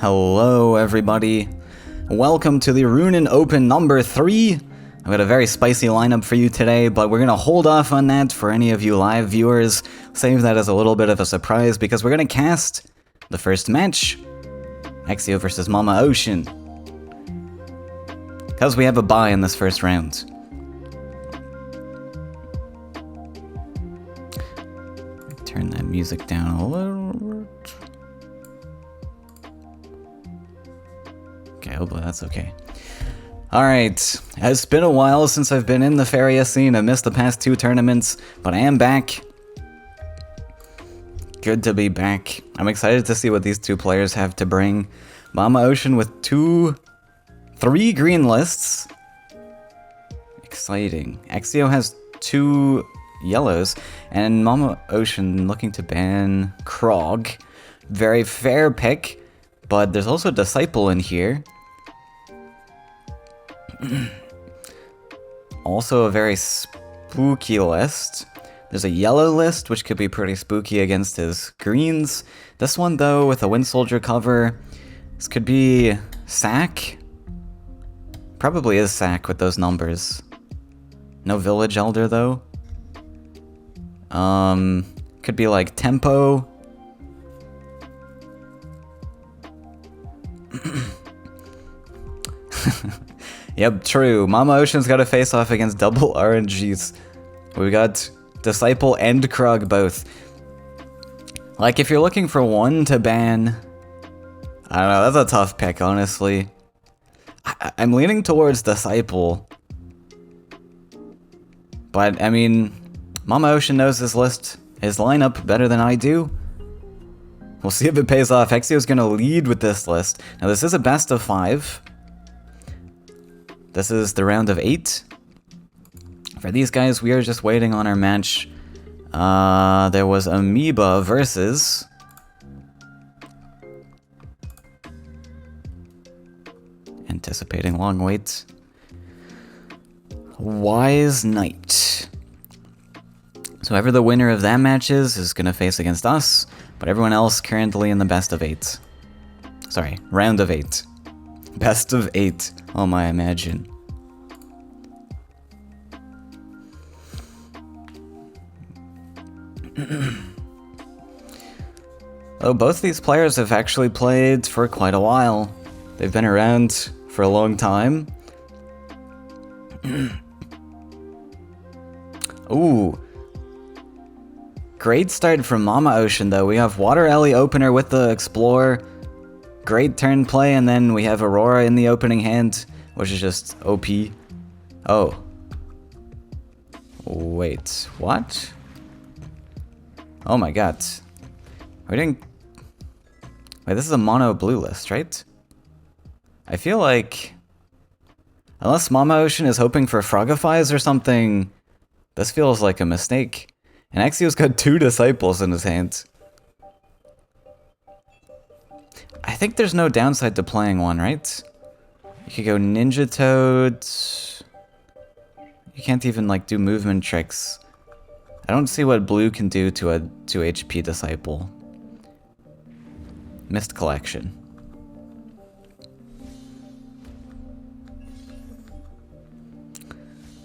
Hello everybody, welcome to the Ruunin Open number 3. I've got a very spicy lineup for you today, but we're gonna hold off on that for any of you live viewers. Save that as a little bit of a surprise because we're gonna cast the first match, Exio versus Mama Ocean. Because we have a bye in this first round. Turn that music down a little bit. Okay, hopefully that's okay. Alright, it's been a while since I've been in the Faeria scene. I missed the past 2 tournaments, but I am back. Good to be back. I'm excited to see what these 2 players have to bring. Mama Ocean with 3 green lists. Exciting. Exio has 2 yellows, and Mama Ocean looking to ban Krog. Very fair pick, but there's also Disciple in here. Also a very spooky list. There's a yellow list, which could be pretty spooky against his greens. This one, though, with a Wind Soldier cover, this could be Sack. Probably is Sack with those numbers. No Village Elder, though. Could be like Tempo. Yep, true. Mama Ocean's got to face off against double RNGs. We got Disciple and Krug both. Like, if you're looking for one to ban, I don't know, that's a tough pick, honestly. I'm leaning towards Disciple. But, I mean, Mama Ocean knows his lineup better than I do. We'll see if it pays off. Exio's gonna lead with this list. Now, this is a best of 5. This is the round of 8. For these guys, we are just waiting on our match. There was Amoeba versus... Anticipating long wait. Wise Knight. So whoever the winner of that match is going to face against us, but everyone else currently in the best of 8. Sorry, round of 8. Best of 8. Oh my, imagine. Oh, both these players have actually played for quite a while. They've been around for a long time. Ooh. Great start from Mama Ocean, though. We have Water Ellie opener with the Explorer. Great turn play, and then we have Aurora in the opening hand, which is just OP. Oh. Wait, what? Oh my god. We didn't... Wait, this is a mono blue list, right? I feel like... Unless Mama Ocean is hoping for Frogifies or something, this feels like a mistake. And Exio's got 2 Disciples in his hand. I think there's no downside to playing one, right? You could go Ninja Toad. You can't even, like, do movement tricks. I don't see what blue can do to a 2 HP Disciple. Missed Collection.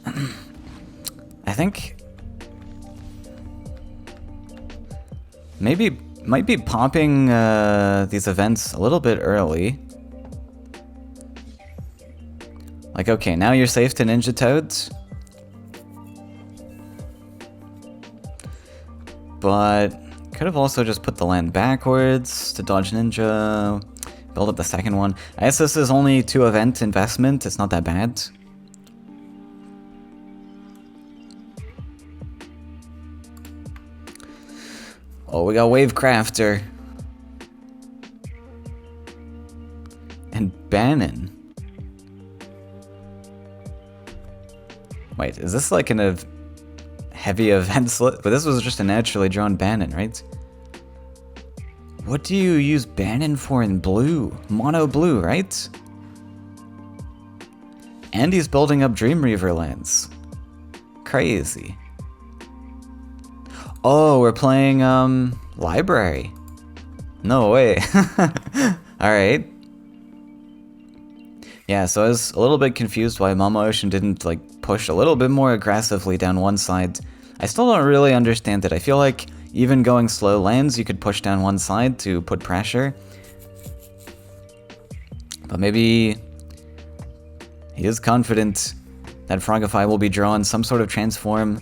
I think... Might be popping these events a little bit early. Like, okay, now you're safe to Ninja Toads. But could have also just put the land backwards to dodge Ninja. Build up the second one. I guess this is only 2 event investment. It's not that bad. Oh, we got Wavecrafter. And Bannon. Wait, is this like a heavy event slot? But this was just a naturally drawn Bannon, right? What do you use Bannon for in blue? Mono blue, right? And he's building up Dream Reaver lands. Crazy. Oh, we're playing, Library. No way. Alright. Yeah, so I was a little bit confused why Mama Ocean didn't, like, push a little bit more aggressively down one side. I still don't really understand it. I feel like even going slow lands, you could push down one side to put pressure. But maybe he is confident that Frogify will be drawn some sort of transform,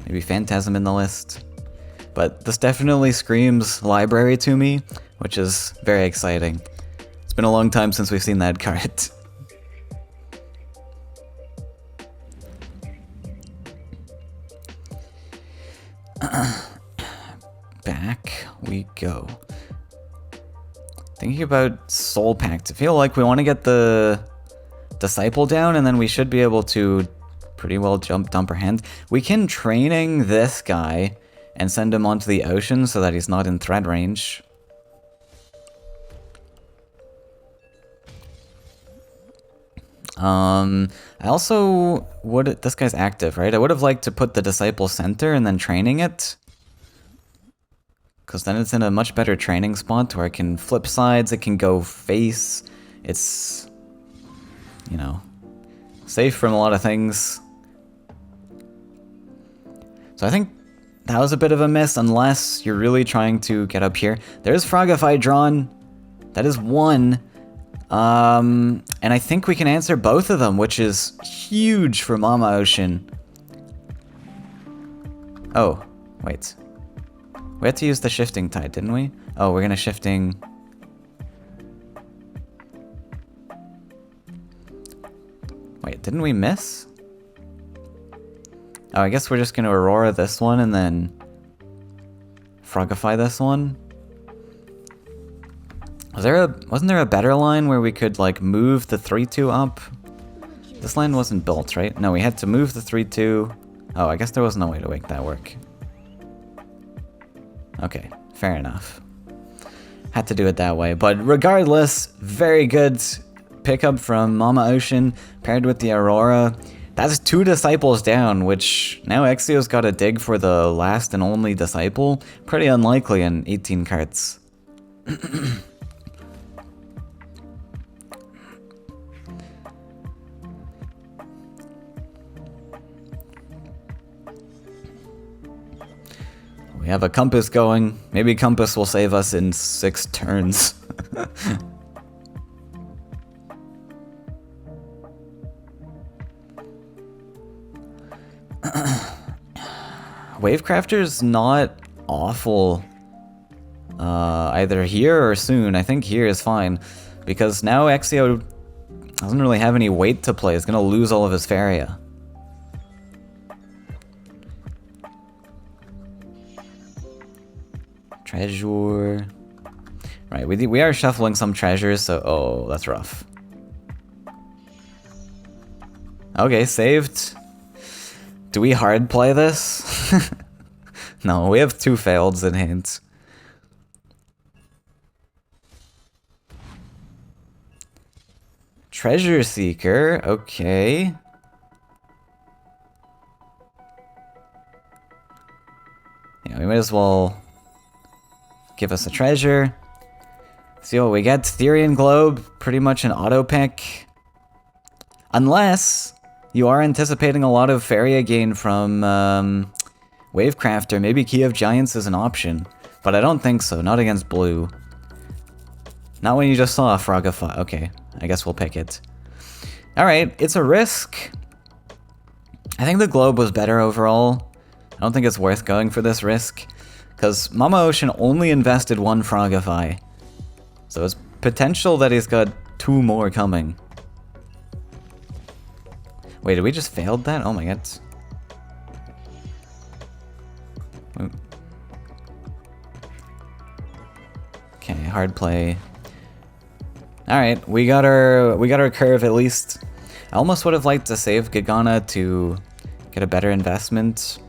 maybe Phantasm in the list. But this definitely screams library to me, which is very exciting. It's been a long time since we've seen that card. Back we go. Thinking about Soul Pact. I feel like we want to get the Disciple down, and then we should be able to pretty well dump our hand. We can training this guy and send him onto the ocean so that he's not in threat range. I also would... This guy's active, right? I would have liked to put the Disciple center and then training it. Because then it's in a much better training spot where it can flip sides, it can go face. It's, you know, safe from a lot of things. So I think that was a bit of a miss unless you're really trying to get up here. There's Frogify drawn. That is one. And I think we can answer both of them, which is huge for Mama Ocean. Oh, wait. We had to use the shifting tide, didn't we? Oh, we're gonna shifting... Wait, didn't we miss? Oh, I guess we're just gonna Aurora this one and then... Frogify this one? Wasn't there a better line where we could, like, move the 3-2 up? This line wasn't built, right? No, we had to move the 3-2. Oh, I guess there was no way to make that work. Okay, fair enough. Had to do it that way, but regardless, very good pickup from Mama Ocean paired with the Aurora. That's 2 Disciples down, which now Exio's got to dig for the last and only Disciple. Pretty unlikely in 18 carts. We have a Compass going. Maybe Compass will save us in 6 turns. Wavecrafter's not awful either here or soon. I think here is fine. Because now Exio doesn't really have any weight to play. He's going to lose all of his Faeria. Treasure. Right, we are shuffling some treasures, so... Oh, that's rough. Okay, saved. Do we hard play this? No, we have 2 faileds in hand. Treasure Seeker, okay. Yeah, we might as well... give us a treasure. See what we get. Therian Globe, pretty much an auto pick. Unless you are anticipating a lot of Faeria gain from Wavecrafter. Maybe Key of Giants is an option. But I don't think so. Not against blue. Not when you just saw a Frogify. Okay, I guess we'll pick it. Alright, it's a risk. I think the Globe was better overall. I don't think it's worth going for this risk. Because Mama Ocean only invested 1 Frogify. So it's potential that he's got 2 more coming. Wait, did we just failed that? Oh my god. Okay, hard play. Alright, we got our curve at least. I almost would have liked to save Gagana to get a better investment.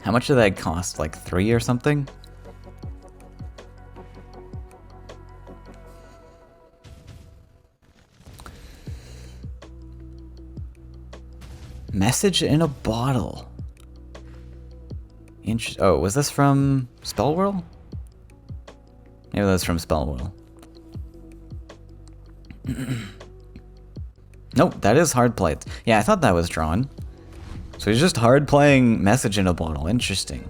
How much did that cost? Like 3 or something? Message in a bottle. Oh, was this from Spellwhirl? Maybe that's from Spellwhirl. Nope, that is hard played. Yeah, I thought that was drawn. So he's just hard playing Message in a Bottle. Interesting.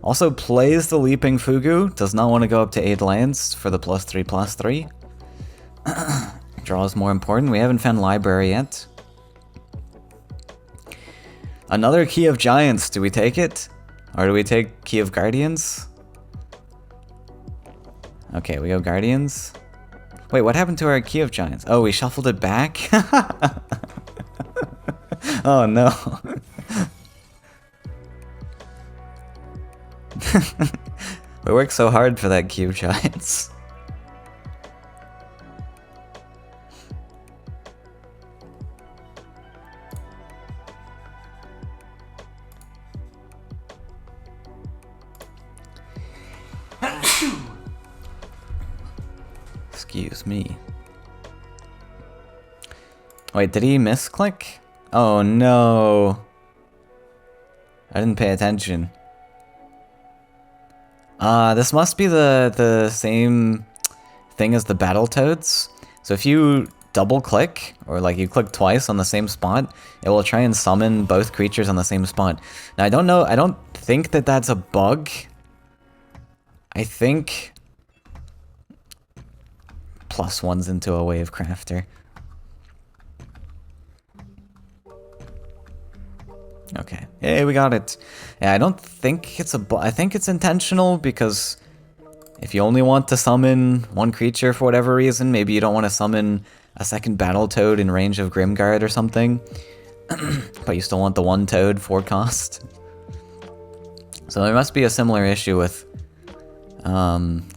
Also plays the Leaping Fugu. Does not want to go up to 8 lands for the +3/+3. Draw is more important. We haven't found Library yet. Another Key of Giants. Do we take it? Or do we take Key of Guardians? Okay, we go Guardians. Wait, what happened to our Key of Giants? Oh, we shuffled it back? Oh no. We worked so hard for that Key of Giants. Excuse me. Wait, did he misclick? Oh no. I didn't pay attention. This must be the same thing as the Battletoads. So if you double click, or like you click twice on the same spot, it will try and summon both creatures on the same spot. Now I don't know, I don't think that that's a bug. I think +1's into a Wave Crafter. Okay, hey, we got it. Yeah, I don't think it's a bug. I think it's intentional because if you only want to summon one creature for whatever reason, maybe you don't want to summon a second Battletoad in range of Grimguard or something, but you still want the one Toad for cost. So there must be a similar issue with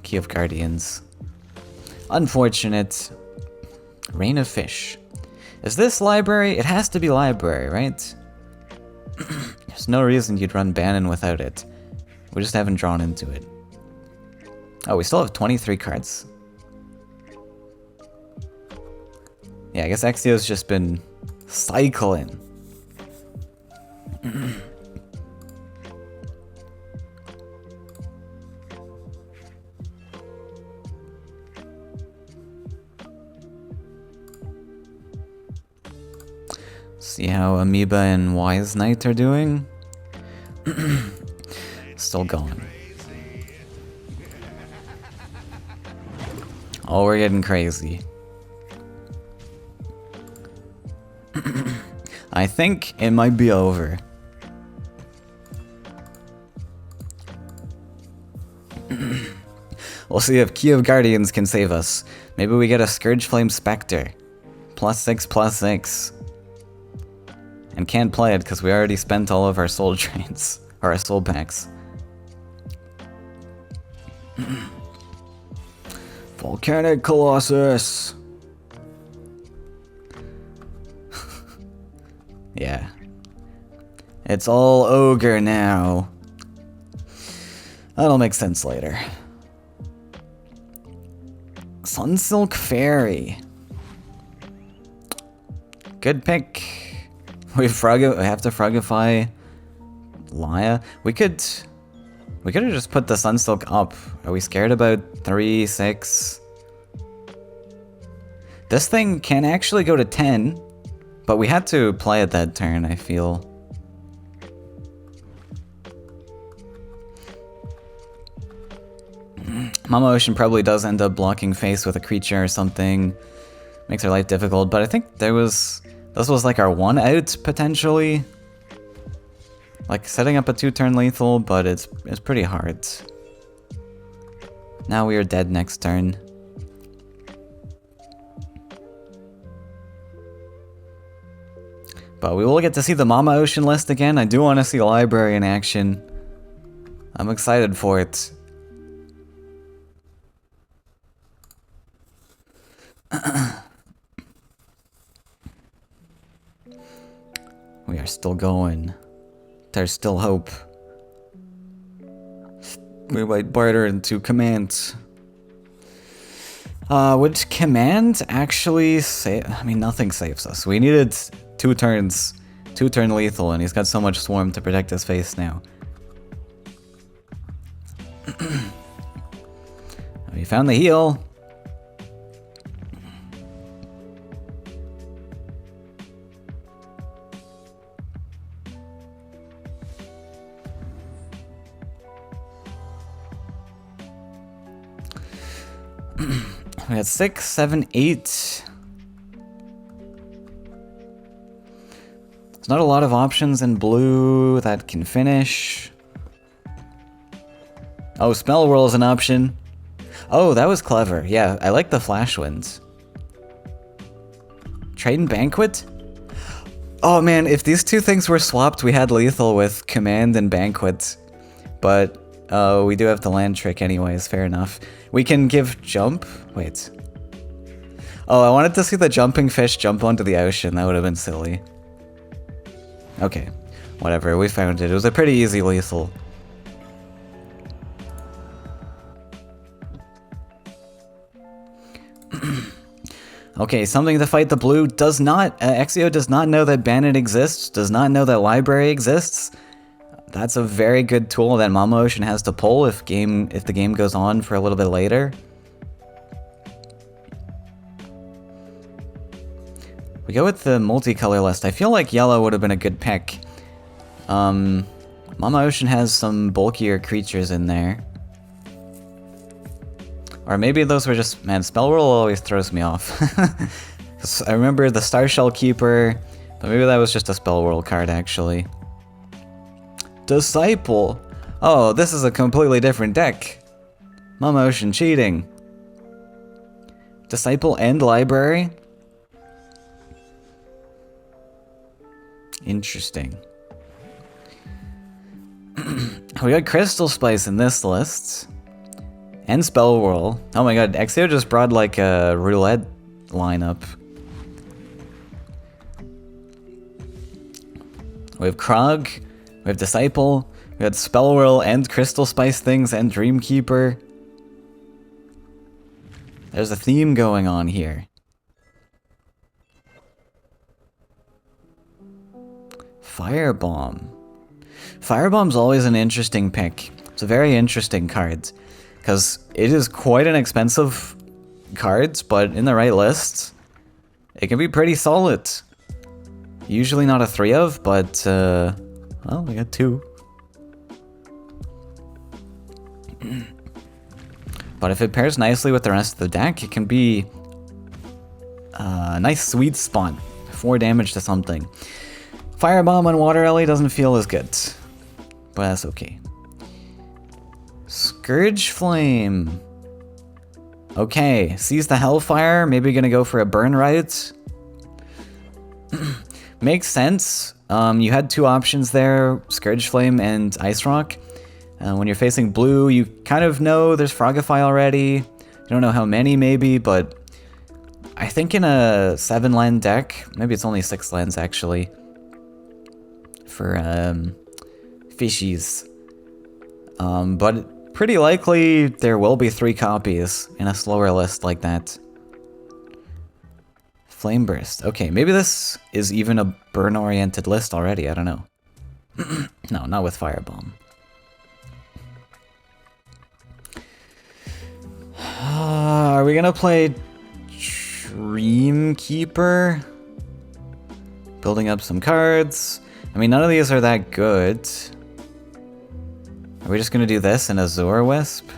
Key of Guardians. Unfortunate. Rain of Fish. Is this Library? It has to be Library, right? There's no reason you'd run Bannon without it. We just haven't drawn into it. Oh, we still have 23 cards. Yeah, I guess Exio's just been cycling. See how Amoeba and Wise Knight are doing? Still going. Oh, we're getting crazy. I think it might be over. We'll see if Key of Guardians can save us. Maybe we get a Scourgeflame Spectre. +6/+6. And can't play it because we already spent all of our soul drains. Or our soul packs. Volcanic Colossus! Yeah. It's all ogre now. That'll make sense later. Sunsilk Fairy. Good pick. We have to frogify Laya. We could have just put the Sunsilk up. Are we scared about 3, 6? This thing can actually go to 10, but we had to play it that turn, I feel. Mama Ocean probably does end up blocking face with a creature or something. Makes her life difficult, but I think this was like our one out, potentially. Like, setting up a 2-turn lethal, but it's pretty hard. Now we are dead next turn. But we will get to see the Mama Ocean list again. I do want to see Library in action. I'm excited for it. We are still going. There's still hope. We might barter into command. Would command actually save? I mean, nothing saves us. We needed 2 turns, 2-turn lethal, and he's got so much swarm to protect his face now. We found the heal. We got 6, 7, 8. There's not a lot of options in blue that can finish. Oh, Spell Whirl is an option. Oh, that was clever. Yeah, I like the Flash Winds. Trade and Banquet? Oh man, if these two things were swapped, we had lethal with Command and Banquet. But we do have the land trick anyways, fair enough. We can give jump? Wait. Oh, I wanted to see the jumping fish jump onto the ocean. That would have been silly. Okay, whatever, we found it. It was a pretty easy lethal. Okay, something to fight the blue does not... Exio does not know that Bandit exists, does not know that Library exists. That's a very good tool that Mama Ocean has to pull if the game goes on for a little bit later. We go with the multicolor list. I feel like yellow would have been a good pick. Mama Ocean has some bulkier creatures in there. Or maybe those were just... Man, Spell Whirl always throws me off. I remember the Starshell Keeper, but maybe that was just a Spell Whirl card, actually. Disciple! Oh, this is a completely different deck. Mama Ocean cheating. Disciple and Library? Interesting. We got Crystal Spice in this list. And Spell Whirl. Oh my god, Exio just brought like a roulette lineup. We have Krog, we have Disciple, we have Spell Whirl and Crystal Spice things and Dreamkeeper. There's a theme going on here. Firebomb. Firebomb's always an interesting pick. It's a very interesting card. Because it is quite an expensive card, but in the right list, it can be pretty solid. Usually not a 3 of, but, well, we got 2. But if it pairs nicely with the rest of the deck, it can be a nice sweet spot. 4 damage to something. Firebomb on Water Ellie doesn't feel as good, but that's okay. Scourge Flame. Okay, sees the Hellfire, maybe gonna go for a burn right. Makes sense. You had 2 options there, Scourge Flame and Ice Rock. When you're facing blue, you kind of know there's Frogify already. You don't know how many maybe, but I think in a 7-land deck, maybe it's only 6 lands actually, for fishies. But pretty likely there will be 3 copies in a slower list like that. Flame Burst. Okay, maybe this is even a burn-oriented list already, I don't know. No, not with Firebomb. Are we gonna play Dreamkeeper? Building up some cards. I mean, none of these are that good. Are we just gonna do this and Azure Wisp?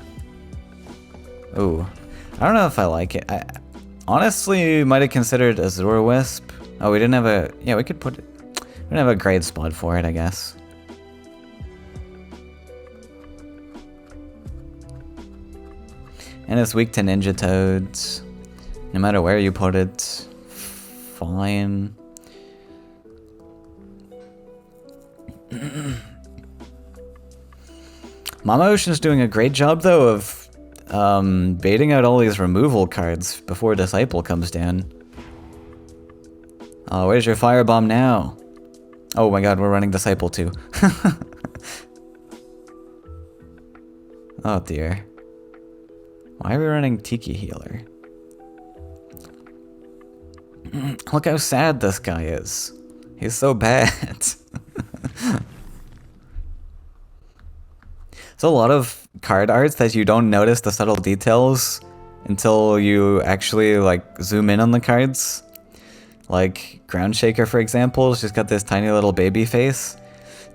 Ooh, I don't know if I like it. I honestly might have considered Azure Wisp. Oh, we didn't have a... Yeah, we could put it... We didn't have a great spot for it, I guess. And it's weak to Ninja Toads. No matter where you put it. Fine. Mama Ocean's doing a great job, though, of baiting out all these removal cards before Disciple comes down. Oh, where's your Firebomb now? Oh my god, we're running Disciple too. Oh dear. Why are we running Tiki Healer? Look how sad this guy is. He's so bad. There's a lot of card arts that you don't notice the subtle details until you actually like zoom in on the cards. Like Ground Shaker, for example, she's got this tiny little baby face.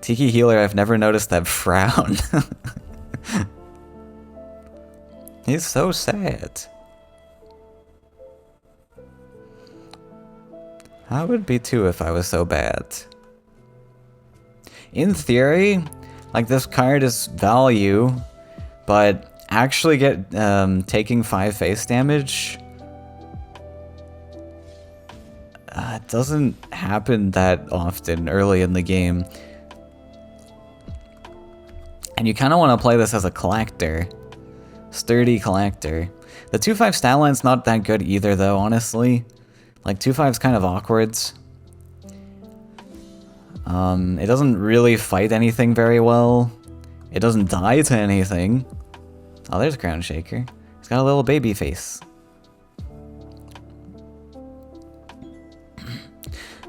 Tiki Healer, I've never noticed that frown. He's so sad. I would be too if I was so bad. In theory, like this card is value, but actually taking 5 face damage, it doesn't happen that often early in the game. And you kind of want to play this as a collector. Sturdy collector. The 2-5 stat line's not that good either though, honestly. Like 2-5's kind of awkward. It doesn't really fight anything very well. It doesn't die to anything. Oh, there's Crown Shaker. He's got a little baby face.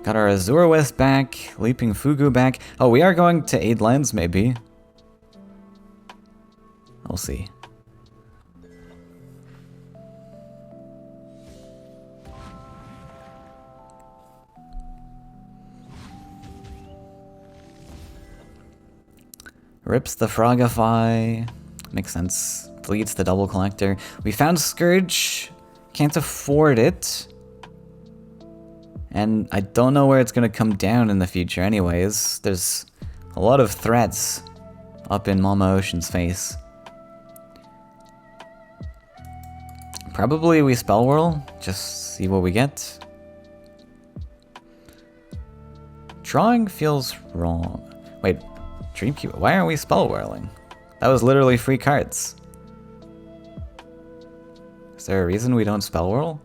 Got our Azure West back, Leaping Fugu back. Oh, we are going to aid lands, maybe. We'll see. Rips the Frogify. Makes sense. Deletes the double collector. We found Scourge. Can't afford it. And I don't know where it's gonna come down in the future anyways. There's a lot of threats up in Mama Ocean's face. Probably we Spell Whirl. Just see what we get. Drawing feels wrong. Wait. Dreamkeeper, why aren't we Spell Whirling? That was literally free cards. Is there a reason we don't Spell Whirl?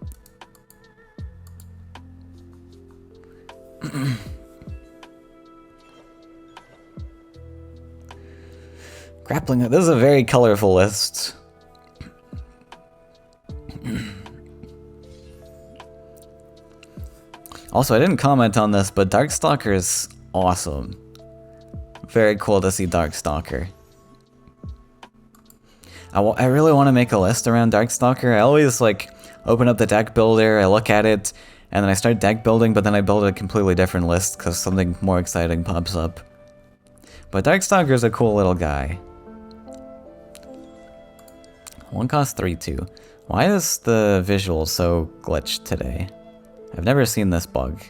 Grappling, this is a very colorful list. Also, I didn't comment on this, but Darkstalker is awesome. Very cool to see Darkstalker. I really want to make a list around Darkstalker. I always like open up the deck builder, I look at it, and then I start deck building, but then I build a completely different list because something more exciting pops up. But Darkstalker is a cool little guy. 1 cost 3/2. Why is the visual so glitched today? I've never seen this bug.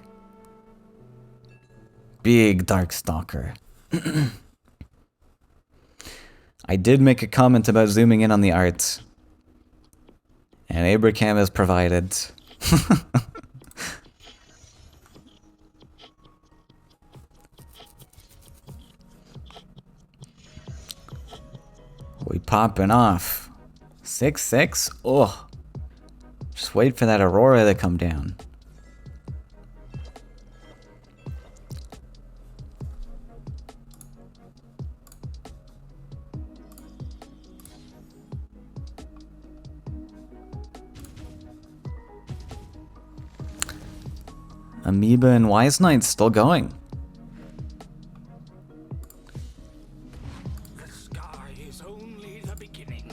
Big Darkstalker. I did make a comment about zooming in on the art. And Abraham has provided. We popping off. 6/6? Oh. Just wait for that Aurora to come down. Amoeba and Wise Knight's still going. The sky is only the beginning.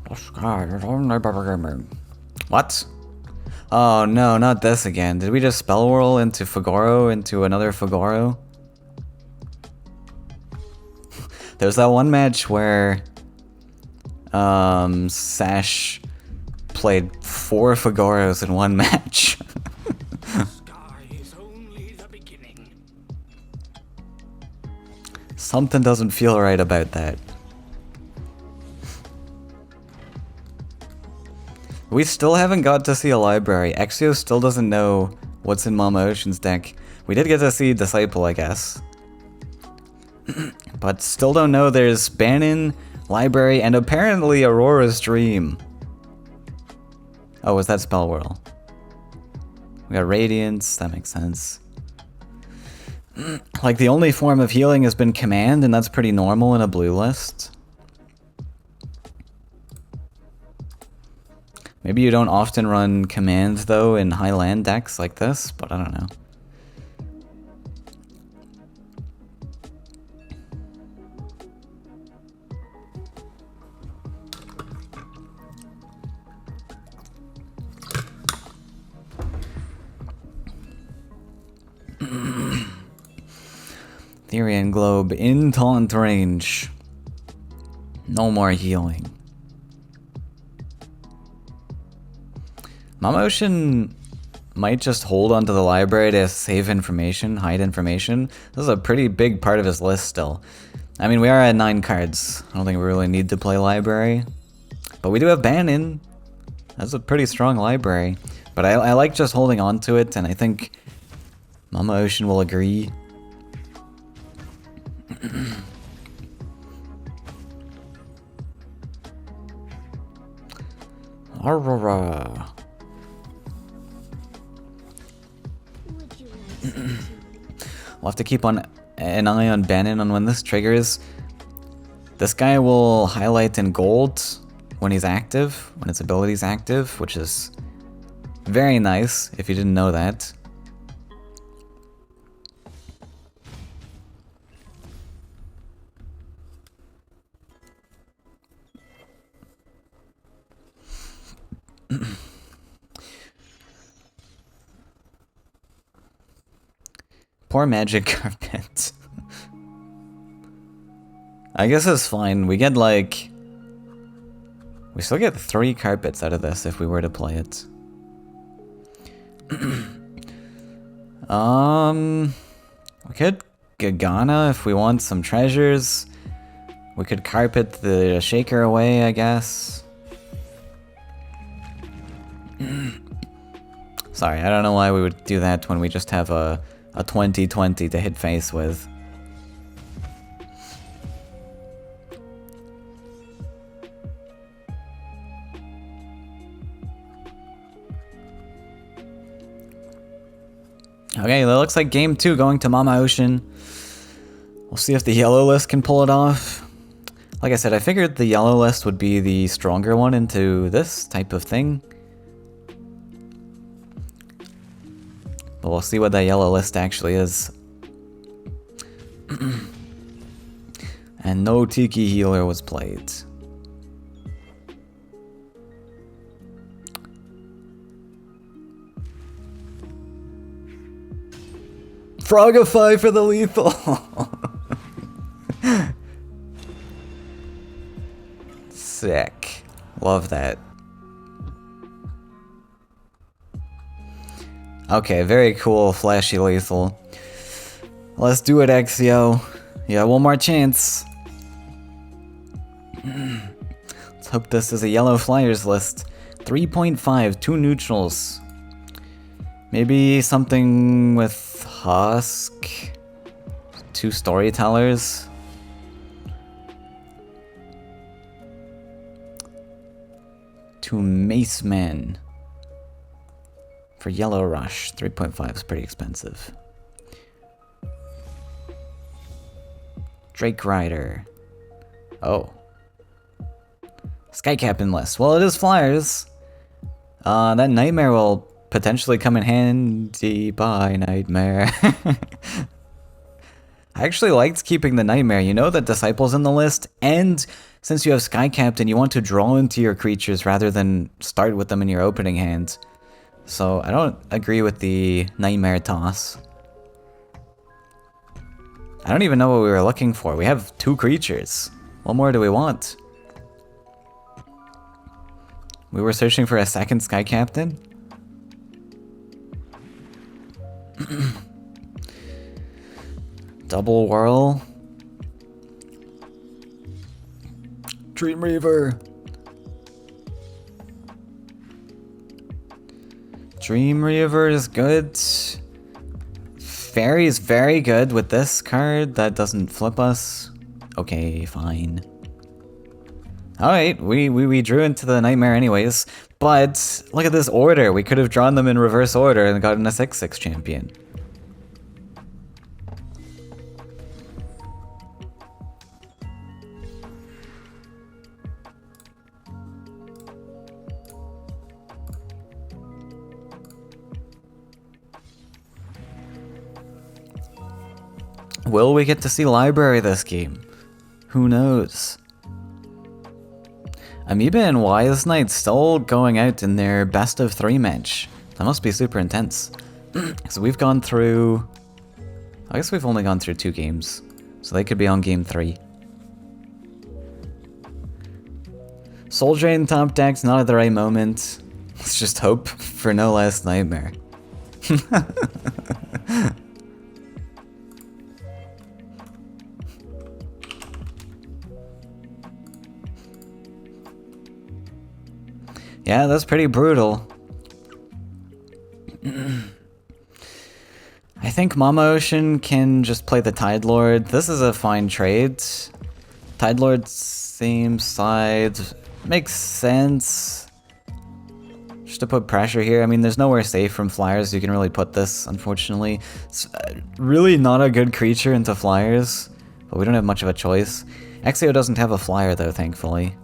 The sky is only the beginning. What? Oh no, not this again. Did we just Spell Whirl into Fagoro, into another Fagoro? There's that one match where Sash played 4 Fagoros in one match. Something doesn't feel right about that. We still haven't got to see a library. Exio still doesn't know what's in Mama Ocean's deck. We did get to see Disciple, I guess. But still don't know there's Bannon, Library, and apparently Aurora's Dream. Oh, was that Spell Whirl? We got Radiance, that makes sense. Like, the only form of healing has been Command, and that's pretty normal in a blue list. Maybe you don't often run Command, though, in high land decks like this, but I don't know. Therian Globe in taunt range. No more healing. Mama Ocean might just hold onto the library to save information, hide information. This is a pretty big part of his list still. I mean, we are at 9 cards. I don't think we really need to play library. But we do have Bannon. That's a pretty strong library. But I like just holding on to it, and I think Mama Ocean will agree. Aurora. We'll have to keep an eye on Bannon on when this triggers. This guy will highlight in gold when he's active, when his ability's active, which is very nice if you didn't know that. Poor magic carpet. I guess it's fine. We get like... We still get 3 carpets out of this if we were to play it. We could Gagana if we want some treasures. We could carpet the shaker away, I guess. Sorry, I don't know why we would do that when we just have a 20/20 to hit face with. Okay, that looks like game 2 going to Mama Ocean. We'll see if the yellow list can pull it off. Like I said, I figured the yellow list would be the stronger one into this type of thing. But we'll see what that yellow list actually is. And no Tiki Healer was played. Frogify for the lethal! Sick. Love that. Okay, very cool, flashy lethal. Let's do it, Exio. Yeah, one more chance. Let's hope this is a yellow flyers list. 3.5, 2 neutrals. Maybe something with Husk. 2 storytellers. Two Mace Men. For Yellow Rush, 3.5 is pretty expensive. Drake Rider. Oh. Sky Captain list. Well, it is flyers. That Nightmare will potentially come in handy. Bye, Nightmare. I actually liked keeping the Nightmare. You know that Disciple's in the list, and since you have Sky Captain, you want to draw into your creatures rather than start with them in your opening hand. So I don't agree with the Nightmare toss. I don't even know what we were looking for. We have 2 creatures. What more do we want? We were searching for a second Sky Captain? Double Whirl. Dream Reaver. Dream Reaver is good. Fairy is very good with this card. That doesn't flip us. Okay, fine. Alright, we drew into the Nightmare anyways. But look at this order. We could have drawn them in reverse order and gotten a 6/6 champion. Will we get to see Library this game? Who knows? Amoeba and Wise Knight still going out in their best of 3 match. That must be super intense. So we've gone through... I guess we've only gone through 2 games. So they could be on game 3. Soul Drain top deck's not at the right moment. Let's just hope for no last Nightmare. Yeah, that's pretty brutal. I think Mama Ocean can just play the Tide Lord. This is a fine trade. Tide Lord same side. Makes sense. Just to put pressure here. I mean, there's nowhere safe from flyers you can really put this, unfortunately. It's really not a good creature into flyers, but we don't have much of a choice. Exio doesn't have a flyer though, thankfully.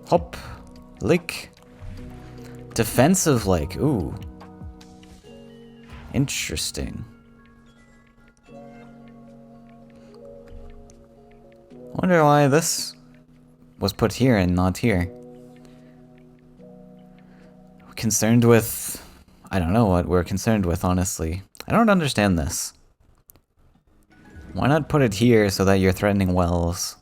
Hop. Lick. Defensive Lick. Ooh. Interesting. Wonder why this was put here and not here. Concerned with... I don't know what we're concerned with, honestly. I don't understand this. Why not put it here so that you're threatening wells?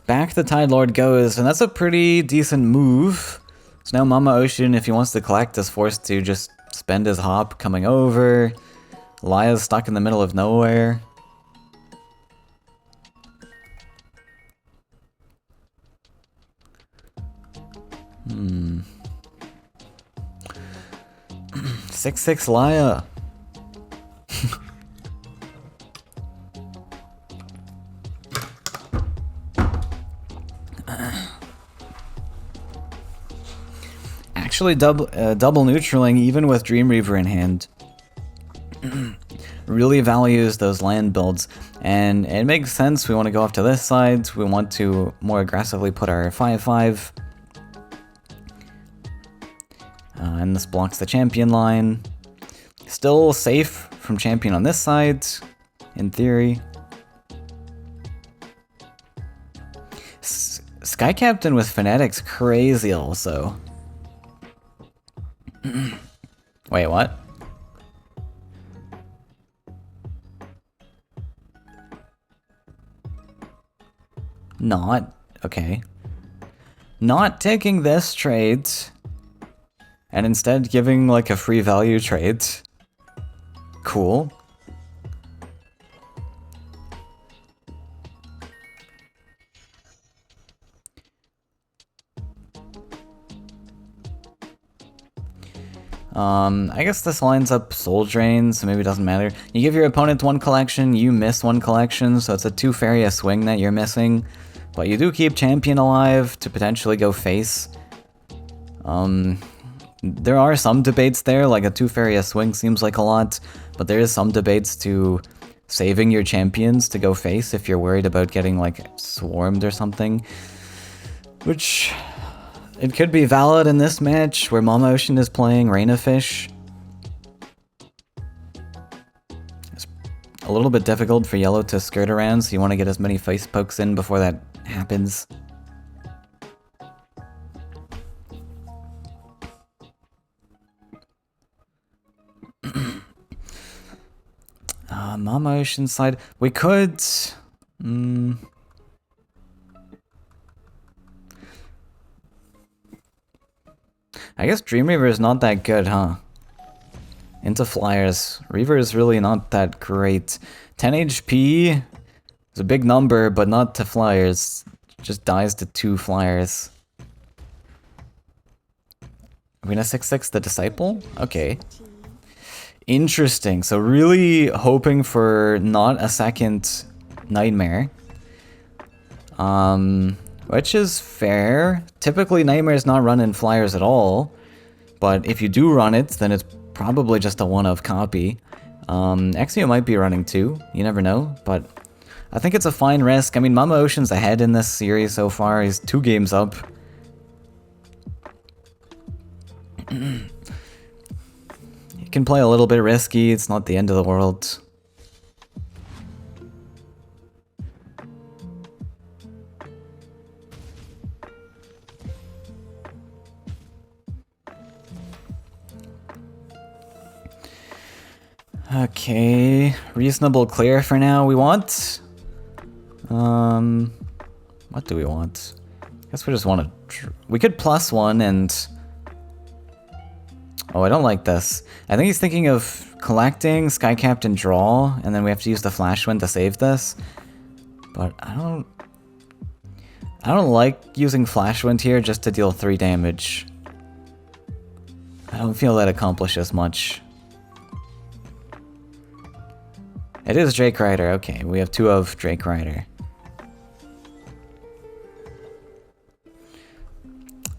Back the Tide Lord goes, and that's a pretty decent move. So now Mama Ocean, if he wants to collect, is forced to just spend his hop coming over. Laya's stuck in the middle of nowhere. Hmm. 6/6 Laya. Actually double neutraling even with Dream Reaver in hand. Really values those land builds, and it makes sense. We want to go off to this side. We want to more aggressively put our 5/5. And this blocks the champion line. Still safe from champion on this side, in theory. Sky Captain with Fanatics crazy also. Wait, what? Not. Okay. Not taking this trade. And instead giving like a free value trade. Cool. I guess this lines up Soul Drain, so maybe it doesn't matter. You give your opponent one collection, you miss one collection, so it's a 2 Faeria swing that you're missing. But you do keep Champion alive to potentially go face. There are some debates there, like a 2 Faeria swing seems like a lot, but there is some debates to saving your champions to go face if you're worried about getting like swarmed or something. Which... it could be valid in this match where Mama Ocean is playing Raina Fish. It's a little bit difficult for yellow to skirt around, so you want to get as many face pokes in before that happens. Mama Ocean side. We could... I guess Dream Reaver is not that good, huh? Into flyers. Reaver is really not that great. 10 HP is a big number, but not to flyers. Just dies to 2 flyers. Are we gonna 6/6 the Disciple? Okay. Interesting. So really hoping for not a second Nightmare. Which is fair. Typically, Nightmare is not running flyers at all. But if you do run it, then it's probably just a one-of copy. Exio might be running too. You never know. But I think it's a fine risk. I mean, Mama Ocean's ahead in this series so far. He's 2 games up. You can play a little bit risky. It's not the end of the world. Okay, reasonable clear for now. We want... what do we want? I guess we just want to... We could +1 and... Oh, I don't like this. I think he's thinking of collecting, Sky Captain draw, and then we have to use the Flash Wind to save this. But I don't like using Flash Wind here just to deal 3 damage. I don't feel that accomplishes much. It is Drake Rider. Okay, we have 2 of Drake Rider.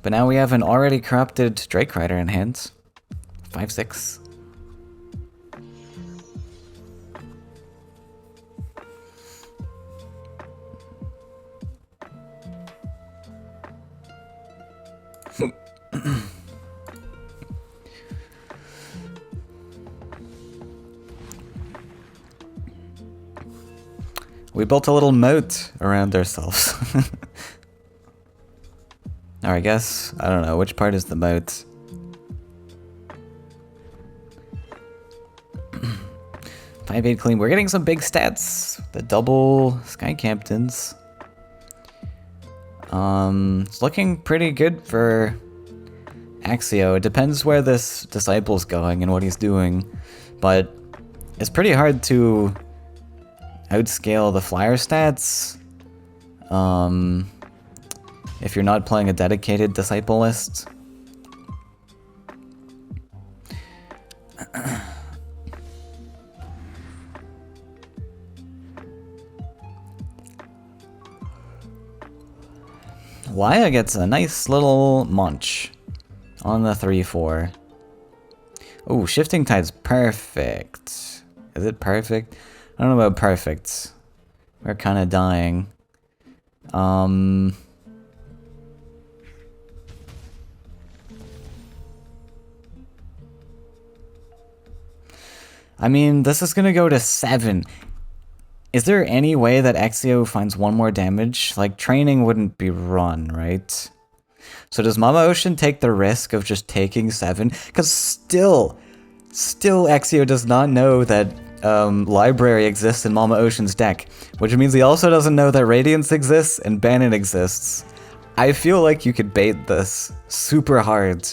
But now we have an already corrupted Drake Rider in hand. 5/6. We built a little moat around ourselves. Or I guess, I don't know, which part is the moat? 5/8 clean. We're getting some big stats. The double Sky Captains. It's looking pretty good for Axio. It depends where this Disciple's going and what he's doing. But it's pretty hard to outscale the flyer stats. If you're not playing a dedicated Disciple list. Laya gets a nice little munch on the 3/4. Oh, Shifting Tide's perfect. Is it perfect? I don't know about perfect. We're kind of dying. I mean, this is gonna go to 7. Is there any way that Axio finds 1 more damage? Like, training wouldn't be run, right? So does Mama Ocean take the risk of just taking 7? Because still Axio does not know that Library exists in Mama Ocean's deck, which means he also doesn't know that Radiance exists and Bannon exists. I feel like you could bait this super hard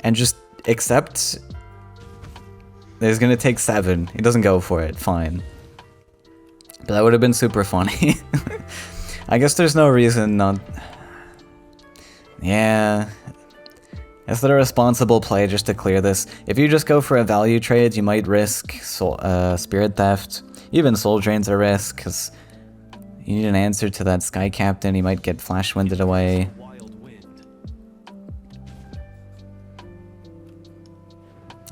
and just accept that he's gonna take 7. He doesn't go for it, fine. But that would have been super funny. I guess there's no reason not... Yeah... Is that a responsible play just to clear this? If you just go for a value trade, you might risk Spirit Theft. Even Soul Drain's a risk, because you need an answer to that Sky Captain. He might get Flash Winded away.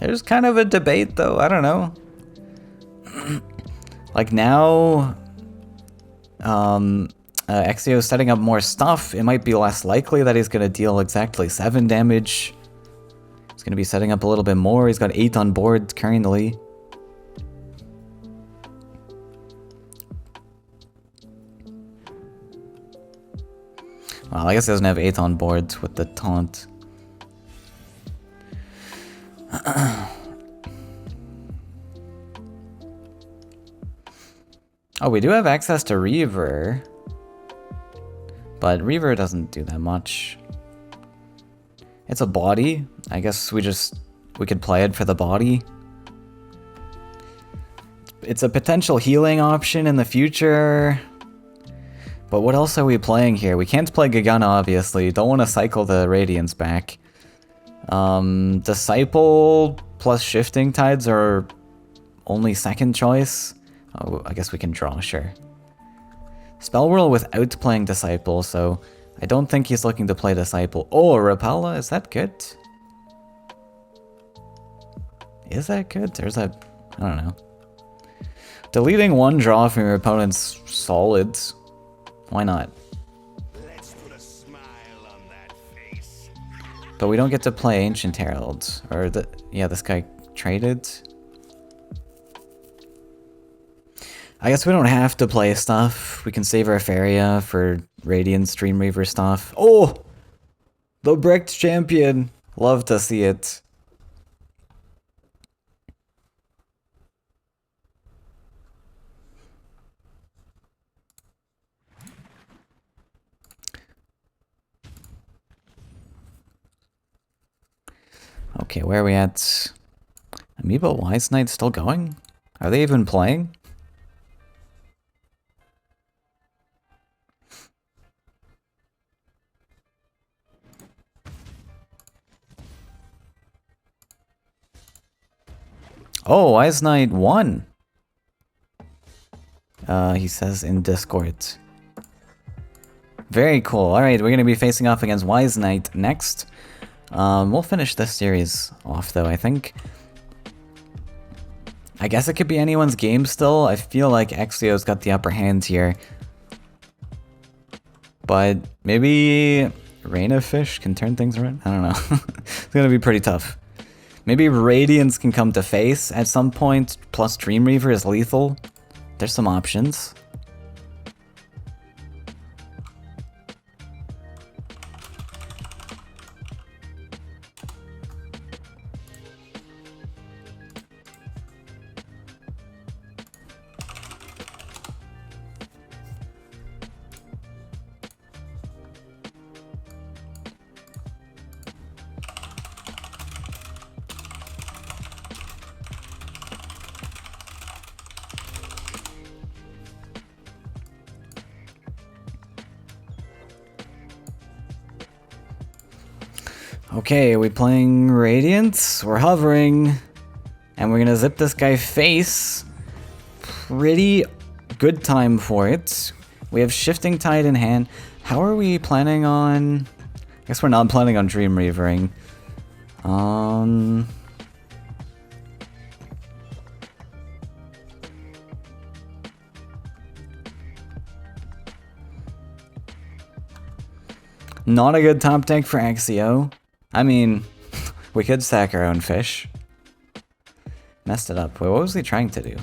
There's kind of a debate, though. I don't know. Like now, Axio's setting up more stuff. It might be less likely that he's going to deal exactly 7 damage. He's going to be setting up a little bit more. He's got 8 on board currently. Well, I guess he doesn't have 8 on board with the taunt. Oh, we do have access to Reaver. But Reaver doesn't do that much. It's a body. I guess we could play it for the body. It's a potential healing option in the future. But what else are we playing here? We can't play Gagana, obviously. Don't want to cycle the Radiance back. Disciple plus Shifting Tides are only second choice. Oh, I guess we can draw, sure. Spell Whirl without playing Disciple, so I don't think he's looking to play Disciple. Oh, Rapala, is that good? Is that good? There's a... I don't know. Deleting 1 draw from your opponent's solid. Why not? Let's put a smile on that face. But we don't get to play Ancient Herald. Or, yeah, this guy traded. I guess we don't have to play stuff. We can save our Faeria for Radiant Streamreaver stuff. Oh! The Bricked Champion! Love to see it. Okay, where are we at? Amiibo Wise Knight still going? Are they even playing? Oh, Wise Knight won. He says in Discord. Very cool. Alright, we're going to be facing off against Wise Knight next. We'll finish this series off, though, I think. I guess it could be anyone's game still. I feel like Exio's got the upper hand here. But maybe Rain of Fish can turn things around? I don't know. It's going to be pretty tough. Maybe Radiance can come to face at some point, plus Dream Reaver is lethal. There's some options. Okay, are we playing Radiance? We're hovering. And we're gonna zip this guy face. Pretty good time for it. We have Shifting Tide in hand. How are we planning on... I guess we're not planning on Dream Reavering. Not a good top deck for Exio. I mean, we could sack our own fish. Messed it up. Wait, what was he trying to do?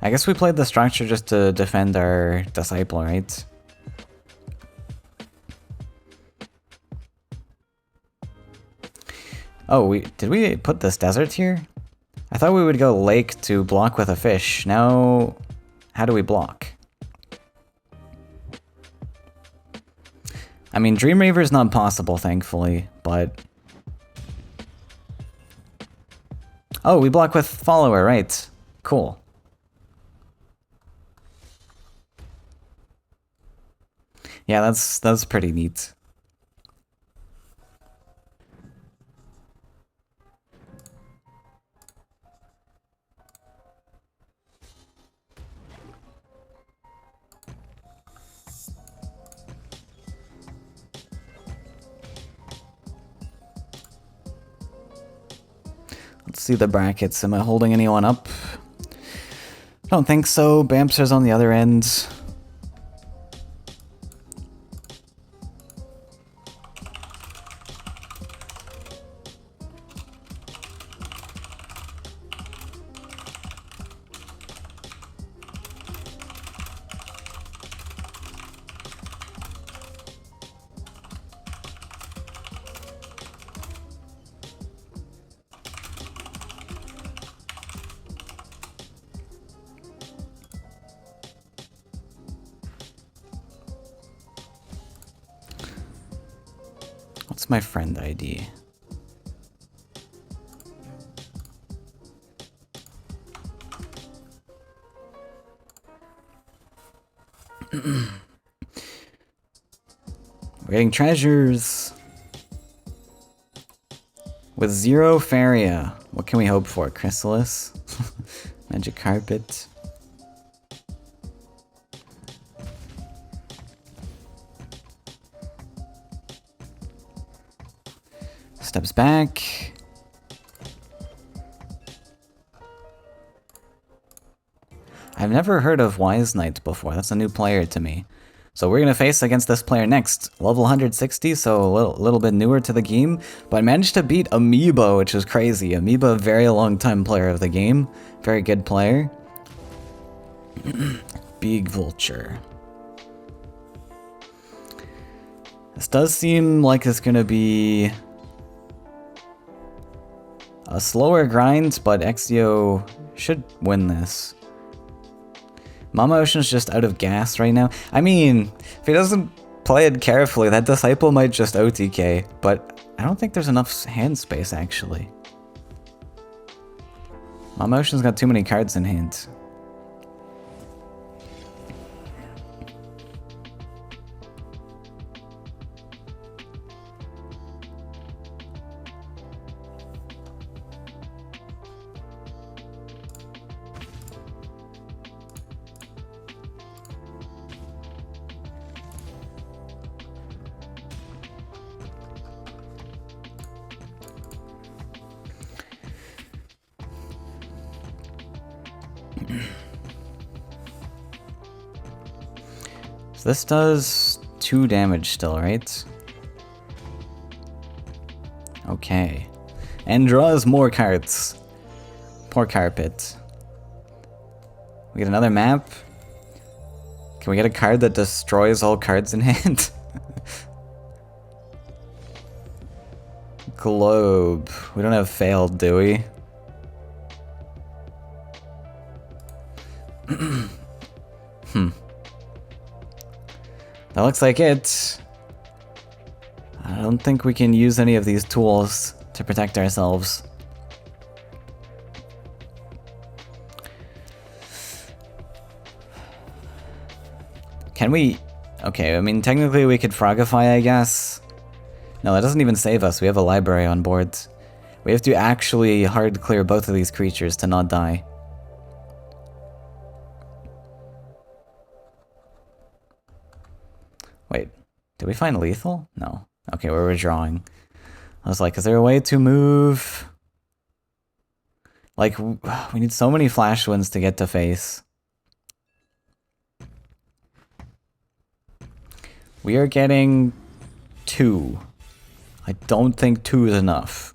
I guess we played the structure just to defend our disciple, right? Oh, did we put this desert here? I thought we would go lake to block with a fish. Now, how do we block? I mean, Dream Reaver is not possible, thankfully, but... Oh, we block with Follower, right. Cool. Yeah, that's pretty neat. Let's see the brackets. Am I holding anyone up? Don't think so. Bamster's on the other end. What's my friend ID? We're getting treasures. With 0 Faeria. What can we hope for? Chrysalis? Magic Carpet? Steps back. I've never heard of Wise Knight before. That's a new player to me. So we're going to face against this player next. Level 160, so a little bit newer to the game. But managed to beat Amiibo, which is crazy. Amiibo, very long time player of the game. Very good player. Big Vulture. This does seem like it's going to be a slower grind, but Exio should win this. Mama Ocean's just out of gas right now. I mean, if he doesn't play it carefully. That Disciple might just OTK, but I don't think there's enough hand space, actually. Mama Ocean's got too many cards in hand. So this does 2 damage still, right? Okay. And draws more cards. Poor Carpet. We get another map. Can we get a card that destroys all cards in hand? Globe. We don't have failed, do we? That looks like it. I don't think we can use any of these tools to protect ourselves. Can we? Okay, I mean, technically we could Frogify, I guess. No, that doesn't even save us. We have a library on board. We have to actually hard clear both of these creatures to not die. Wait, did we find lethal? No. Okay, we're withdrawing. I was like, is there a way to move? Like, we need so many flash winds to get to face. We are getting 2. I don't think 2 is enough.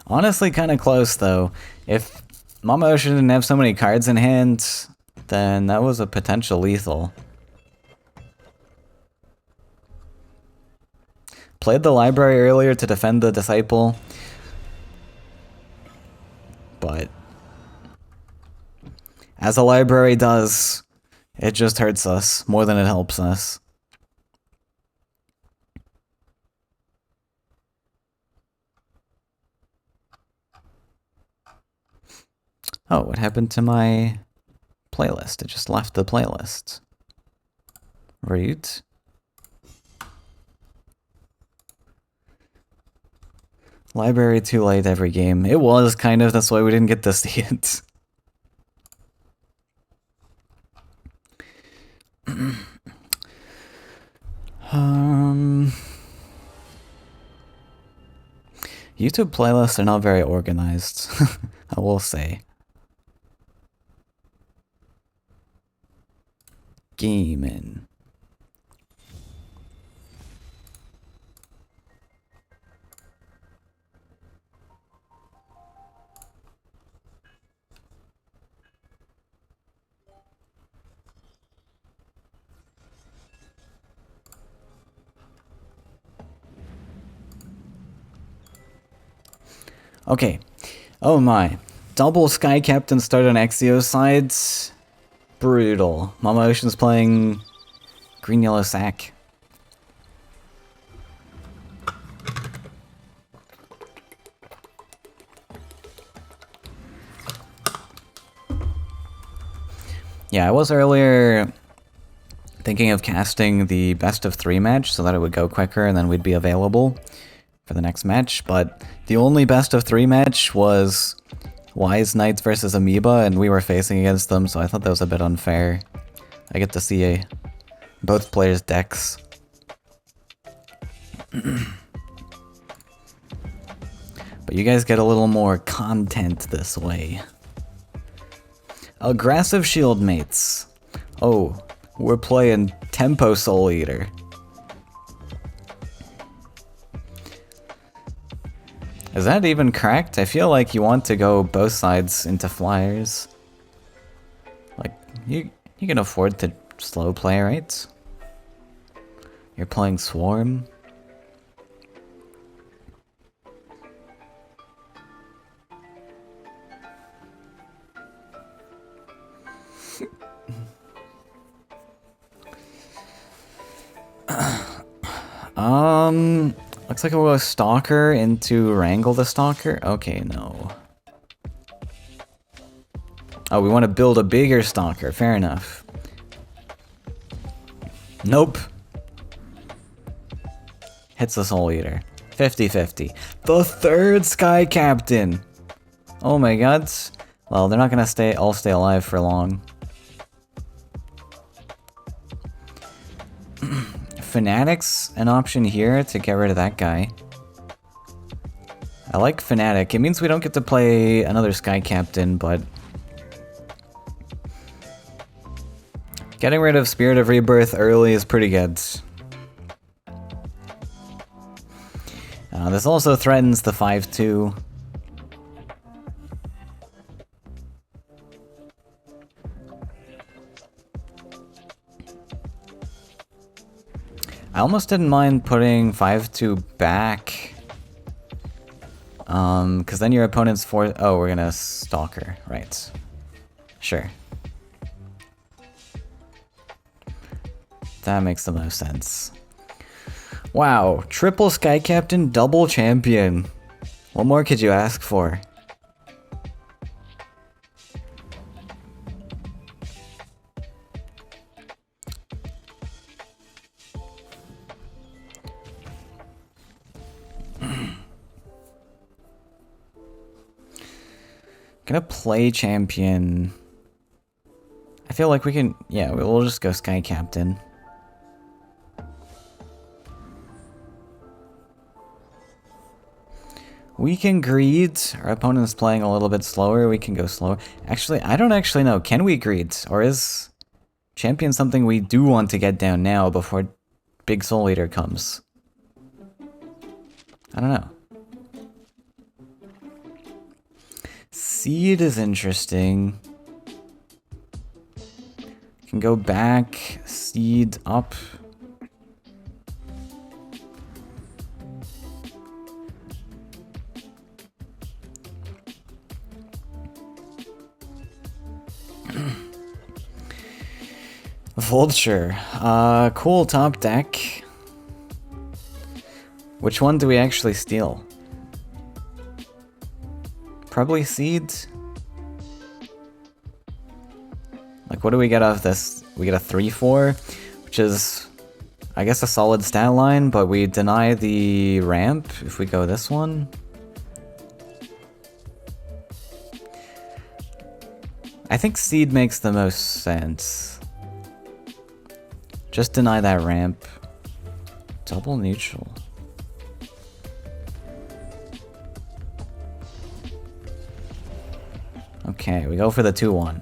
Honestly, kind of close, though. If Mama Ocean didn't have so many cards in hand, then that was a potential lethal. Played the library earlier to defend the Disciple, but as a library does, it just hurts us more than it helps us. Oh, what happened to my playlist? It just left the playlist. Rude. Library too late every game. It was kind of, that's why we didn't get to see it. YouTube playlists are not very organized, I will say. Gaming. Okay. Oh my. Double Sky Captain start on Exio sides. Brutal. Mama Ocean's playing Green Yellow Sack. Yeah, I was earlier thinking of casting the best of 3 match so that it would go quicker and then we'd be available for the next match, but the only best of 3 match was Wise Knights versus Amoeba, and we were facing against them, so I thought that was a bit unfair. I get to see both players' decks. But you guys get a little more content this way. Aggressive shield mates. Oh, we're playing Tempo Soul Eater. Is that even correct? I feel like you want to go both sides into flyers. Like, you can afford to slow play, right? You're playing Swarm. Looks like we'll go Stalker into Wrangle the Stalker. Okay, no. Oh, we want to build a bigger Stalker. Fair enough. Nope. Hits the Soul Eater. 50-50. The third Sky Captain. Oh my god. Well, they're not gonna all stay alive for long. Fanatic's an option here to get rid of that guy. I like Fanatic. It means we don't get to play another Sky Captain, but getting rid of Spirit of Rebirth early is pretty good. This also threatens the 5-2. I almost didn't mind putting 5-2 back. Because then your opponent's oh, we're gonna Stalker, right. Sure. That makes the most sense. Wow, triple Sky Captain, double champion. What more could you ask for? Gonna play champion. I feel like we can, yeah, we'll just go Sky Captain. We can greed. Our opponent's playing a little bit slower. We can go slower. Actually, I don't actually know. Can we greed? Or is champion something we do want to get down now before Big Soul Eater comes? I don't know. Seed is interesting. Can go back, seed up. Vulture. Cool top deck. Which one do we actually steal? Probably Seed? Like, what do we get off this? We get a 3-4, which is, I guess, a solid stat line, but we deny the ramp if we go this one. I think Seed makes the most sense. Just deny that ramp. Double neutral. Okay, we go for the 2-1.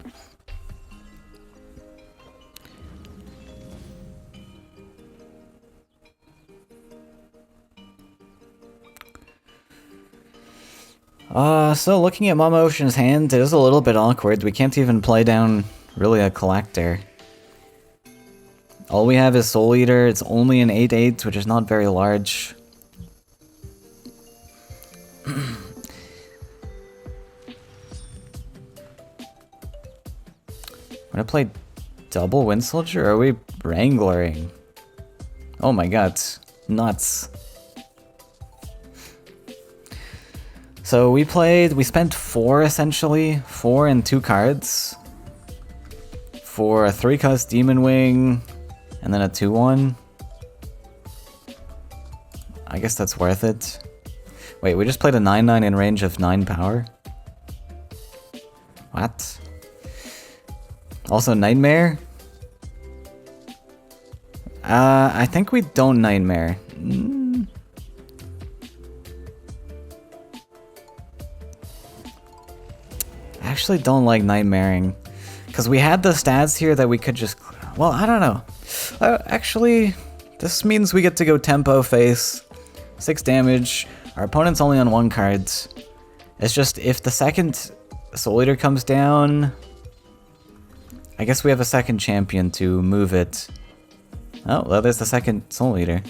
So looking at Mama Ocean's hand, it is a little bit awkward. We can't even play down really a collector. All we have is Soul Eater. It's only an 8-8, which is not very large. Wanna play double Wind Soldier, or are we Wrangling? Oh my god, nuts. So we spent 4 essentially, 4 and 2 cards. For a 3-cost Demon Wing, and then a 2-1. I guess that's worth it. Wait, we just played a 9-9 in range of 9 power? What? Also Nightmare? I think we don't Nightmare. I actually don't like Nightmaring. Because we had the stats here that we could just... Well, I don't know. Actually, this means we get to go tempo face. 6 damage. Our opponent's only on 1 card. It's just, if the second Soul Eater comes down... I guess we have a second champion to move it. Oh, well, there's the second Soul Eater.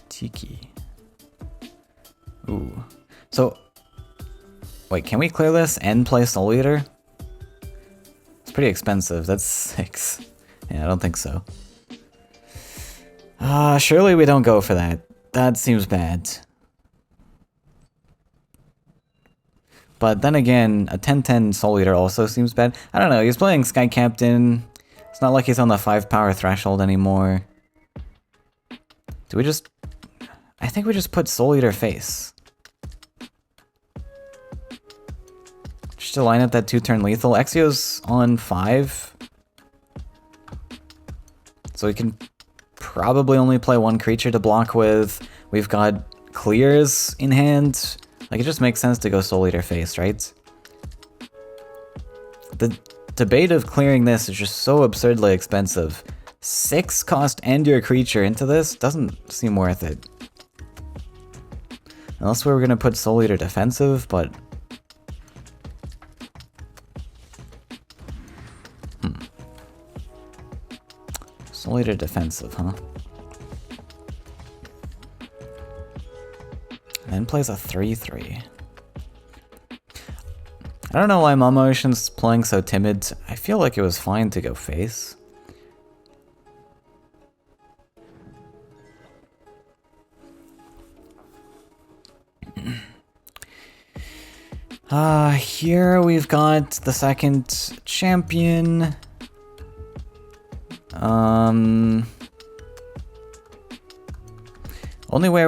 Tiki. Ooh. So... Wait, can we clear this and play Soul Eater? It's pretty expensive. That's 6. Yeah, I don't think so. Surely we don't go for that. That seems bad. But then again, a 10-10 Soul Eater also seems bad. I don't know, he's playing Sky Captain. It's not like he's on the 5 power threshold anymore. Do we just... I think we just put Soul Eater face. Just to line up that 2-turn lethal. Exio's on 5. So we can probably only play 1 creature to block with. We've got clears in hand. Like, it just makes sense to go Soul Eater face, right? The debate of clearing this is just so absurdly expensive. 6 cost and your creature into this doesn't seem worth it. Unless we were gonna put Soul Eater defensive, but... Soul Eater defensive, huh? Then plays a 3-3. I don't know why Mama Ocean's playing so timid. I feel like it was fine to go face. Here we've got the second champion. Only way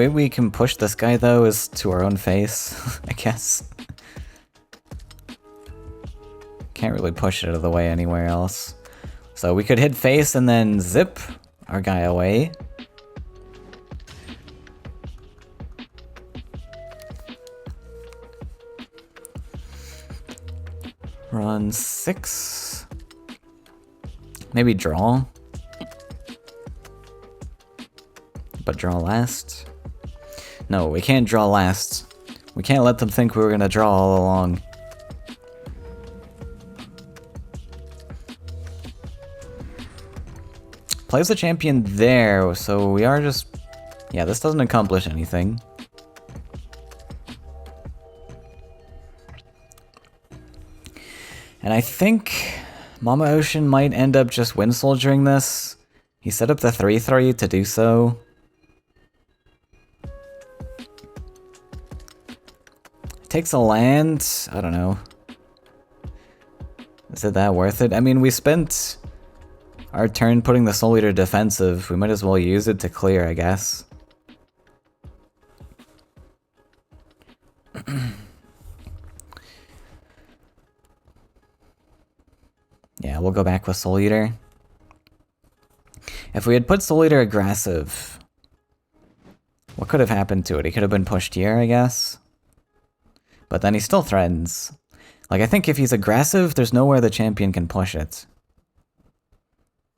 we can push this guy, though, is to our own face, I guess. Can't really push it out of the way anywhere else. So we could hit face and then zip our guy away. Run 6. Maybe draw. But draw last? No, we can't draw last. We can't let them think we were gonna draw all along. Plays the champion there, so we are just... Yeah, this doesn't accomplish anything. And I think Mama Ocean might end up just win soldiering this. He set up the 3-3 to do so. Takes a land. I don't know. Is it that worth it? I mean, we spent our turn putting the Soul Eater defensive. We might as well use it to clear, I guess. Yeah, we'll go back with Soul Eater. If we had put Soul Eater aggressive, what could have happened to it? He could have been pushed here, I guess. But then he still threatens. Like, I think if he's aggressive, there's nowhere the champion can push it.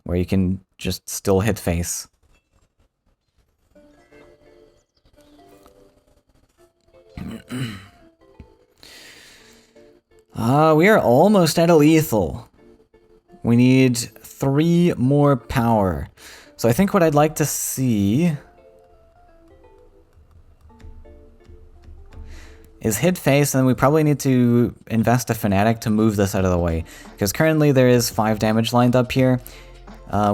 Where you can just still hit face. We are almost at a lethal. We need 3 more power. So I think what I'd like to see is hit face, and then we probably need to invest a Fanatic to move this out of the way. Because currently there is 5 damage lined up here.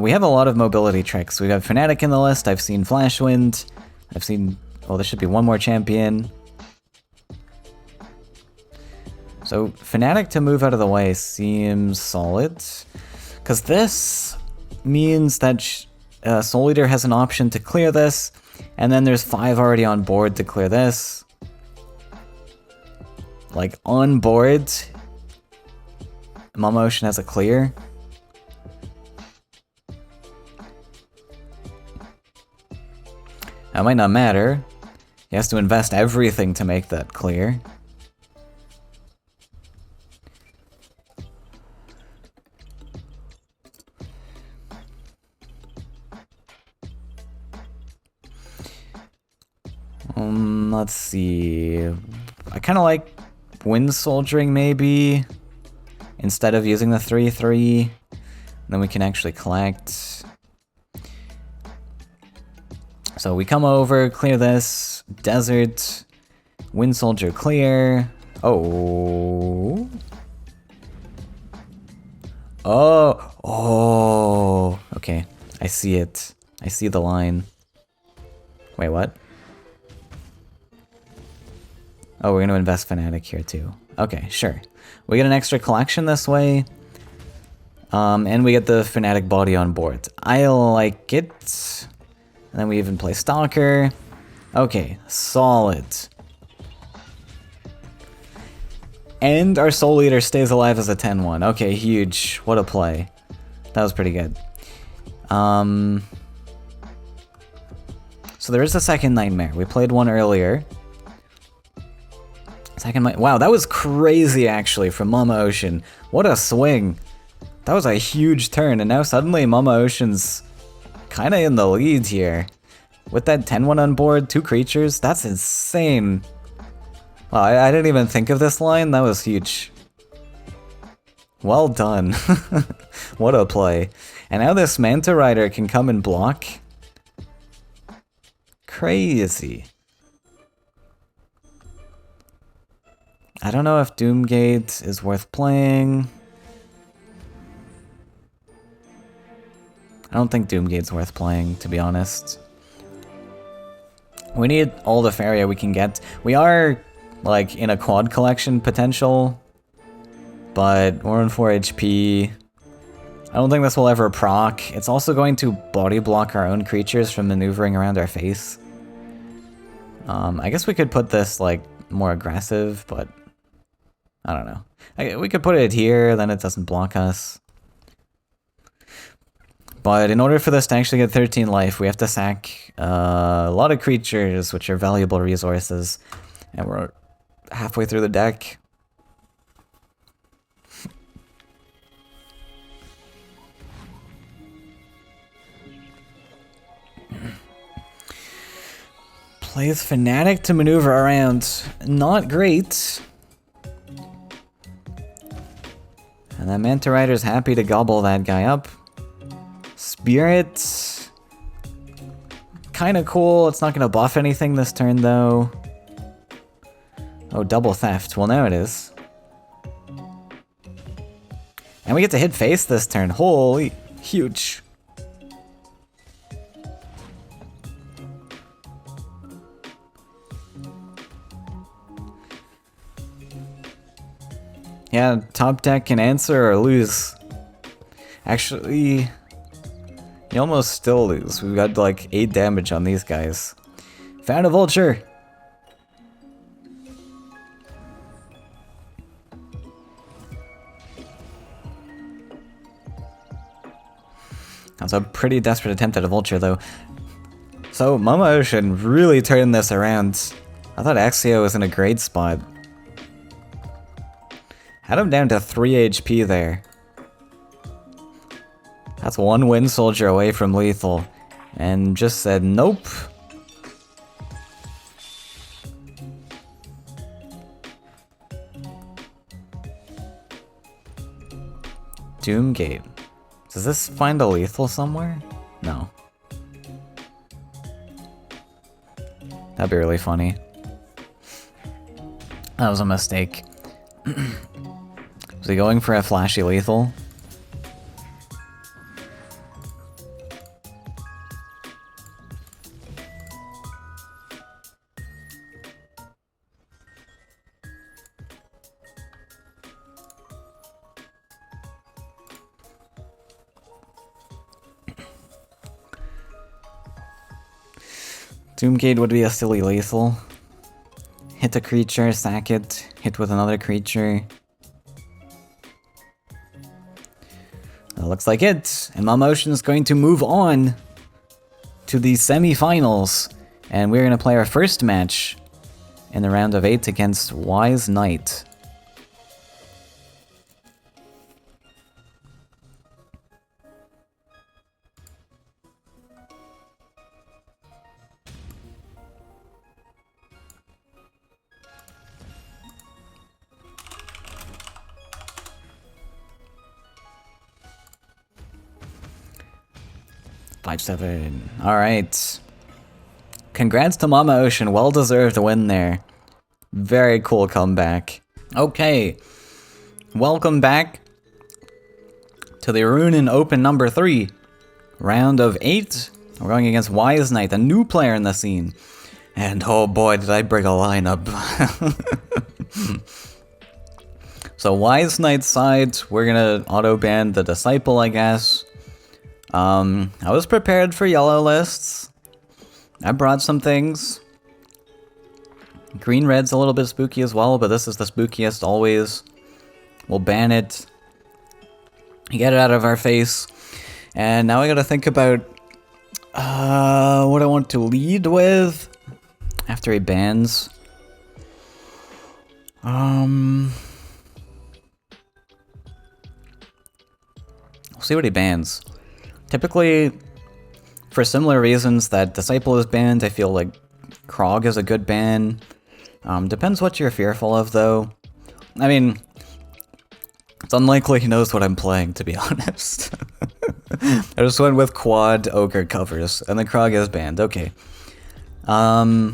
We have a lot of mobility tricks. We have Fanatic in the list, I've seen Flashwind, I've seen... Well, there should be 1 more champion. So Fanatic to move out of the way seems solid. Because this means that Soul Eater has an option to clear this, and then there's 5 already on board to clear this. Like, on board, Mama Ocean has a clear. That might not matter. He has to invest everything to make that clear. Let's see. I kind of like wind soldiering maybe instead of using the 3-3. Then we can actually collect. So we come over, clear this, desert, wind soldier clear, Oh. Oh. Oh. Okay. I see it. I see the line. Wait, what? Oh, we're gonna invest Fnatic here too. Okay, sure. We get an extra collection this way. And we get the Fnatic body on board. I like it. And then we even play Stalker. Okay, solid. And our Soul Eater stays alive as a 10-1. Okay, huge. What a play. That was pretty good. So there is a second Nightmare. We played one earlier. Wow, that was crazy actually from Mama Ocean. What a swing. That was a huge turn, and now suddenly Mama Ocean's kind of in the lead here. With that 10-1 on board, 2 creatures, that's insane. Wow, I didn't even think of this line, that was huge. Well done. What a play. And now this Manta Rider can come and block. Crazy. I don't know if Doomgate is worth playing. I don't think Doomgate's worth playing, to be honest. We need all the Faeria we can get. We are, like, in a quad collection potential, but we're on 4 HP. I don't think this will ever proc. It's also going to body block our own creatures from maneuvering around our face. I guess we could put this, like, more aggressive, but I don't know. We could put it here, then it doesn't block us. But in order for this to actually get 13 life, we have to sack a lot of creatures, which are valuable resources. And we're halfway through the deck. Plays Fnatic to maneuver around. Not great. And that Manta Rider's happy to gobble that guy up. Spirit. Kinda cool. It's not gonna buff anything this turn though. Oh, double theft. Well, now it is. And we get to hit face this turn. Holy, huge. Yeah, top deck can answer or lose. Actually, you almost still lose. We've got like 8 damage on these guys. Found a vulture! That's a pretty desperate attempt at a vulture though. So Mama Ocean really turned this around. I thought Axio was in a great spot. Had him down to 3 HP there. That's 1 Wind Soldier away from lethal. And just said nope. Doomgate. Does this find a lethal somewhere? No. That'd be really funny. That was a mistake. Was he going for a flashy lethal? Doomgate would be a silly lethal. Hit a creature, sack it, hit with another creature. That looks like it. And Mama Ocean is going to move on to the semifinals. And we're going to play our first match in the round of 8 against Wise Knight. Five, 7. Alright. Congrats to Mama Ocean. Well-deserved win there. Very cool comeback. Okay, welcome back to the Ruunin Open number 3. Round of 8. We're going against Wise Knight, a new player in the scene. And oh boy, did I bring a lineup. So Wise Knight's side, we're gonna auto-ban the Disciple, I guess. I was prepared for yellow lists. I brought some things. Green-red's a little bit spooky as well, but this is the spookiest always. We'll ban it. Get it out of our face. And now I gotta think about what I want to lead with after he bans. We'll see what he bans. Typically, for similar reasons that Disciple is banned, I feel like Krog is a good ban. Depends what you're fearful of, though. I mean, it's unlikely he knows what I'm playing, to be honest. I just went with quad ogre covers, and the Krog is banned. Okay. Probably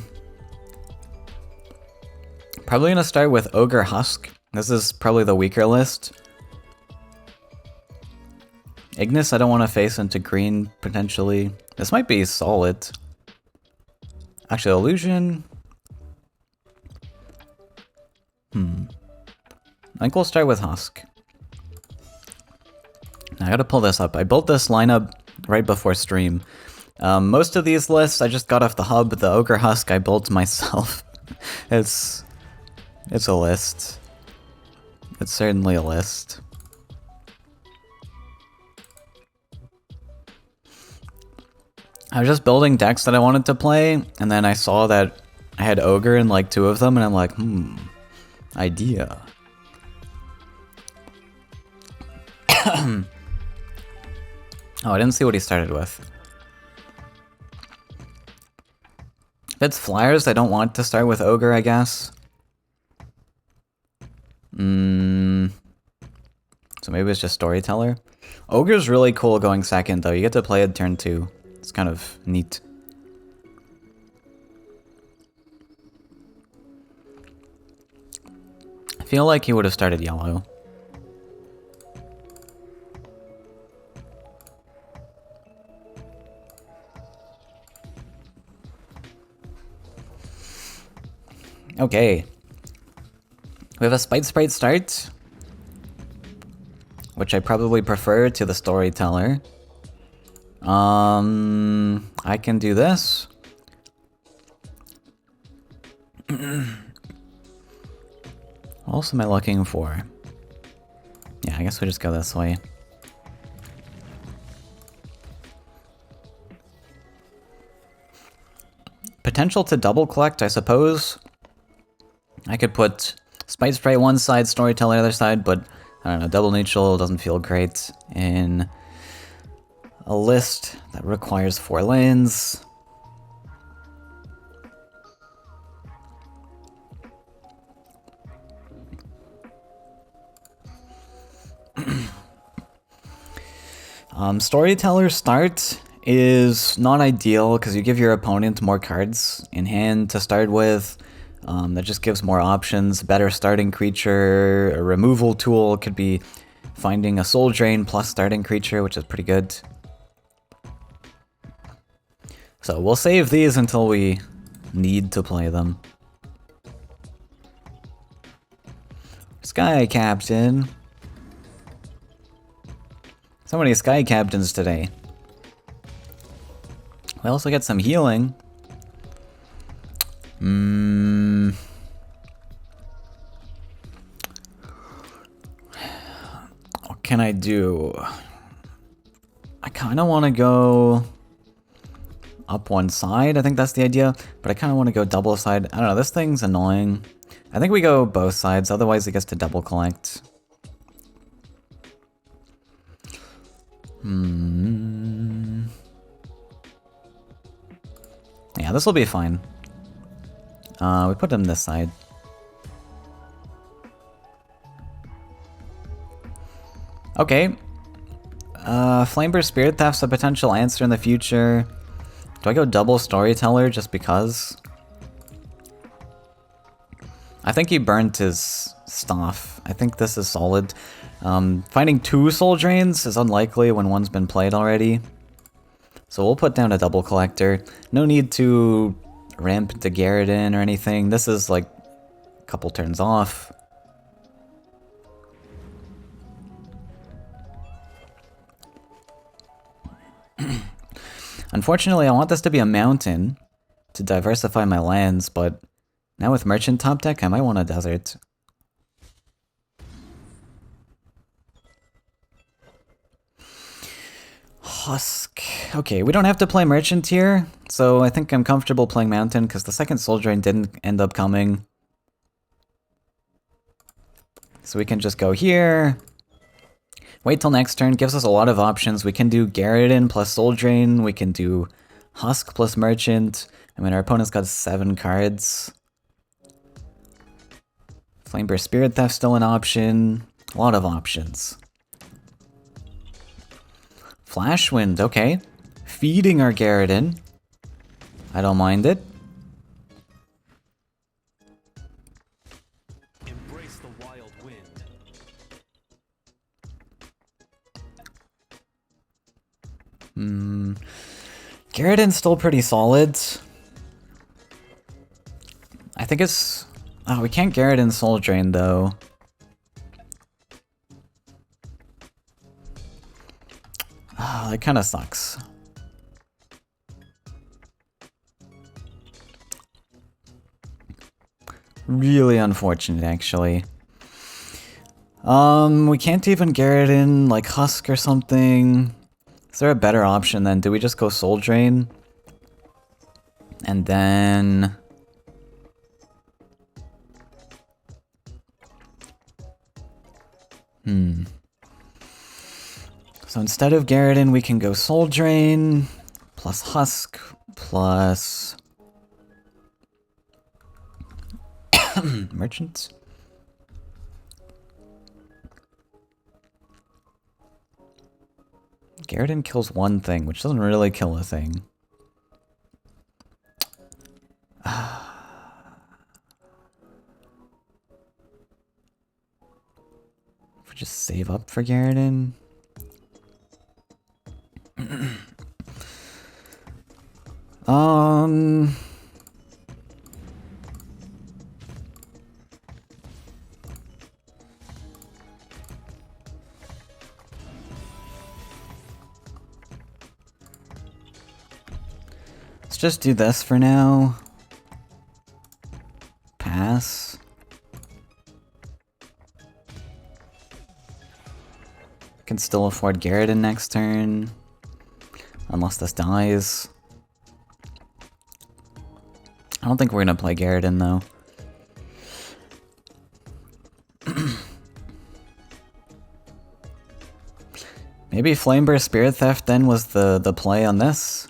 gonna start with Ogre Husk. This is probably the weaker list. Ignis I don't want to face into green, potentially. This might be solid. Actually, Illusion... I think we'll start with Husk. I gotta pull this up. I built this lineup right before stream. Most of these lists I just got off the hub. The Ogre Husk I built myself. It's a list. It's certainly a list. I was just building decks that I wanted to play, and then I saw that I had Ogre in like 2 of them, and I'm like, idea. Oh, I didn't see what he started with. If it's Flyers, I don't want to start with Ogre, I guess. So maybe it's just Storyteller. Ogre's really cool going second, though. You get to play it turn 2. It's kind of neat. I feel like he would have started yellow. Okay. We have a Spite Sprite start, which I probably prefer to the Storyteller. I can do this. What else am I looking for? Yeah, I guess we just go this way. Potential to double collect, I suppose. I could put Spite Sprite one side, Storyteller other side, but I don't know, double neutral doesn't feel great in a list that requires 4 lands. Storyteller start is not ideal because you give your opponent more cards in hand to start with. That just gives more options. Better starting creature, a removal tool could be finding a soul drain plus starting creature, which is pretty good. So we'll save these until we need to play them. Sky Captain. So many Sky Captains today. We also get some healing. What can I do? I kind of want to go up one side. I think that's the idea. But I kind of want to go double side. I don't know. This thing's annoying. I think we go both sides. Otherwise, it gets to double collect. Yeah, this will be fine. We put him this side. Okay. Flameburst Spirit Theft's a potential answer in the future. Do I go double Storyteller just because? I think he burnt his Staff. I think this is solid. Finding 2 Soul Drains is unlikely when one's been played already. So we'll put down a double collector. No need to ramp into Garrett or anything. This is like a couple turns off. Unfortunately, I want this to be a mountain to diversify my lands, but now with Merchant top deck, I might want a desert. Husk. Okay, we don't have to play Merchant here, so I think I'm comfortable playing Mountain because the second Soul Drain didn't end up coming. So we can just go here. Wait till next turn, gives us a lot of options. We can do Garrett plus Soul Drain, we can do Husk plus Merchant. I mean, our opponent's got 7 cards. Flamebear Spirit Theft still an option. A lot of options. Flashwind, okay. Feeding our Garrett. I don't mind it. Embrace the wild wind. Garrett's still pretty solid. I think it's... Oh, we can't Garrett Soul Drain, though. Oh, that kind of sucks. Really unfortunate, actually. We can't even Garrett like Husk or something. Is there a better option then? Do we just go Soul Drain? And then... So instead of Garrett, we can go Soul Drain, plus Husk, plus... Merchant? Garrett kills one thing, which doesn't really kill a thing. If we just save up for Garrett. Let's just do this for now. Pass. Can still afford Garrett next turn. Unless this dies. I don't think we're gonna play Garrett though. Maybe Flamebear Spirit Theft then was the play on this.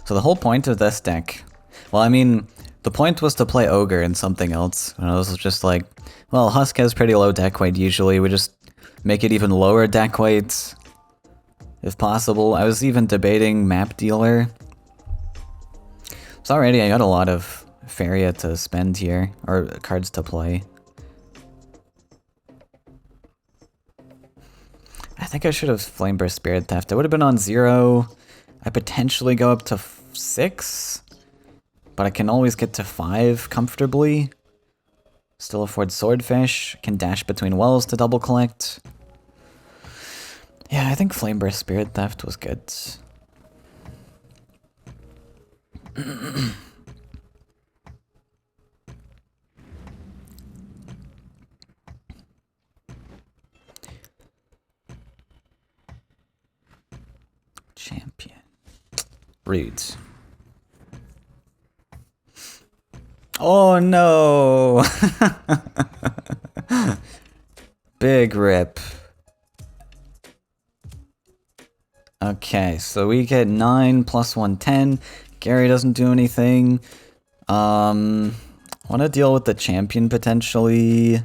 So the whole point of this deck, well, I mean, the point was to play Ogre and something else. And I was just like, well, Husk has pretty low deck weight usually. We just make it even lower deck weight, if possible. I was even debating Map Dealer. So already I got a lot of Faeria to spend here, or cards to play. I think I should have Flamebear Spirit Theft. I would have been on 0. I potentially go up to 6, but I can always get to 5 comfortably. Still afford Swordfish, can dash between wells to double collect. Yeah, I think Flamebear Spirit Theft was good. Champion. Roots. Oh no! Big rip. Okay, so we get 9 plus 110. Gary doesn't do anything. Want to deal with the champion potentially.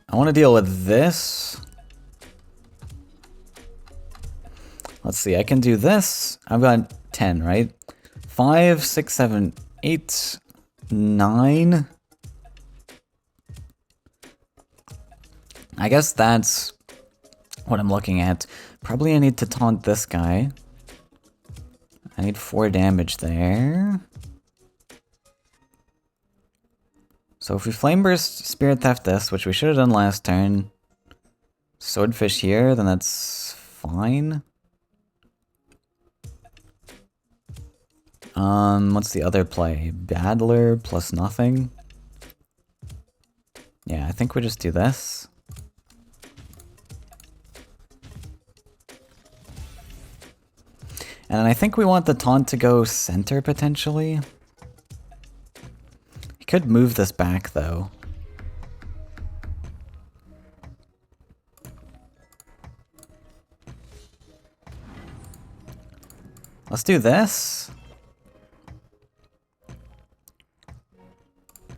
I I want to deal with this. Let's see, I can do this. I've got 10, right? 5, 6, 7, 8, 9. I guess that's what I'm looking at. Probably I need to taunt this guy. I need 4 damage there. So if we Flame Burst, Spirit Theft this, which we should have done last turn, Swordfish here, then that's fine. What's the other play? Battler plus nothing. Yeah, I think we just do this. And I think we want the taunt to go center, potentially. He could move this back, though. Let's do this.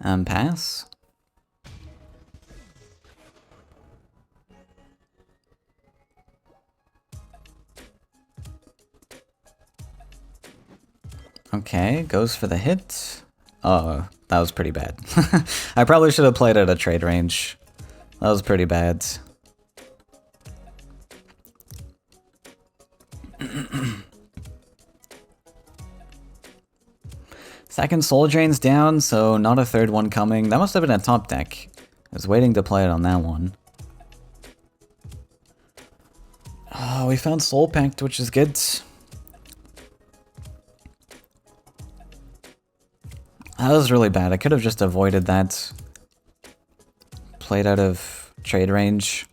And pass. Okay, goes for the hit. Oh, that was pretty bad. I probably should have played at a trade range. That was pretty bad. Second Soul Drain's down, so not a third one coming. That must have been a top deck. I was waiting to play it on that one. Oh, we found Soul Pact, which is good. That was really bad. I could have just avoided that. Played out of trade range.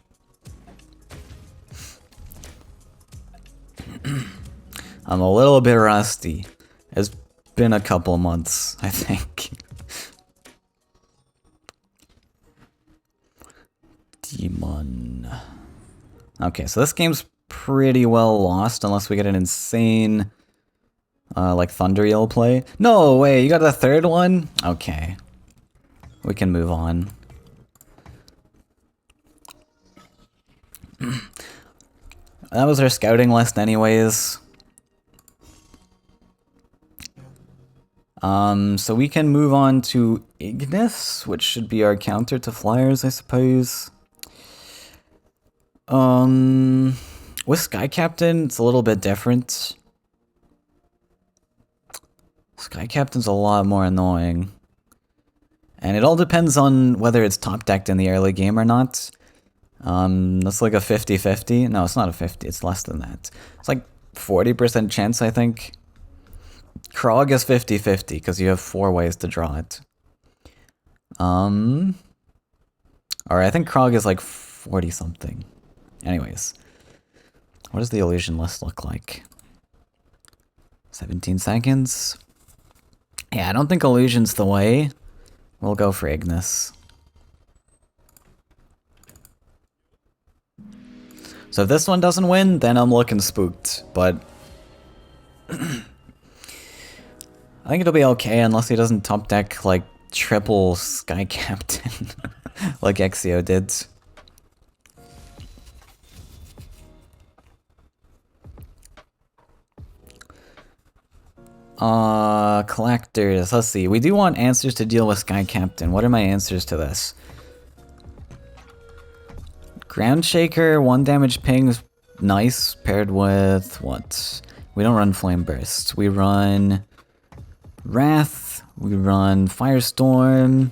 I'm a little bit rusty. It's been a couple months, I think. Demon. Okay, so this game's pretty well lost unless we get an insane, like Thunder Eel play. No way, you got a third one? Okay. We can move on. That was our scouting list anyways. So we can move on to Ignis, which should be our counter to Flyers, I suppose. With Sky Captain, it's a little bit different. Sky Captain's a lot more annoying. And it all depends on whether it's top decked in the early game or not. That's like a 50-50. No, it's not a 50, it's less than that. It's like 40% chance, I think. Krog is 50-50 because you have 4 ways to draw it. Or I think Krog is like 40 something. Anyways, what does the illusion list look like? 17 seconds. Yeah, I don't think illusion's the way. We'll go for Ignis. So if this one doesn't win, then I'm looking spooked, but I think it'll be okay unless he doesn't top deck like triple Sky Captain like Exio did. Collectors, let's see. We do want answers to deal with Sky Captain. What are my answers to this? Ground Shaker, 1 damage ping's nice, paired with what? We don't run Flame Burst. We run Wrath, we run Firestorm.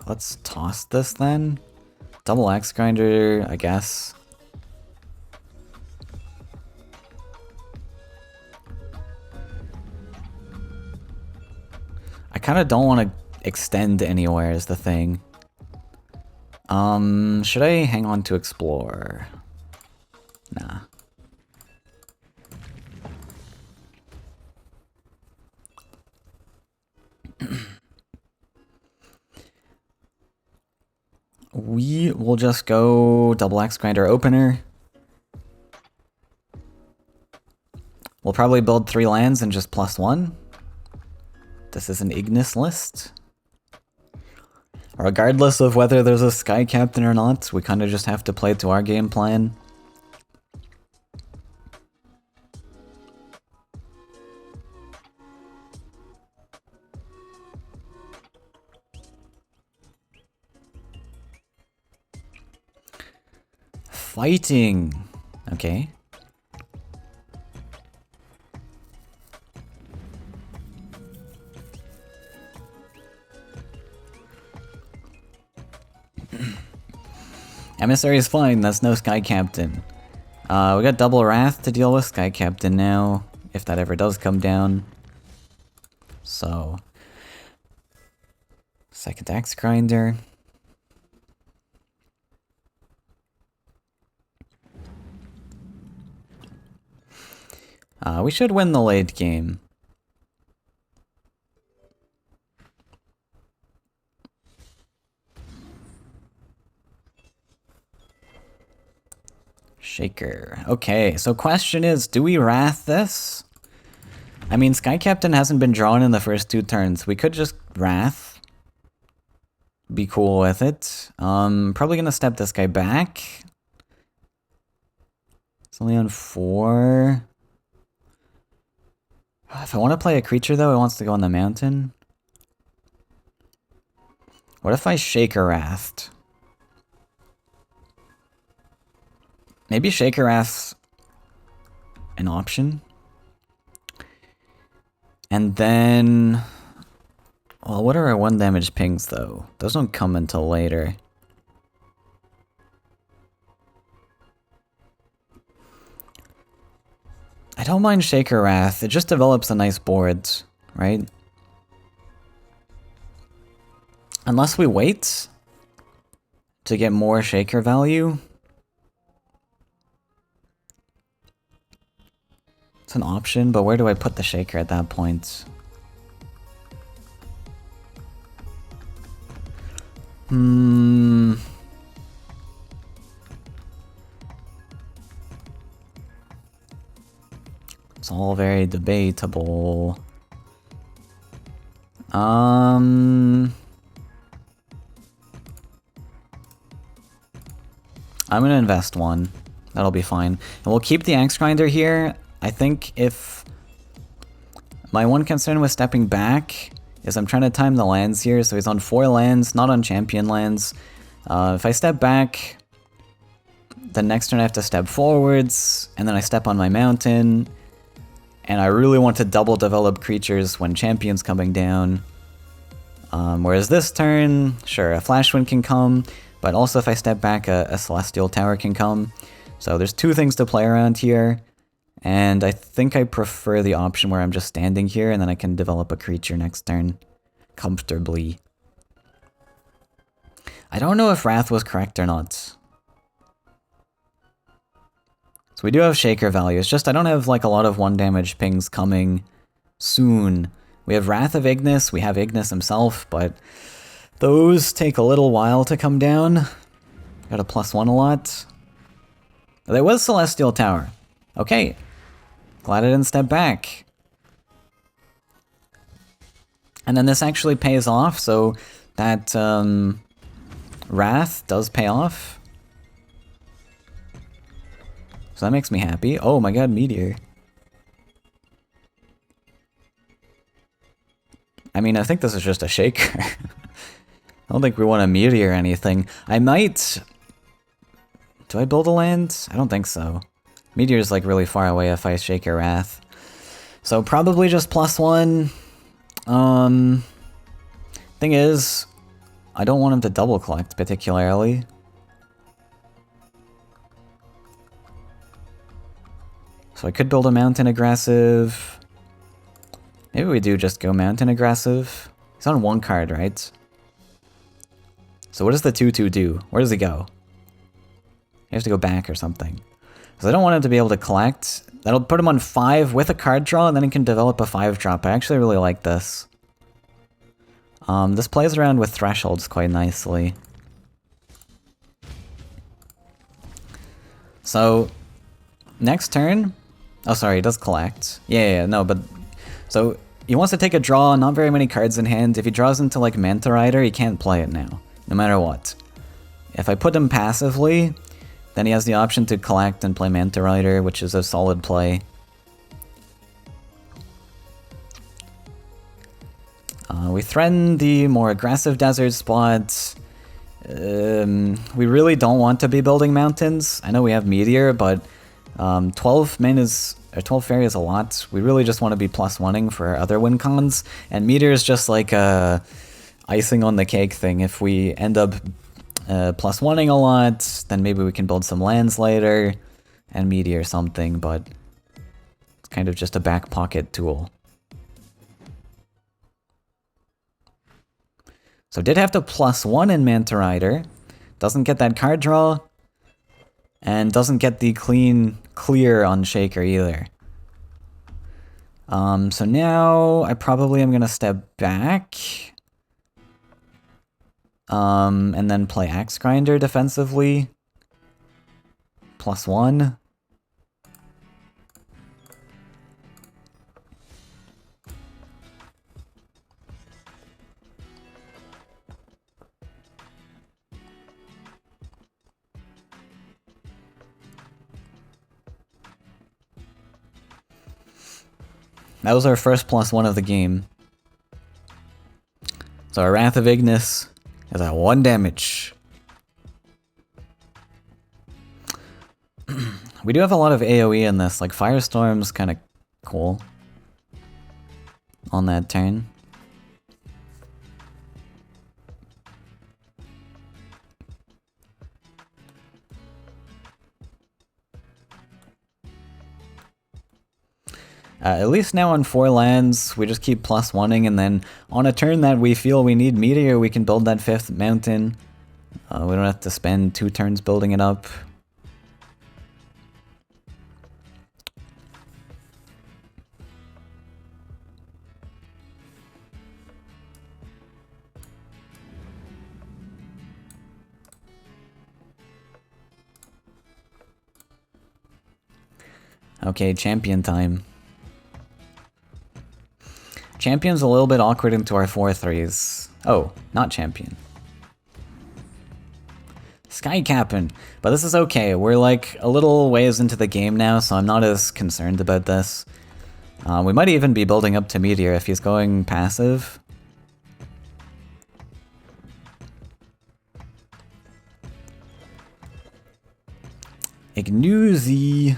Let's toss this then. Double Axe Grinder, I guess. I kind of don't want to extend anywhere is the thing. Should I hang on to Explore? Nah. We will just go Double Axe Grinder Opener. We'll probably build 3 lands and just +1. This is an Ignis list. Regardless of whether there's a Sky Captain or not, we kind of just have to play to our game plan. Fighting. Okay. Emissary is fine, that's no Sky Captain. We got double Wrath to deal with, Sky Captain now, if that ever does come down. So... Second Axe Grinder. We should win the late game. Shaker. Okay, so question is, do we Wrath this? I mean, Sky Captain hasn't been drawn in the first 2 turns. We could just Wrath. Be cool with it. Probably gonna step this guy back. It's only on 4. If I want to play a creature, though, it wants to go on the mountain. What if I Shaker Wrathed? Maybe Shaker Wrath's an option. And then... Well, what are our 1 damage pings, though? Those don't come until later. I don't mind Shaker Wrath, it just develops a nice board, right? Unless we wait to get more Shaker value. It's an option, but where do I put the Shaker at that point? It's all very debatable. I'm gonna invest 1. That'll be fine. And we'll keep the Axe Grinder here. I think if... My one concern with stepping back is I'm trying to time the lands here, so he's on 4 lands, not on champion lands. If I step back, the next turn I have to step forwards, and then I step on my mountain, and I really want to double develop creatures when champion's coming down. Whereas this turn, sure, a Flash Wind can come, but also if I step back, a Celestial Tower can come. So there's 2 things to play around here, and I think I prefer the option where I'm just standing here and then I can develop a creature next turn comfortably. I don't know if Wrath was correct or not. So we do have Shaker value, it's just I don't have like a lot of 1 damage pings coming soon. We have Wrath of Ignis, we have Ignis himself, but those take a little while to come down. Got a +1 a lot. There was Celestial Tower. Okay. Glad I didn't step back. And then this actually pays off, so that Wrath does pay off. So that makes me happy. Oh my god, Meteor. I mean, I think this is just a Shaker. I don't think we want a Meteor or anything. I might... Do I build a land? I don't think so. Meteor's like really far away if I Shaker Wrath. So probably just +1. Thing is, I don't want him to double collect particularly. So I could build a mountain aggressive. Maybe we do just go mountain aggressive. He's on 1 card, right? So what does the 2/2 do? Where does he go? He has to go back or something. Because I don't want him to be able to collect. That'll put him on 5 with a card draw, and then he can develop a 5-drop. I actually really like this. This plays around with thresholds quite nicely. So, next turn... Oh, sorry, he does collect. Yeah, no, but... So, he wants to take a draw, not very many cards in hand. If he draws into, like, Manta Rider, he can't play it now. no matter what. If I put him passively, then he has the option to collect and play Manta Rider, which is a solid play. We threaten the more aggressive desert spots. We really don't want to be building mountains. I know we have Meteor, but 12 min is, or 12 Faeria is a lot. We really just want to be +1ing for our other win cons, and Meteor is just like a icing on the cake thing. If we end up +1ing a lot, then maybe we can build some lands later and Meteor something, but it's kind of just a back pocket tool. So did have to +1 in Manta Rider. Doesn't get that card draw. And doesn't get the clear on Shaker either. So now I probably am gonna step back. And then play Axe Grinder defensively. +1. That was our first +1 of the game. So our Wrath of Ignis is at 1 damage. We do have a lot of AoE in this, like Firestorm's kind of cool on that turn. At least now on 4 lands, we just keep +1ing, and then on a turn that we feel we need Meteor, we can build that 5th mountain. We don't have to spend 2 turns building it up. Okay, champion time. Champion's a little bit awkward into our 4/3s. Oh, not champion. Sky Cap'n. But this is okay. We're like a little ways into the game now, so I'm not as concerned about this. We might even be building up to Meteor if he's going passive. Ignoozy.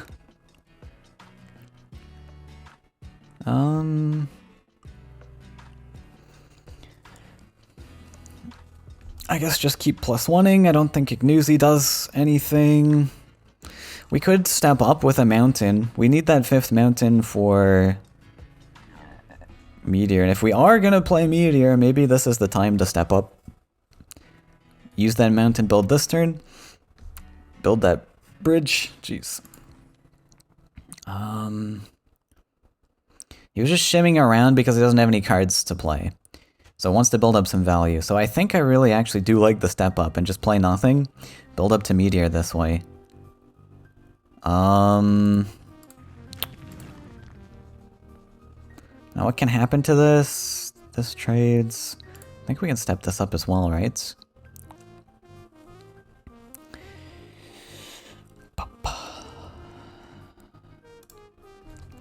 I guess just keep +1ing. I don't think Ignoozy does anything. We could step up with a mountain. We need that 5th mountain for Meteor. And if we are gonna play Meteor, maybe this is the time to step up. Use that mountain, build this turn. Build that bridge. Jeez. He was just shimming around because he doesn't have any cards to play. So wants to build up some value. So I think I really actually do like the step up and just play nothing. Build up to Meteor this way. Now what can happen to this? This trades. I think we can step this up as well, right?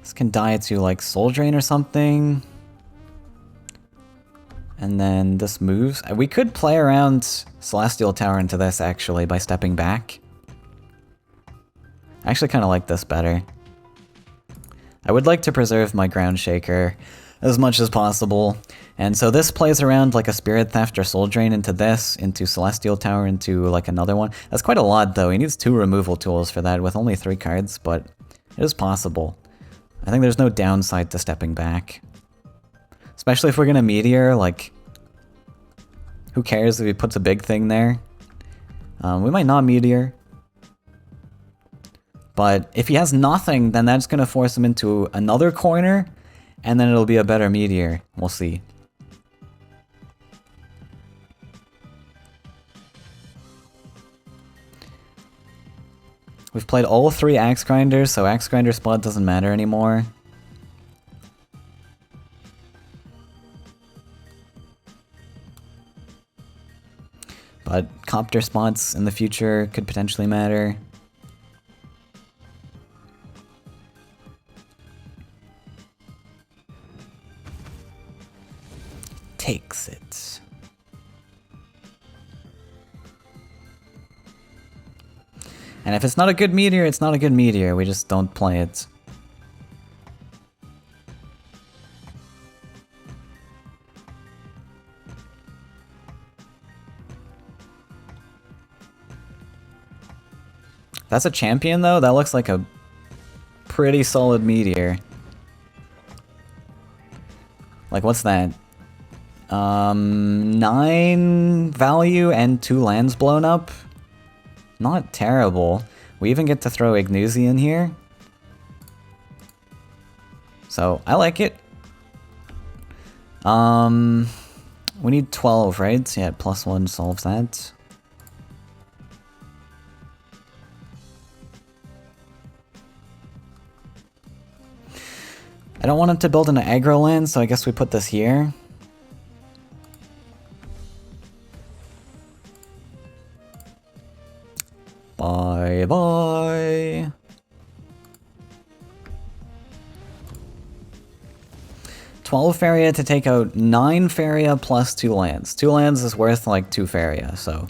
This can die to like Soul Drain or something. And then this moves. We could play around Celestial Tower into this, actually, by stepping back. I actually kind of like this better. I would like to preserve my Ground Shaker as much as possible. And so this plays around like a Spirit Theft or Soul Drain into this, into Celestial Tower, into like another one. That's quite a lot, though. He needs 2 removal tools for that with only 3 cards, but it is possible. I think there's no downside to stepping back. Especially if we're gonna Meteor, like, who cares if he puts a big thing there? We might not Meteor. But if he has nothing, then that's gonna force him into another corner, and then it'll be a better Meteor. We'll see. We've played all 3 Axe Grinders, so Axe Grinder spot doesn't matter anymore. but copter spots in the future could potentially matter. Takes it. And if it's not a good meteor, it's not a good meteor. We just don't play it. That's a champion though? That looks like a pretty solid meteor. Like, what's that? 9 value and 2 lands blown up? Not terrible. We even get to throw Ignuzi in here. So, I like it. We need 12, right? So yeah, +1 solves that. I don't want him to build an aggro land, so I guess we put this here. Bye bye. $12 Faeria to take out 9 Faeria plus 2 lands. 2 lands is worth like 2 Faeria, so.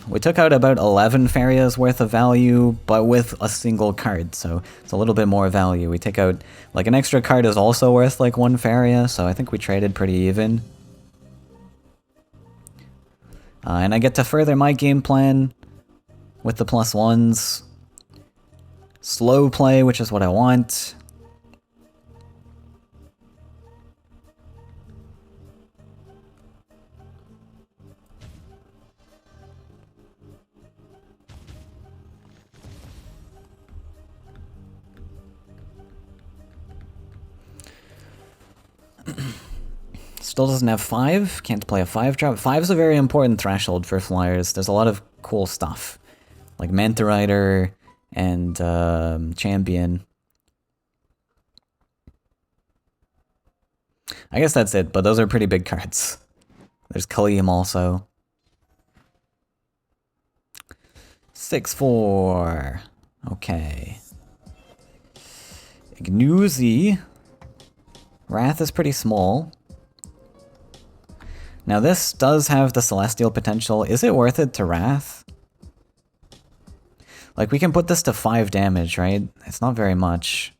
We took out about 11 Faeria's worth of value, but with a single card, so it's a little bit more value. We take out, like, an extra card is also worth like 1 Faeria, so I think we traded pretty even. And I get to further my game plan with the +1s. Slow play, which is what I want. Still doesn't have 5, can't play a 5-drop. 5's a very important threshold for flyers. There's a lot of cool stuff, like Manta Rider and Champion. I guess that's it, but those are pretty big cards. There's Kalium also. 6-4. Okay. Ignuzi. Wrath is pretty small. Now this does have the Celestial potential. Is it worth it to Wrath? Like, we can put this to 5 damage, right? It's not very much.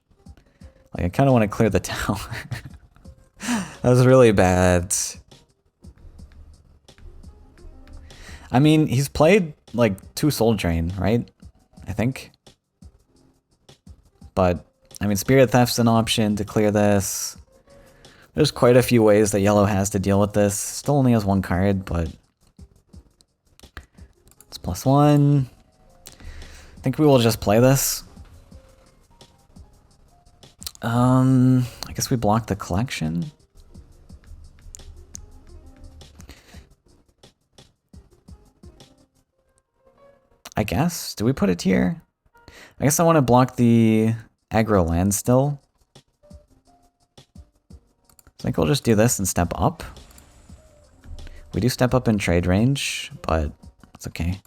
Like, I kind of want to clear the tower. That was really bad. I mean, he's played, like, 2 Soul Drain, right? I think. But, I mean, Spirit Theft's an option to clear this. There's quite a few ways that yellow has to deal with this. Still only has 1 card, but it's +1. I think we will just play this. I guess we block the collection. I guess. Do we put it here? I guess I want to block the aggro land still. I think we'll just do this and step up. We do step up in trade range, but it's okay.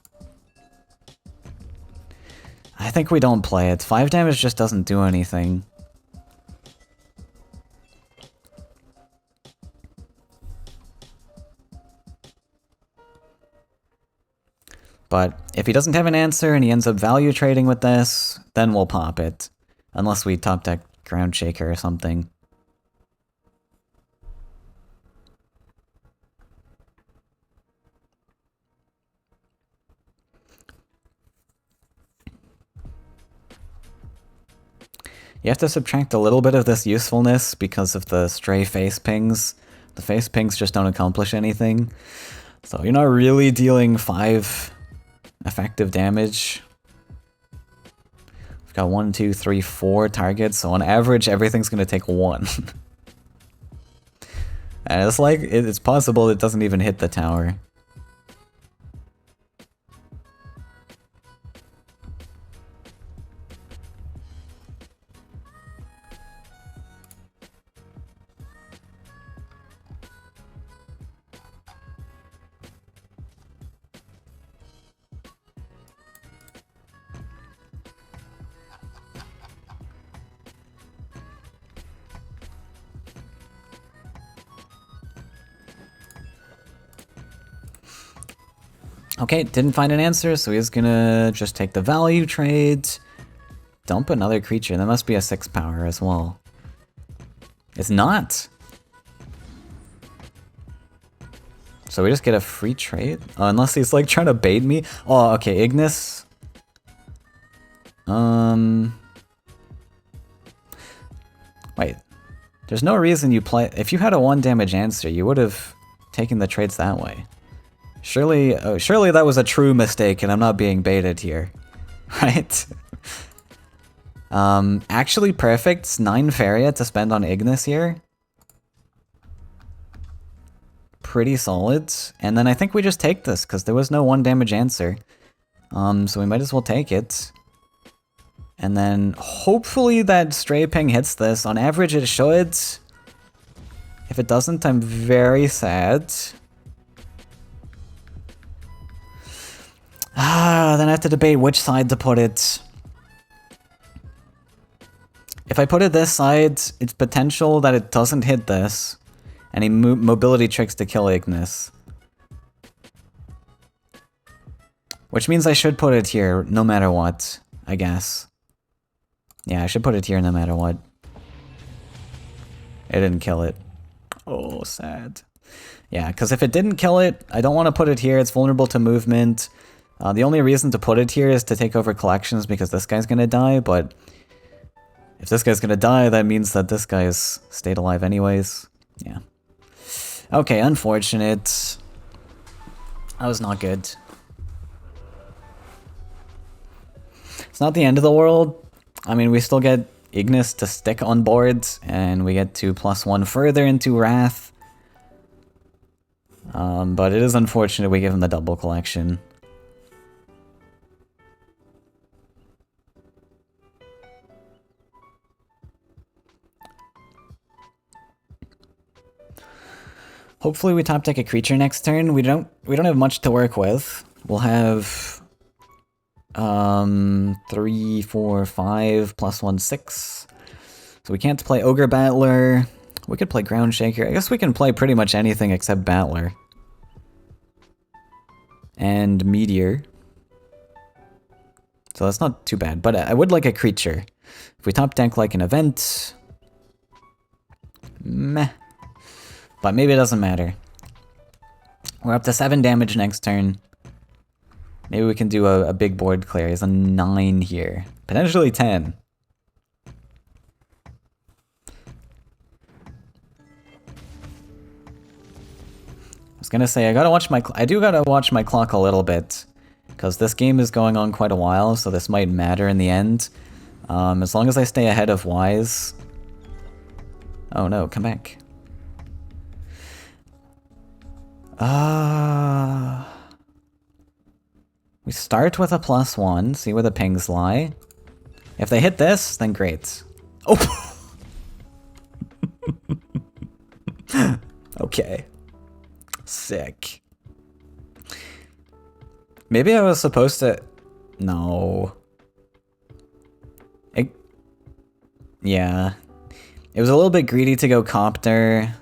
I think we don't play it. 5 damage just doesn't do anything. But if he doesn't have an answer and he ends up value trading with this, then we'll pop it. Unless we top deck Ground Shaker or something. You have to subtract a little bit of this usefulness because of the stray face pings. The face pings just don't accomplish anything. So you're not really dealing 5 effective damage. We've got 1, 2, 3, 4 targets, so on average everything's gonna take 1. And it's like, it's possible it doesn't even hit the tower. Okay, didn't find an answer, so he's gonna just take the value trade. Dump another creature. That must be a 6 power as well. It's not. So we just get a free trade? Oh, unless he's like trying to bait me. Oh, okay, Ignis. Wait. There's no reason you play... If you had a 1 damage answer, you would have taken the trades that way. Surely, surely that was a true mistake and I'm not being baited here. Right? Actually perfect. 9 Faeria to spend on Ignis here. Pretty solid. And then I think we just take this, because there was no 1 damage answer. So we might as well take it. And then hopefully that stray ping hits this. On average it should. If it doesn't, I'm very sad. Then I have to debate which side to put it. If I put it this side, it's potential that it doesn't hit this. And he mobility tricks to kill Ignis. Which means I should put it here, no matter what, I guess. Yeah, I should put it here no matter what. It didn't kill it. Oh, sad. Yeah, because if it didn't kill it, I don't want to put it here. It's vulnerable to movement. The only reason to put it here is to take over collections because this guy's going to die, but if this guy's going to die, that means that this guy's stayed alive anyways. Yeah. Okay, unfortunate. That was not good. It's not the end of the world. I mean, we still get Ignis to stick on board, and we get to +1 further into Wrath. But it is unfortunate we give him the double collection. Hopefully we top deck a creature next turn. We don't have much to work with. We'll have 3, 4, 5 +1, 6. So we can't play Ogre Battler. We could play Ground Shaker. I guess we can play pretty much anything except Battler. And Meteor. So that's not too bad, but I would like a creature. If we top deck like an event, meh. But maybe it doesn't matter. We're up to 7 damage next turn. Maybe we can do a big board clear. He's a 9 here. Potentially 10. I was gonna say, I do gotta watch my clock a little bit. Because this game is going on quite a while, so this might matter in the end. As long as I stay ahead of Wise. Oh no, come back. We start with a +1, see where the pings lie. If they hit this, then great. Oh! Okay. Sick. Maybe I was supposed to... No. Yeah. It was a little bit greedy to go Copter.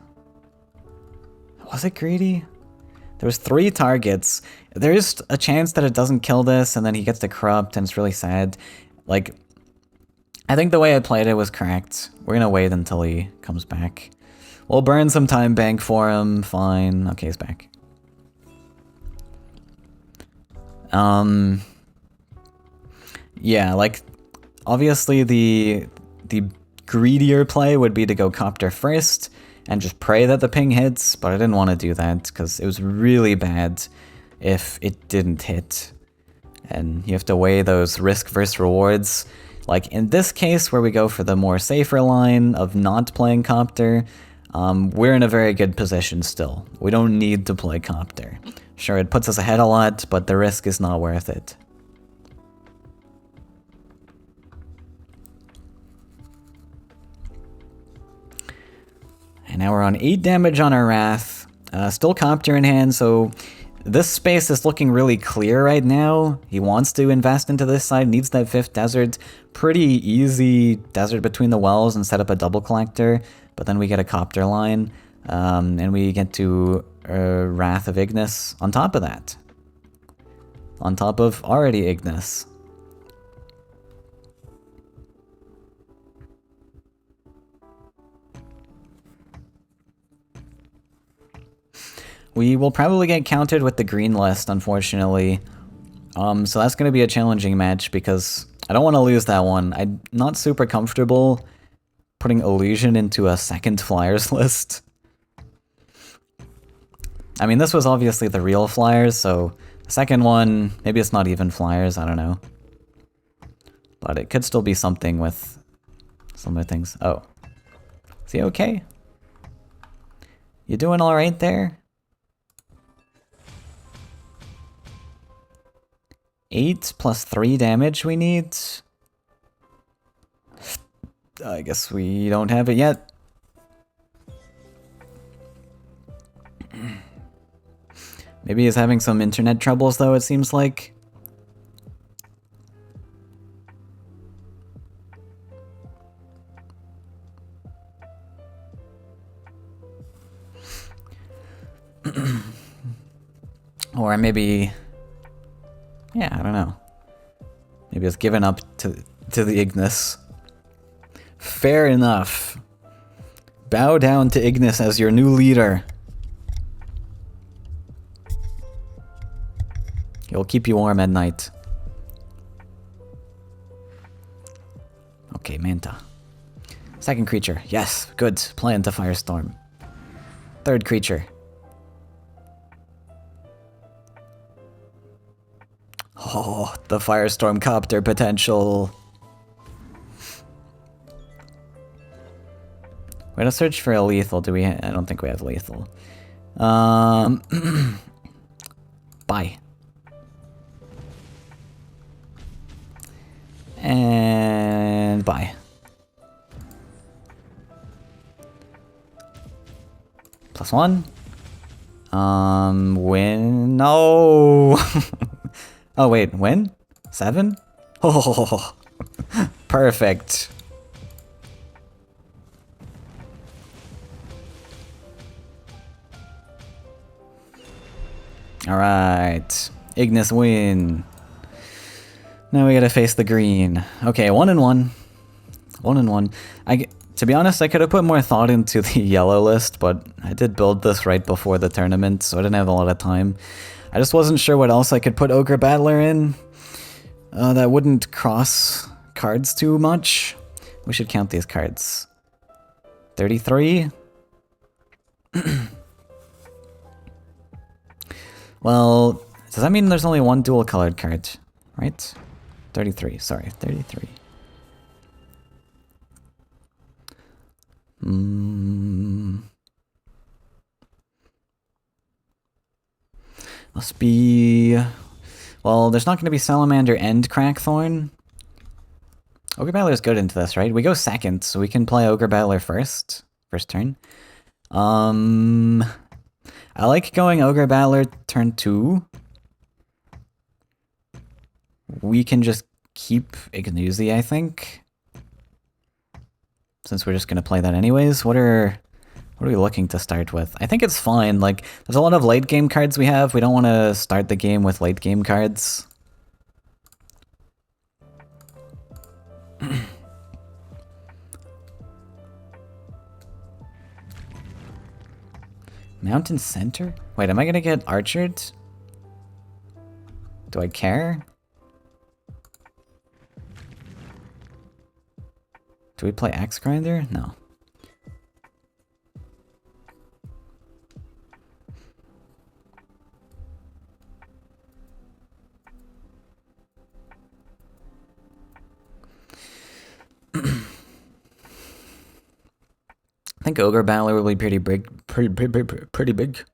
Was it greedy? There was 3 targets. There's a chance that it doesn't kill this, and then he gets the Corrupt, and it's really sad. Like, I think the way I played it was correct. We're gonna wait until he comes back. We'll burn some time bank for him, fine. Okay, he's back. Yeah, like, obviously the greedier play would be to go Copter first, and just pray that the ping hits, but I didn't want to do that, because it was really bad if it didn't hit. And you have to weigh those risk versus rewards. Like in this case, where we go for the more safer line of not playing Copter, we're in a very good position still. We don't need to play Copter. Sure, it puts us ahead a lot, but the risk is not worth it. And now we're on 8 damage on our Wrath. Still Copter in hand, so this space is looking really clear right now. He wants to invest into this side, needs that 5th desert. Pretty easy desert between the wells and set up a double collector, but then we get a Copter line, and we get to Wrath of Ignis on top of that. on top of already Ignis. We will probably get counted with the green list, unfortunately. So that's going to be a challenging match because I don't want to lose that one. I'm not super comfortable putting Illusion into a second Flyers list. I mean, this was obviously the real Flyers, so the second one, maybe it's not even Flyers, I don't know. But it could still be something with similar things. Oh. Is he okay? You doing alright there? 8 plus 3 damage we need. I guess we don't have it yet. Maybe he's having some internet troubles though, it seems like. Or maybe... yeah, I don't know. Maybe it's given up to the Ignis. Fair enough. Bow down to Ignis as your new leader. He'll keep you warm at night. Okay, Manta. Second creature. Yes, good. Play into Firestorm. Third creature. Oh, the Firestorm Copter potential. We're gonna search for a lethal. Do we? I don't think we have lethal. Bye. And bye. +1. Win. No. Oh wait, win? 7? Oh, perfect. All right, Ignis win. Now we gotta face the green. Okay, 1-1. 1-1. To be honest, I could have put more thought into the yellow list, but I did build this right before the tournament, so I didn't have a lot of time. I just wasn't sure what else I could put Ogre Battler in that wouldn't cross cards too much. We should count these cards. 33? Well, does that mean there's only one dual colored card, right? 33, sorry, 33. Must be... well, there's not going to be Salamander and Crackthorn. Ogre Battler's good into this, right? We go second, so we can play Ogre Battler first. First turn. I like going Ogre Battler turn 2. We can just keep Ignusi, I think. Since we're just going to play that anyways. What are we looking to start with? I think it's fine. Like, there's a lot of late game cards we have. We don't want to start the game with late game cards. Mountain Center? Wait, am I going to get archered? Do I care? Do we play Axe Grinder? No. I think Ogre Battler will be pretty big. Pretty big.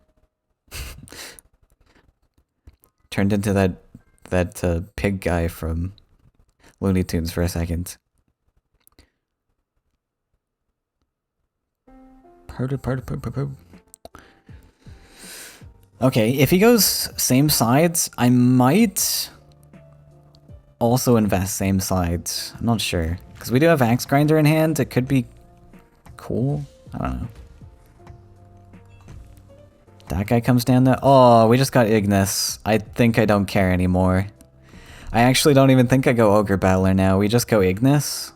Turned into that pig guy from Looney Tunes for a second. Okay, if he goes same sides, I might also invest same sides. I'm not sure. Because we do have Axe Grinder in hand, it could be cool. I don't know. That guy comes down there. Oh, we just got Ignis. I think I don't care anymore. I actually don't even think I go Ogre Battler now. We just go Ignis.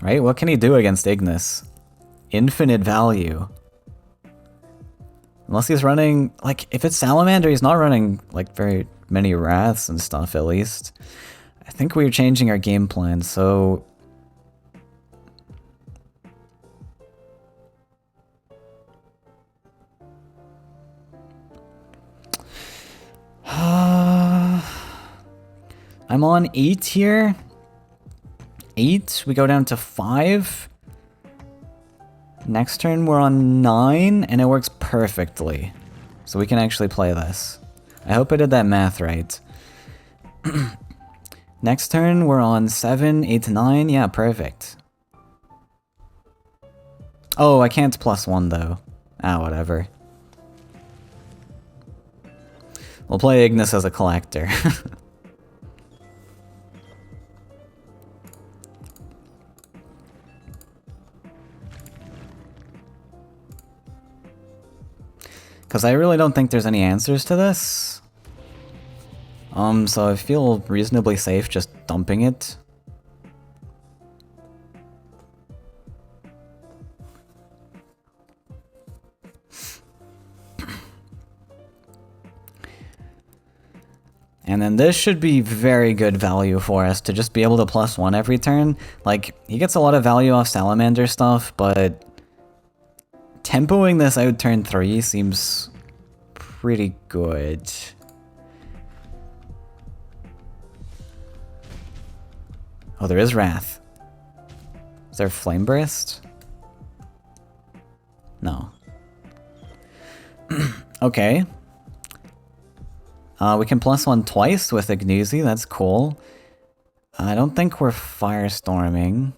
Right? What can he do against Ignis? Infinite value. Unless he's running... Like, if it's Salamander, he's not running, like, very many Wraths and stuff, at least. I think we're changing our game plan, so... I'm on 8 here. 8. We go down to 5. Next turn we're on 9, and it works perfectly. So we can actually play this. I hope I did that math right. Next turn we're on 7, 8, 9. Yeah, perfect. Oh, I can't +1 though. Ah, whatever. We'll play Ignis as a collector. Because I really don't think there's any answers to this. So I feel reasonably safe just dumping it. And then this should be very good value for us to just be able to +1 every turn. Like, he gets a lot of value off Salamander stuff, but tempoing this out turn 3 seems pretty good. Oh, there is Wrath. Is there Flame Burst? No. Okay. We can +1 twice with Ignusi, that's cool. I don't think we're Firestorming.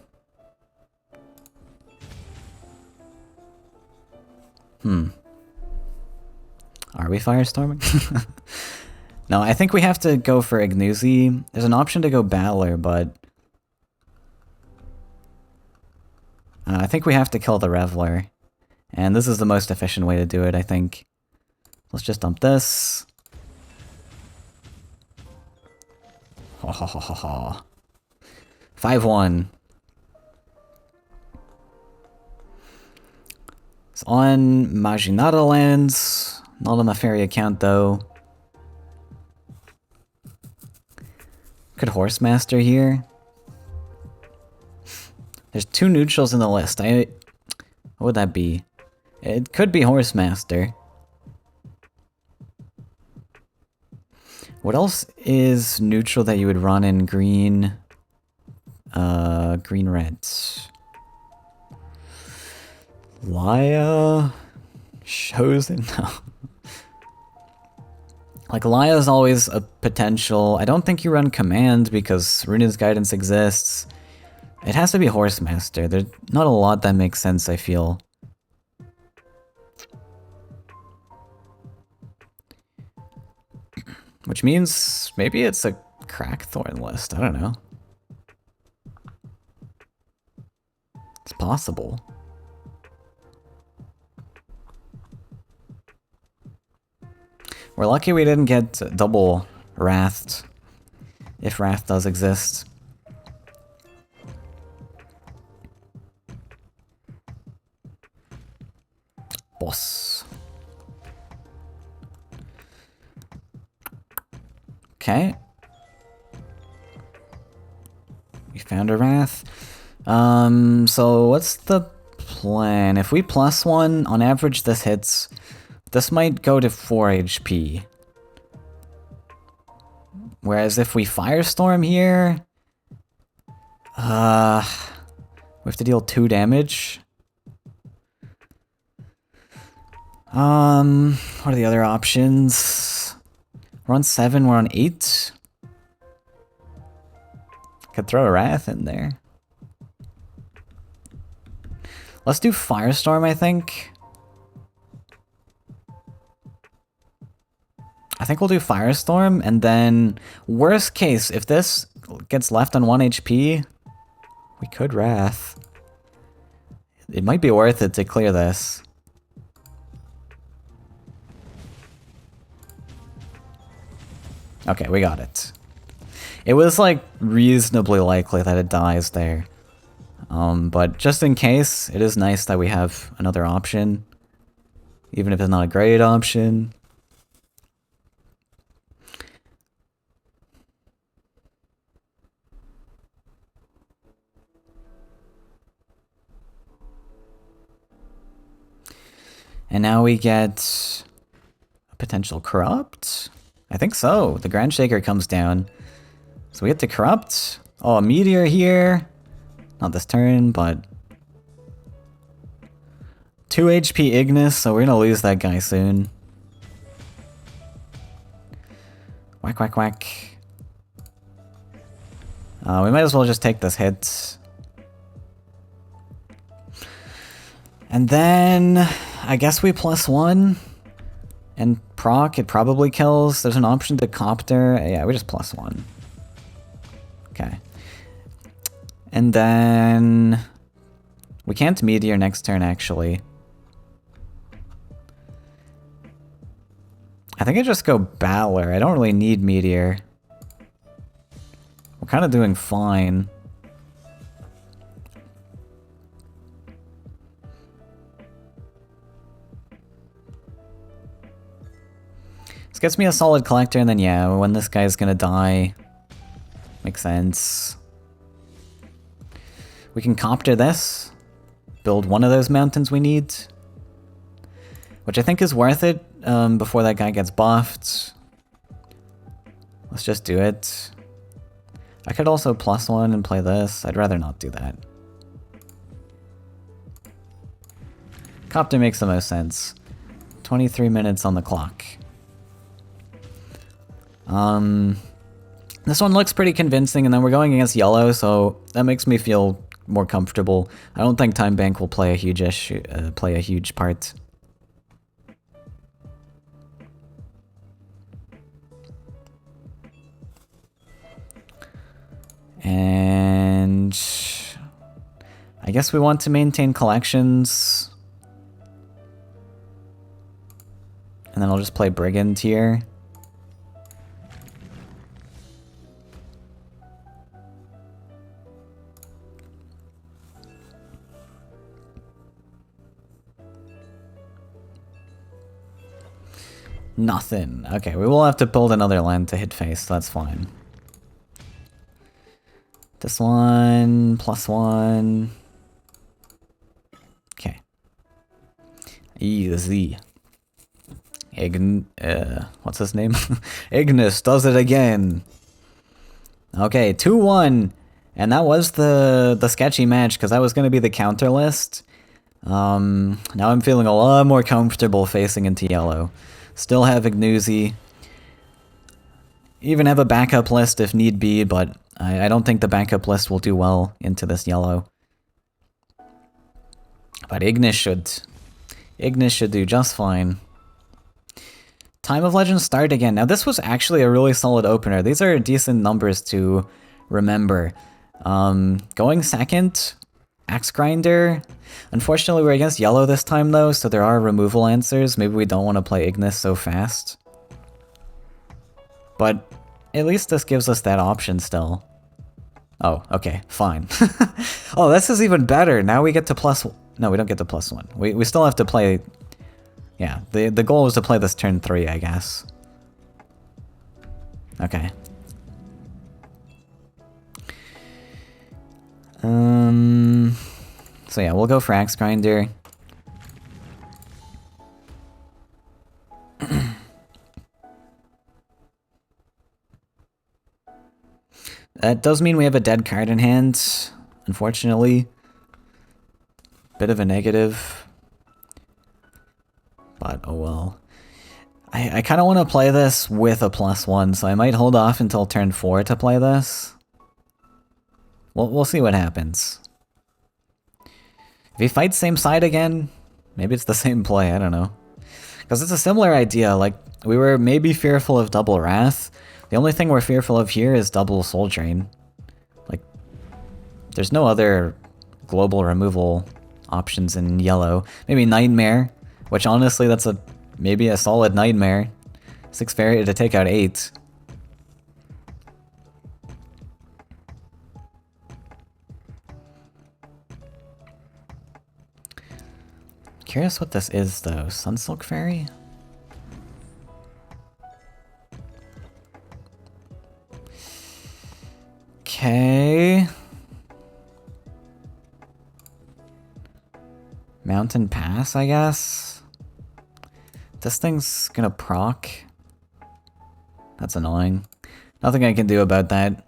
Are we Firestorming? No, I think we have to go for Ignusi. There's an option to go Battler, but... I think we have to kill the Reveler. And this is the most efficient way to do it, I think. Let's just dump this. Ha ha ha ha ha. 5-1. It's on Majinata lands. Not on the Faeria account though. Could Horsemaster here. There's 2 neutrals in the list. What would that be? It could be Horsemaster. What else is neutral that you would run in green? Green reds. Laya? Chosen? No. Like, Laya's always a potential. I don't think you run Command because Ruunin's Guidance exists. It has to be Horsemaster. There's not a lot that makes sense, I feel. Which means maybe it's a Crackthorn list. I don't know. It's possible. We're lucky we didn't get double Wrathed, if Wrath does exist. Boss. Okay. We found a Wrath. So what's the plan? If we +1, on average this hits. This might go to 4 HP. Whereas if we Firestorm here... we have to deal 2 damage. What are the other options? We're on 7, we're on 8. Could throw a Wrath in there. Let's do Firestorm, I think. I think we'll do Firestorm, and then, worst case, if this gets left on 1 HP, we could Wrath. it might be worth it to clear this. Okay, we got it. It was like reasonably likely that it dies there. But just in case, it is nice that we have another option. Even if it's not a great option. And now we get a potential corrupt? I think so. The Grand Shaker comes down. So we get to corrupt. Oh, a meteor here. Not this turn, but 2 HP Ignis, so we're gonna lose that guy soon. Whack, whack, whack. We might as well just take this hit. And then I guess we +1. And proc, it probably kills. There's an option to copter. Yeah, we just +1. Okay. And then we can't meteor next turn, actually. I think I just go Battler. I don't really need meteor. We're kind of doing fine. This gets me a solid collector, and then yeah, when this guy's gonna die, makes sense. We can copter this, build one of those mountains we need, which I think is worth it before that guy gets buffed. Let's just do it. I could also +1 and play this. I'd rather not do that. Copter makes the most sense. 23 minutes on the clock. This one looks pretty convincing, and then we're going against yellow, so that makes me feel more comfortable. I don't think Time Bank will play a huge issue, play a huge part. And I guess we want to maintain collections. And then I'll just play Brigand here. Nothing. Okay, we will have to build another land to hit face, so that's fine. This one, +1. Okay. Easy. What's his name? Ignis does it again. Okay, 2-1. And that was the sketchy match, because that was going to be the counter list. Now I'm feeling a lot more comfortable facing into yellow. Still have Ignuzi. Even have a backup list if need be, but I don't think the backup list will do well into this yellow. But Ignis should do just fine. Time of Legends start again. Now this was actually a really solid opener. These are decent numbers to remember. Going second, Axe Grinder. Unfortunately, we're against yellow this time though, so there are removal answers. Maybe we don't want to play Ignis so fast. But at least this gives us that option still. Oh, okay, fine. Oh, this is even better. Now we get to no, we don't get to +1. We still have to play. Yeah, the goal was to play this turn 3, I guess. Okay. So yeah, we'll go for Axe Grinder. That does mean we have a dead card in hand, unfortunately. Bit of a negative. But oh well. I kind of want to play this with a +1, so I might hold off until turn 4 to play this. We'll see what happens. If he fights same side again, maybe it's the same play, I don't know. Because it's a similar idea, like, we were maybe fearful of double Wrath. The only thing we're fearful of here is double Soul Drain. Like, there's no other global removal options in yellow. Maybe Nightmare, which honestly that's maybe a solid Nightmare. 6 Faeria to take out 8. Curious what this is though. Sunsilk Fairy? Okay. Mountain Pass, I guess. This thing's gonna proc. That's annoying. Nothing I can do about that.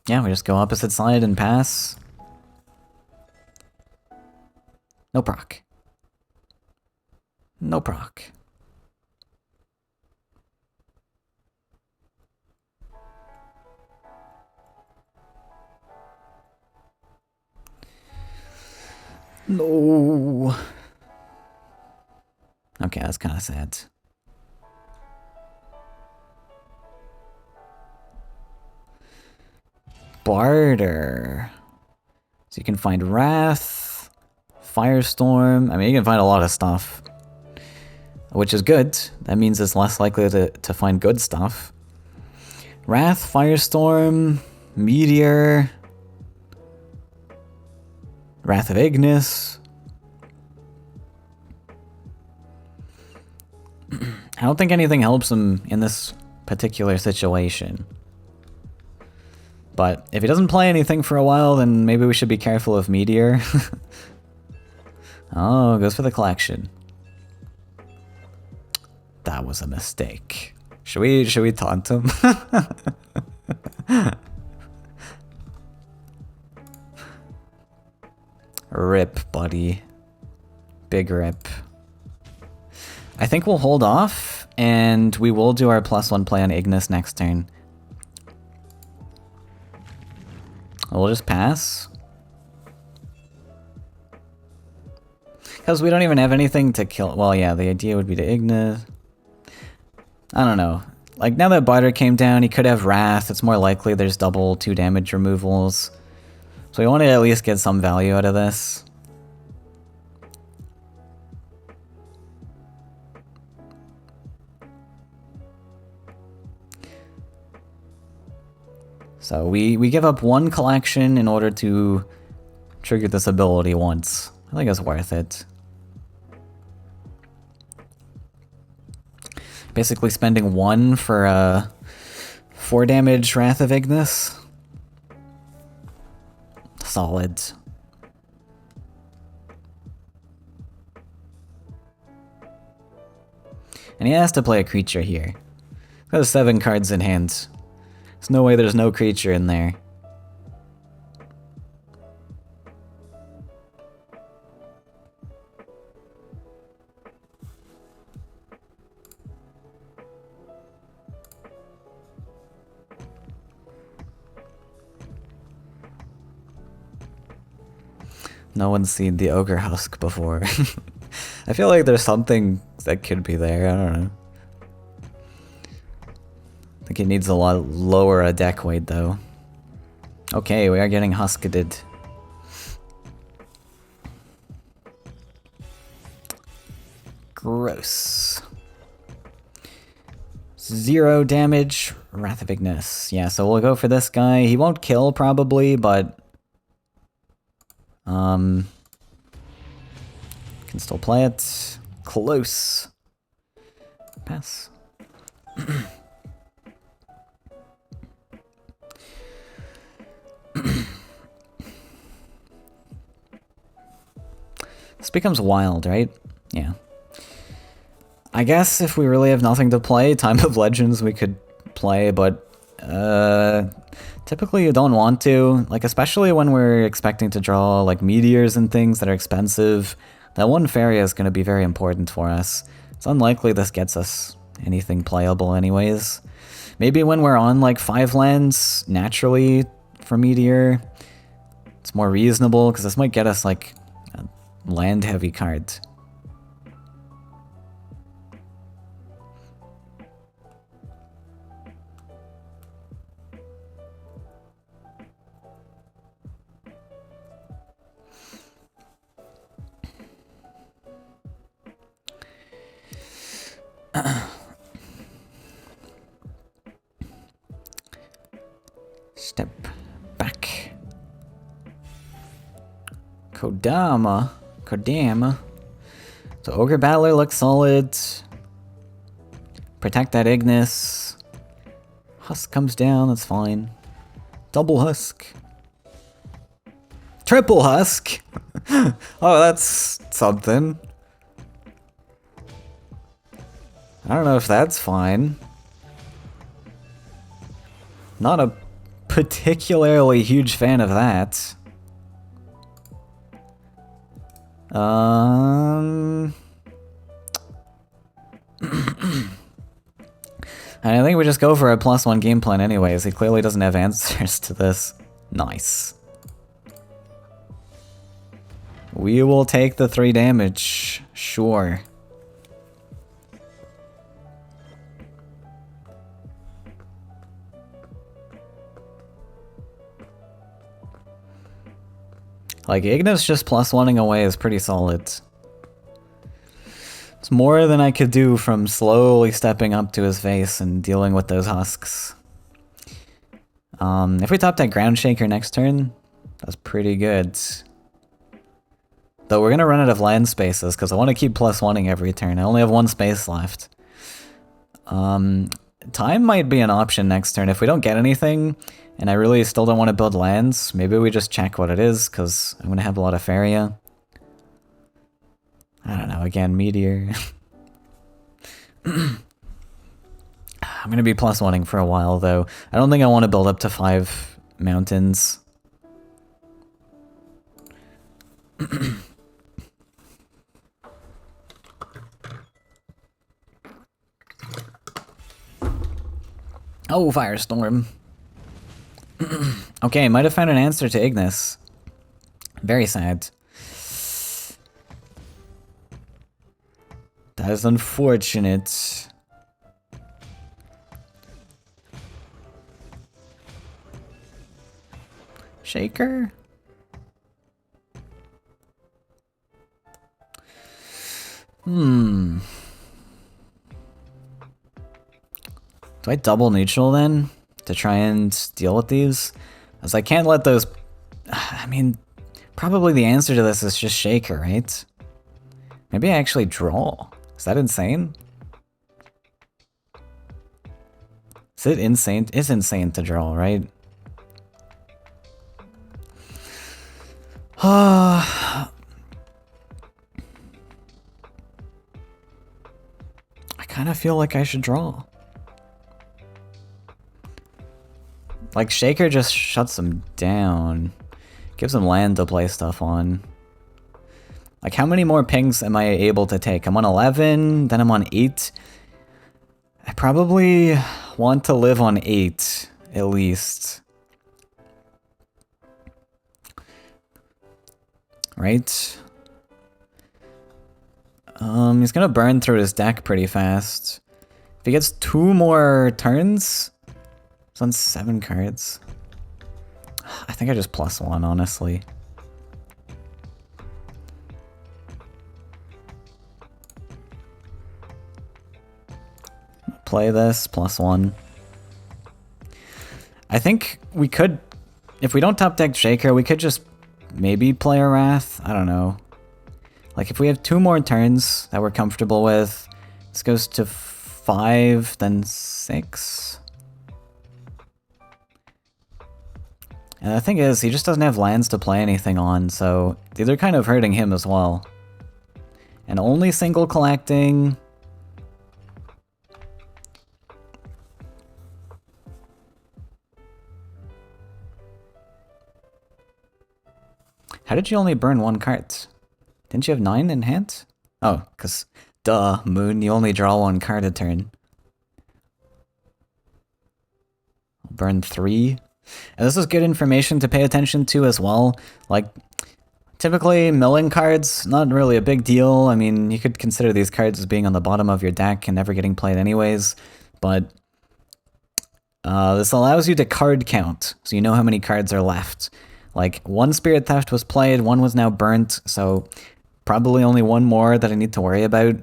Yeah, we just go opposite side and pass. No proc. No proc. No. Okay, that's kind of sad. Barter. So you can find Wrath, Firestorm. I mean, you can find a lot of stuff. Which is good. That means it's less likely to find good stuff. Wrath, Firestorm, Meteor, Wrath of Ignis. I don't think anything helps him in this particular situation. But if he doesn't play anything for a while, then maybe we should be careful of Meteor. Oh, goes for the collection. That was a mistake. Should we taunt him? Rip, buddy. Big rip. I think we'll hold off, and we will do our +1 play on Ignis next turn. We'll just pass. Because we don't even have anything to kill. Well, yeah, the idea would be to Ignis. I don't know. Like, now that Barter came down, he could have Wrath. It's more likely there's double 2 damage removals. So we want to at least get some value out of this. So we give up 1 collection in order to trigger this ability once. I think it's worth it. Basically spending 1 for 4 damage Wrath of Ignis. Solid. And he has to play a creature here. He's got 7 cards in hand. There's no way there's no creature in there. No one's seen the Ogre Husk before. I feel like there's something that could be there, I don't know. I think it needs a lot lower a deck weight though. Okay, we are getting husketed. Gross. 0 damage, Wrath of Ignis. Yeah, so we'll go for this guy. He won't kill probably, but can still play it. Close. Pass. This becomes wild, right? Yeah. I guess if we really have nothing to play, Time of Legends we could play, but typically you don't want to. Like, especially when we're expecting to draw like meteors and things that are expensive. That 1 Faeria is going to be very important for us. It's unlikely this gets us anything playable anyways. Maybe when we're on like 5 lands naturally for meteor, it's more reasonable because this might get us like a land heavy card. Step back. Kodama. So Ogre Battler looks solid. Protect that Ignis. Husk comes down, that's fine. Double Husk. Triple Husk! Oh, that's something. I don't know if that's fine. Not a particularly huge fan of that. I think we just go for a +1 game plan anyways. He clearly doesn't have answers to this. Nice. We will take the 3 damage. Sure. Like, Ignis just +1ing away is pretty solid. It's more than I could do from slowly stepping up to his face and dealing with those husks. If we top that Ground Shaker next turn, that's pretty good. Though we're gonna run out of land spaces because I want to keep +1ing every turn. I only have 1 space left. Time might be an option next turn. If we don't get anything, and I really still don't want to build lands, maybe we just check what it is, because I'm gonna have a lot of Faeria. I don't know, again, Meteor. I'm gonna be +1ing for a while, though. I don't think I want to build up to 5 mountains. Oh, Firestorm. Okay, might have found an answer to Ignis. Very sad. That is unfortunate. Shaker? Do I double neutral then? To try and deal with these? As I can't let those... I mean, probably the answer to this is just Shaker, right? Maybe I actually draw. Is that insane? Is it insane? It's insane to draw, right? I kind of feel like I should draw. Like, Shaker just shuts them down. Gives them land to play stuff on. Like, how many more pings am I able to take? I'm on 11, then I'm on 8. I probably want to live on 8, at least. Right? He's gonna burn through his deck pretty fast. If he gets 2 more turns, he's on 7 cards. I think I just +1, honestly. Play this, +1. I think we could, if we don't top deck Shaker, we could just maybe play a Wrath. I don't know. Like, if we have 2 more turns that we're comfortable with, this goes to 5, then 6. And the thing is, he just doesn't have lands to play anything on, so these are kind of hurting him as well. And only single collecting... How did you only burn 1 card? Didn't you have 9 in hand? Oh, because, duh, Moon, you only draw 1 card a turn. Burn 3. And this is good information to pay attention to as well. Like, typically, milling cards, not really a big deal. I mean, you could consider these cards as being on the bottom of your deck and never getting played anyways. But this allows you to card count, so you know how many cards are left. Like, 1 Spirit Theft was played, 1 was now burnt, so probably only 1 more that I need to worry about.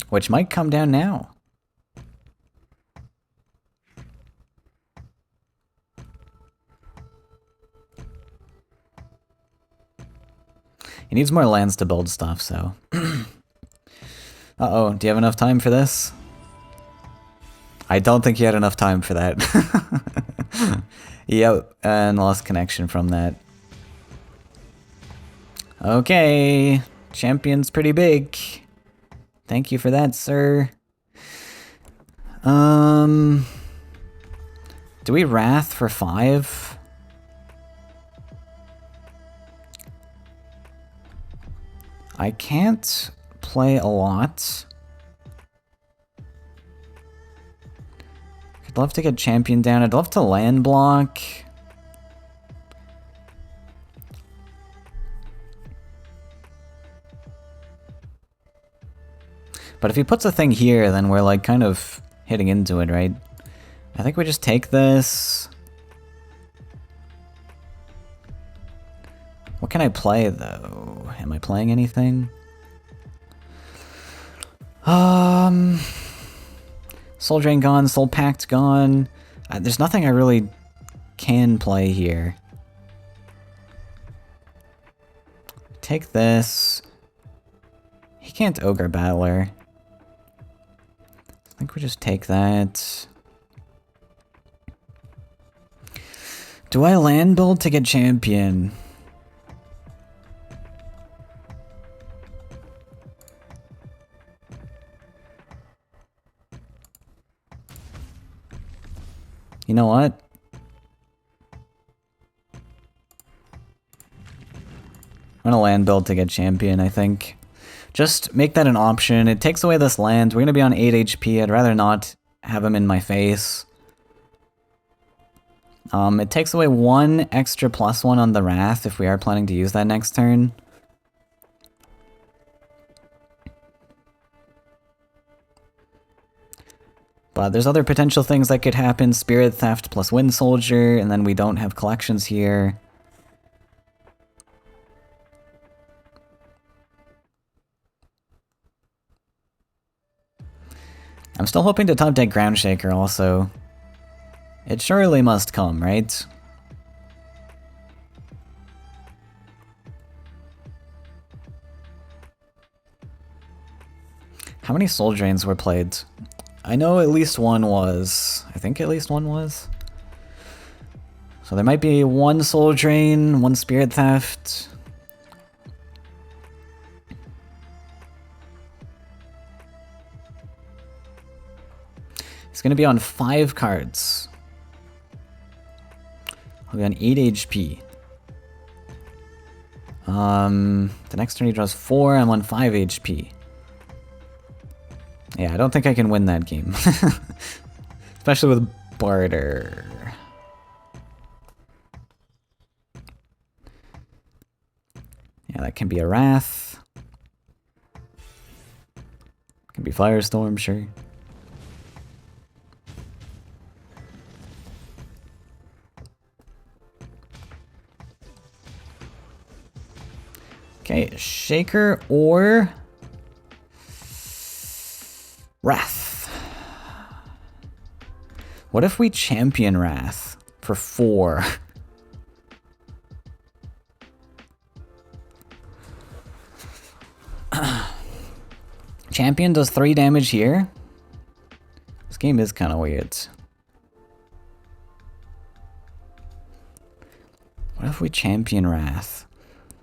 which might come down now. He needs more lands to build stuff, so... Uh-oh, do you have enough time for this? I don't think you had enough time for that. Yep, and lost connection from that. Okay, champion's pretty big. Thank you for that, sir. Do we Wrath for 5? I can't play a lot. I'd love to get champion down. I'd love to land block. But if he puts a thing here, then we're like kind of hitting into it, right? I think we just take this. What can I play, though? Am I playing anything? Soul Drain gone, Soul Pact gone. There's nothing I really can play here. Take this. He can't Ogre Battler. I think we just take that. Do I land build to get champion? You know what? I'm gonna land build to get champion, I think. Just make that an option. It takes away this land. We're gonna be on 8 HP. I'd rather not have him in my face. It takes away 1 extra +1 on the Wrath if we are planning to use that next turn. But there's other potential things that could happen. Spirit Theft plus Wind Soldier, and then we don't have collections here. I'm still hoping to top deck Ground Shaker also. It surely must come, right? How many Soul Drains were played? I know at least one was. I think at least one was. So there might be 1 Soul Drain, 1 Spirit Theft. It's gonna be on 5 cards. I'll be on 8 HP. The next turn he draws 4, I'm on 5 HP. Yeah, I don't think I can win that game. Especially with Barter. Yeah, that can be a Wrath. Can be Firestorm, sure. Okay, Shaker or Wrath. What if we champion Wrath for 4? Champion does 3 damage here. This game is kind of weird. What if we champion Wrath?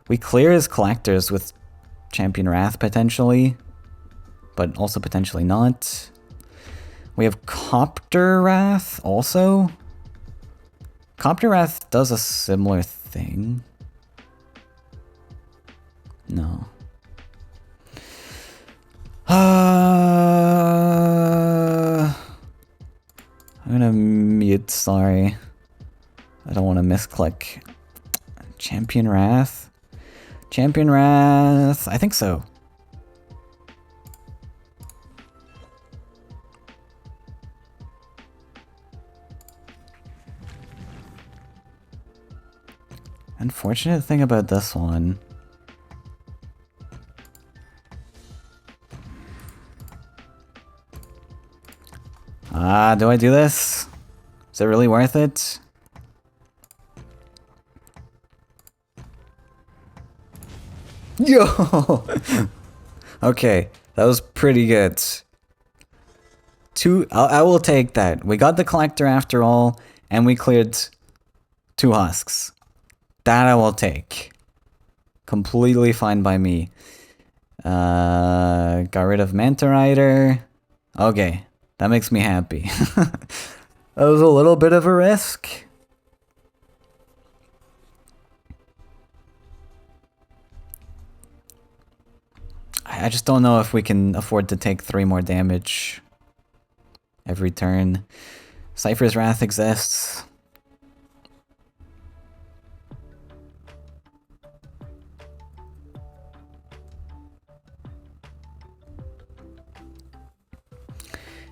We clear his collectors with champion Wrath potentially, but also potentially not. We have Copter Wrath also. Copter Wrath does a similar thing. No. I'm gonna mute, sorry. I don't want to misclick. Champion Wrath? Champion Wrath? I think so. Unfortunate thing about this one. Do I do this? Is it really worth it? Yo! Okay, that was pretty good. I will take that. We got the collector after all, and we cleared 2 husks. That I will take. Completely fine by me. Got rid of Manta Rider. Okay, that makes me happy. That was a little bit of a risk. I just don't know if we can afford to take 3 more damage every turn. Cypher's Wrath exists.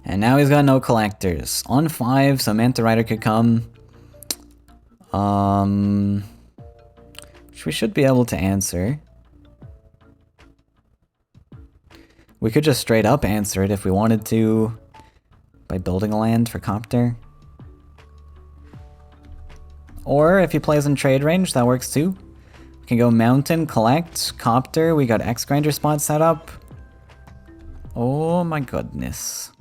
And now he's got no collectors. On 5, so Manta Rider could come. Which we should be able to answer. We could just straight up answer it if we wanted to by building a land for Copter. Or if he plays in trade range, that works too. We can go Mountain, collect, Copter. We got X Grinder spot set up. Oh my goodness.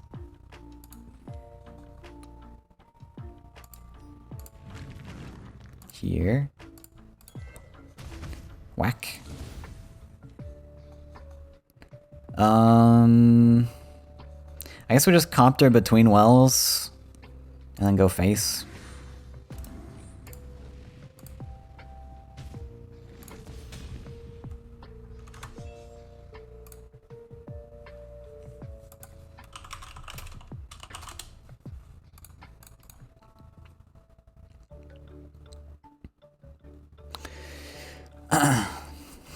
Here. Whack. I guess we just Copter between wells and then go face.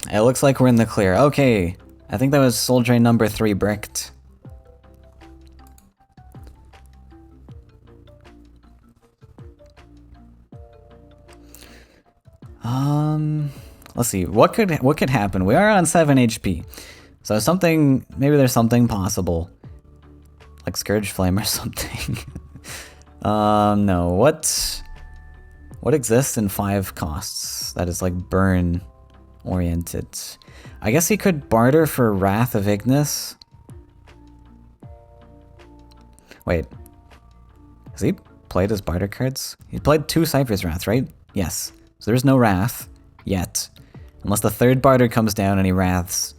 It looks like we're in the clear. Okay. I think that was Soul Drain number 3 bricked. Let's see. What could happen? We are on 7 HP. So maybe there's something possible. Like Scourge Flame or something. No. What exists in 5 costs that is like burn oriented? I guess he could barter for Wrath of Ignis. Wait. Has he played his barter cards? He played 2 Cypher's Wrath, right? Yes. So there's no Wrath yet. Unless the 3rd barter comes down and he Wraths.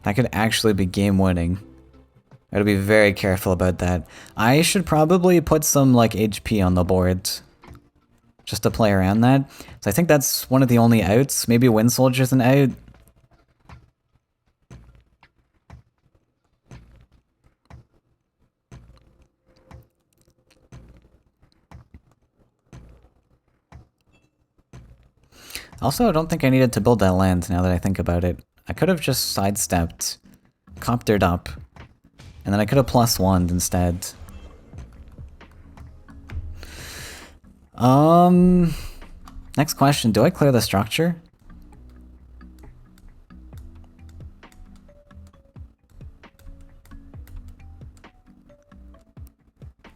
That could actually be game winning. I gotta be very careful about that. I should probably put some like HP on the board. Just to play around that. So I think that's one of the only outs. Maybe Wind Soldier's an out. Also, I don't think I needed to build that land now that I think about it. I could have just sidestepped, Coptered up, and then I could have +1'd instead. Next question, do I clear the structure?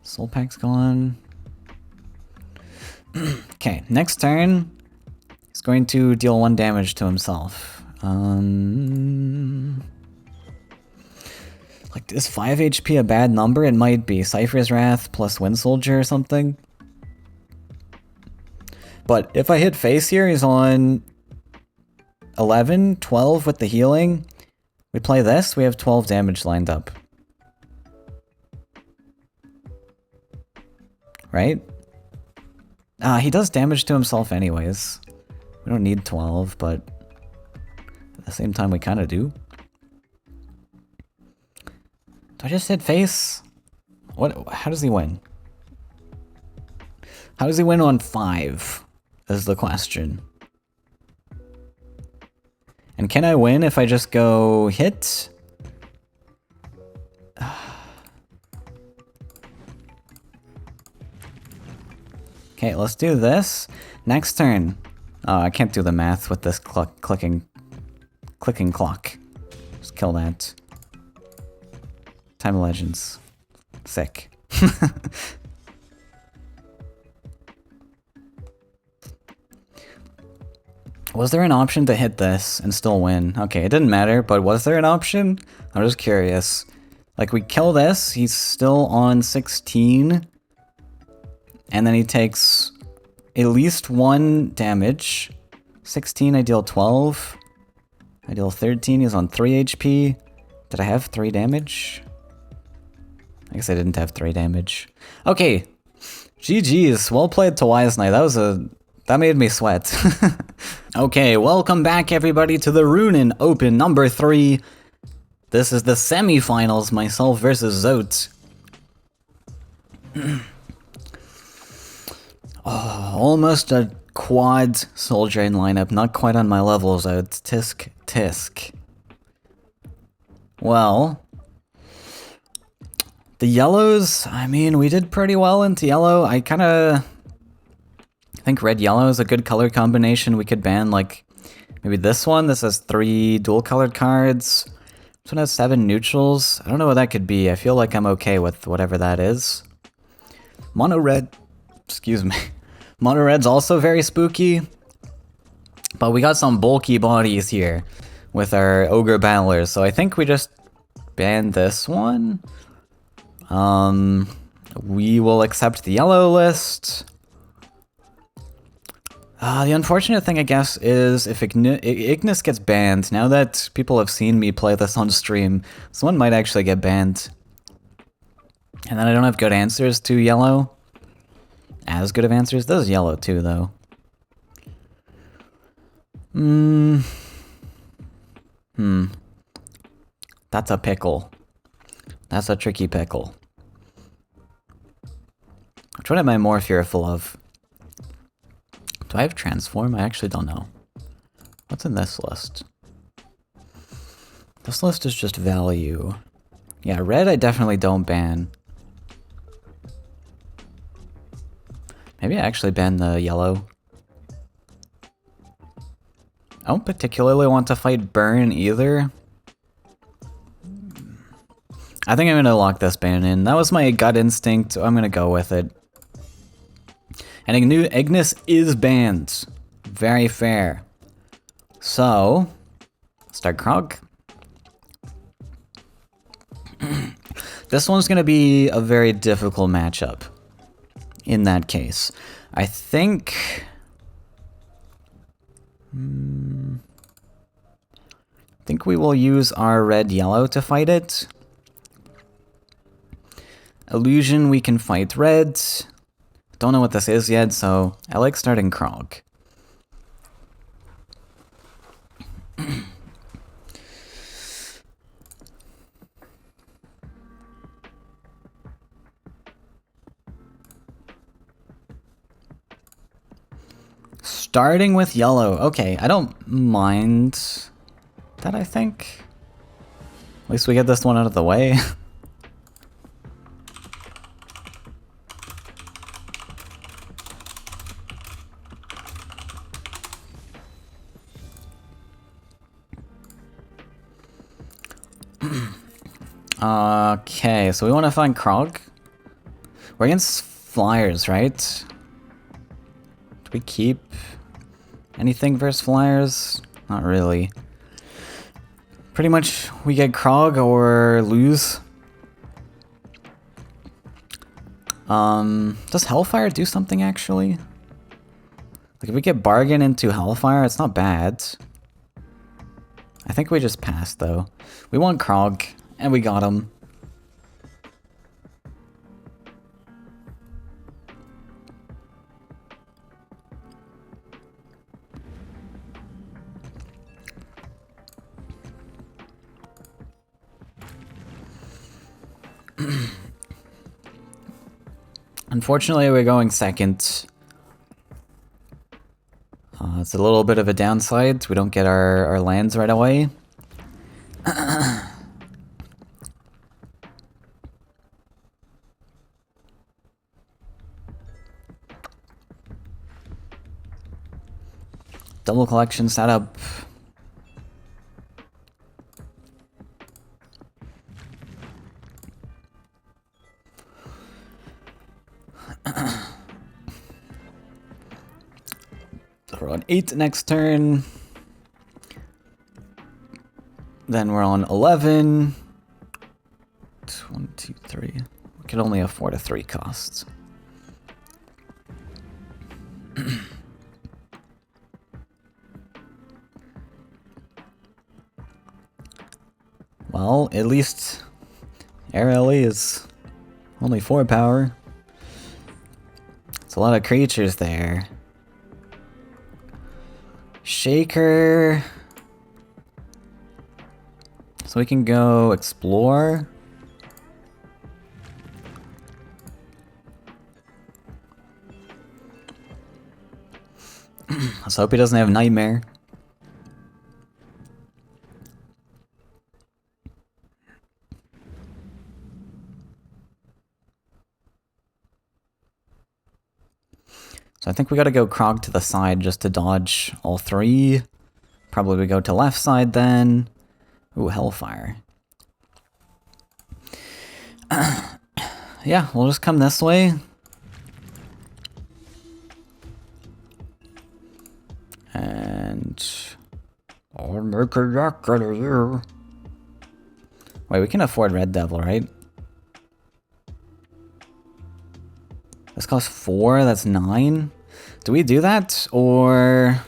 Soul Pack's gone. Okay, next turn, he's going to deal 1 damage to himself. Like, is 5 HP a bad number? It might be. Cypher's Wrath plus Wind Soldier or something. But if I hit face here, he's on 11, 12 with the healing. We play this, we have 12 damage lined up. Right? He does damage to himself anyways. We don't need 12, but at the same time we kind of do. Do I just hit face? What? How does he win? How does he win on 5? Is the question. And can I win if I just go hit? Okay, let's do this. Next turn. Oh, I can't do the math with this clicking clock. Just kill that. Lifetime Legends. Sick. Was there an option to hit this and still win? Okay, it didn't matter, but was there an option? I'm just curious. Like, we kill this, he's still on 16. And then he takes at least 1 damage. 16, I deal 12. I deal 13, he's on 3 HP. Did I have 3 damage? I guess I didn't have 3 damage. Okay. GG's. Well played to Wise Knight. That made me sweat. Okay, welcome back everybody to the Ruunin Open number 3. This is the semifinals, myself versus Zote. Oh, almost a quad Soul Drain lineup, not quite on my level, Zote. Tisk, tisk. Well, the yellows, I mean, we did pretty well into yellow. I think red-yellow is a good color combination. We could ban, like, maybe this one. This has 3 dual-colored cards. This one has 7 neutrals. I don't know what that could be. I feel like I'm okay with whatever that is. Mono-red, excuse me. Mono-red's also very spooky. But we got some bulky bodies here with our Ogre Battlers. So I think we just ban this one. We will accept the yellow list. The unfortunate thing, I guess, is if Ignis gets banned, now that people have seen me play this on stream, someone might actually get banned. And then I don't have good answers to yellow. As good of answers. This is yellow too, though. That's a pickle. That's a tricky pickle. Which one am I more fearful of? Do I have Transform? I actually don't know. What's in this list? This list is just value. Yeah, red I definitely don't ban. Maybe I actually ban the yellow. I don't particularly want to fight Burn either. I think I'm gonna lock this ban in. That was my gut instinct, so I'm gonna go with it. And Ignis is banned. Very fair. So, start Krog. This one's gonna be a very difficult matchup. In that case, I think. I think we will use our red-yellow to fight it. Illusion, we can fight red. Don't know what this is yet, so I like starting Krog. Starting with yellow. Okay, I don't mind that, I think. At least we get this one out of the way. Okay, so we want to find Krog. We're against Flyers, right? Do we keep anything versus Flyers? Not really. Pretty much we get Krog or lose. Does Hellfire do something actually? Like if we get Bargain into Hellfire, it's not bad. I think we just passed though. We want Krog, and we got him. Unfortunately, we're going second. It's a little bit of a downside. We don't get our lands right away. Double collection setup. we're on 8 next turn. Then we're on 11. 1, 2, 3. We can only afford a 3 cost. Well, at least RLE is only 4 power. It's a lot of creatures there. Shaker. So we can go explore. Let's hope he doesn't have Nightmare. So I think we gotta go Krog to the side just to dodge all 3. Probably we go to left side then. Ooh, Hellfire. Yeah, we'll just come this way. And I'll make a yak out of you. Wait, we can afford Red Devil, right? This costs 4, that's 9. Do we do that? Or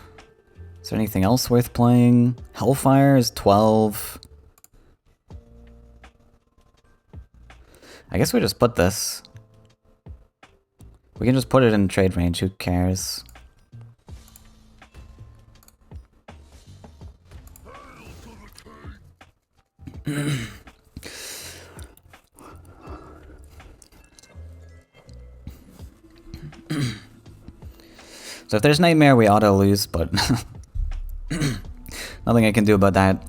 is there anything else worth playing? Hellfire is 12. I guess we just put this. We can just put it in trade range, who cares? So if there's Nightmare, we auto lose, but nothing I can do about that.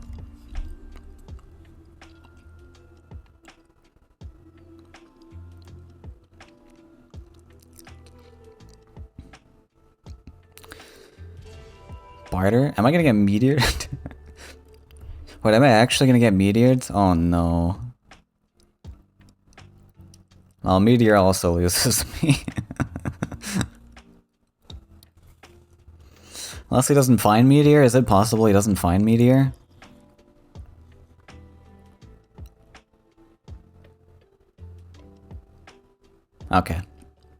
Barter? Am I gonna get meteored? Wait, am I actually gonna get meteored? Oh no. Well, Meteor also loses me. Unless he doesn't find Meteor? Is it possible he doesn't find Meteor? Okay.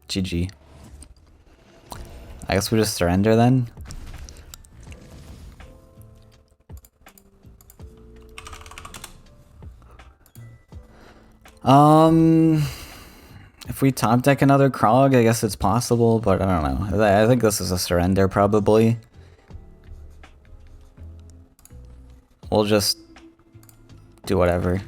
GG. I guess we just surrender then? If we top deck another Krog, I guess it's possible, but I don't know. I think this is a surrender, probably. We'll just do whatever.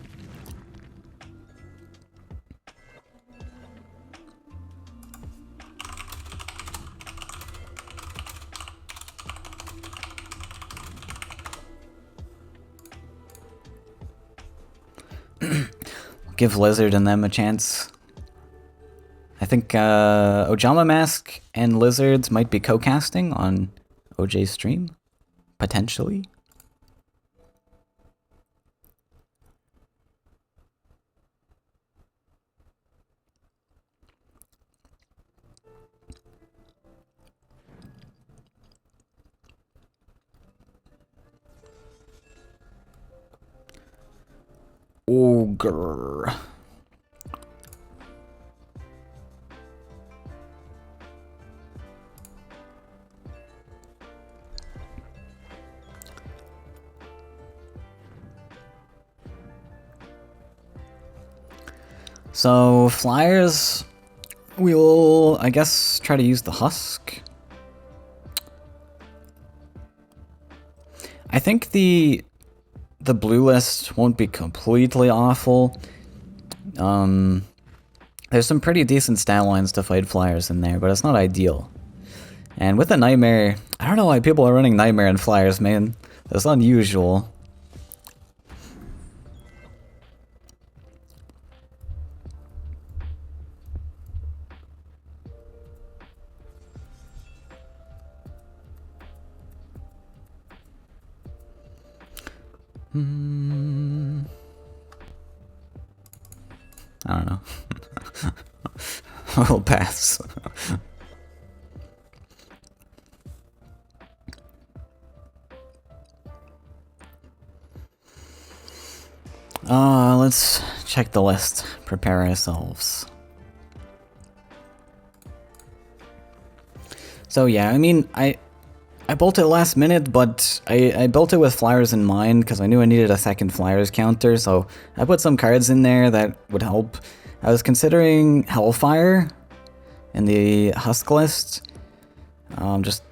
Give Lizard and them a chance. I think Ojama Mask and Lizards might be co-casting on OJ's stream, potentially. Ogre. So, Flyers, we'll, I guess, try to use the Husk. I think the blue list won't be completely awful. There's some pretty decent stat lines to fight Flyers in there, but it's not ideal. And with a Nightmare, I don't know why people are running Nightmare and Flyers, man. That's unusual. I don't know. I'll pass. Let's check the list. Prepare ourselves. So yeah, I mean, I built it last minute, but I built it with flyers in mind because I knew I needed a second flyers counter, so I put some cards in there that would help. I was considering Hellfire in the Husk list, just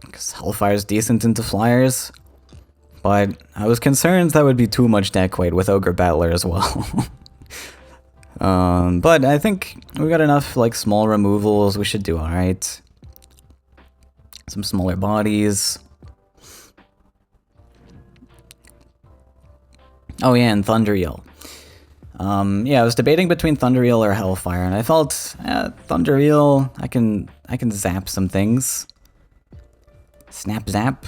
because Hellfire's decent into flyers, but I was concerned that would be too much deck weight with Ogre Battler as well. But I think we got enough like small removals, we should do alright. Some smaller bodies. Oh yeah, and Thunder Eel. Yeah, I was debating between Thunder Eel or Hellfire, and I felt Thunder Eel. I can zap some things. Snap zap.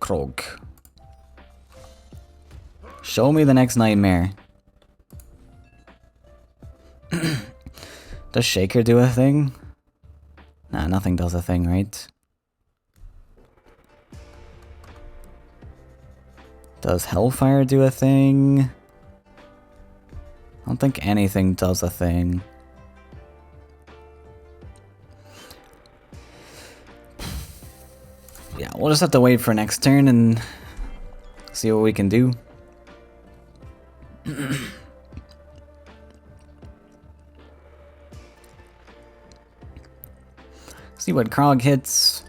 Krog. Show me the next nightmare. Does Shaker do a thing? Nah, nothing does a thing, right? Does Hellfire do a thing? I don't think anything does a thing. Yeah, we'll just have to wait for next turn and see what we can do. See what Krog hits.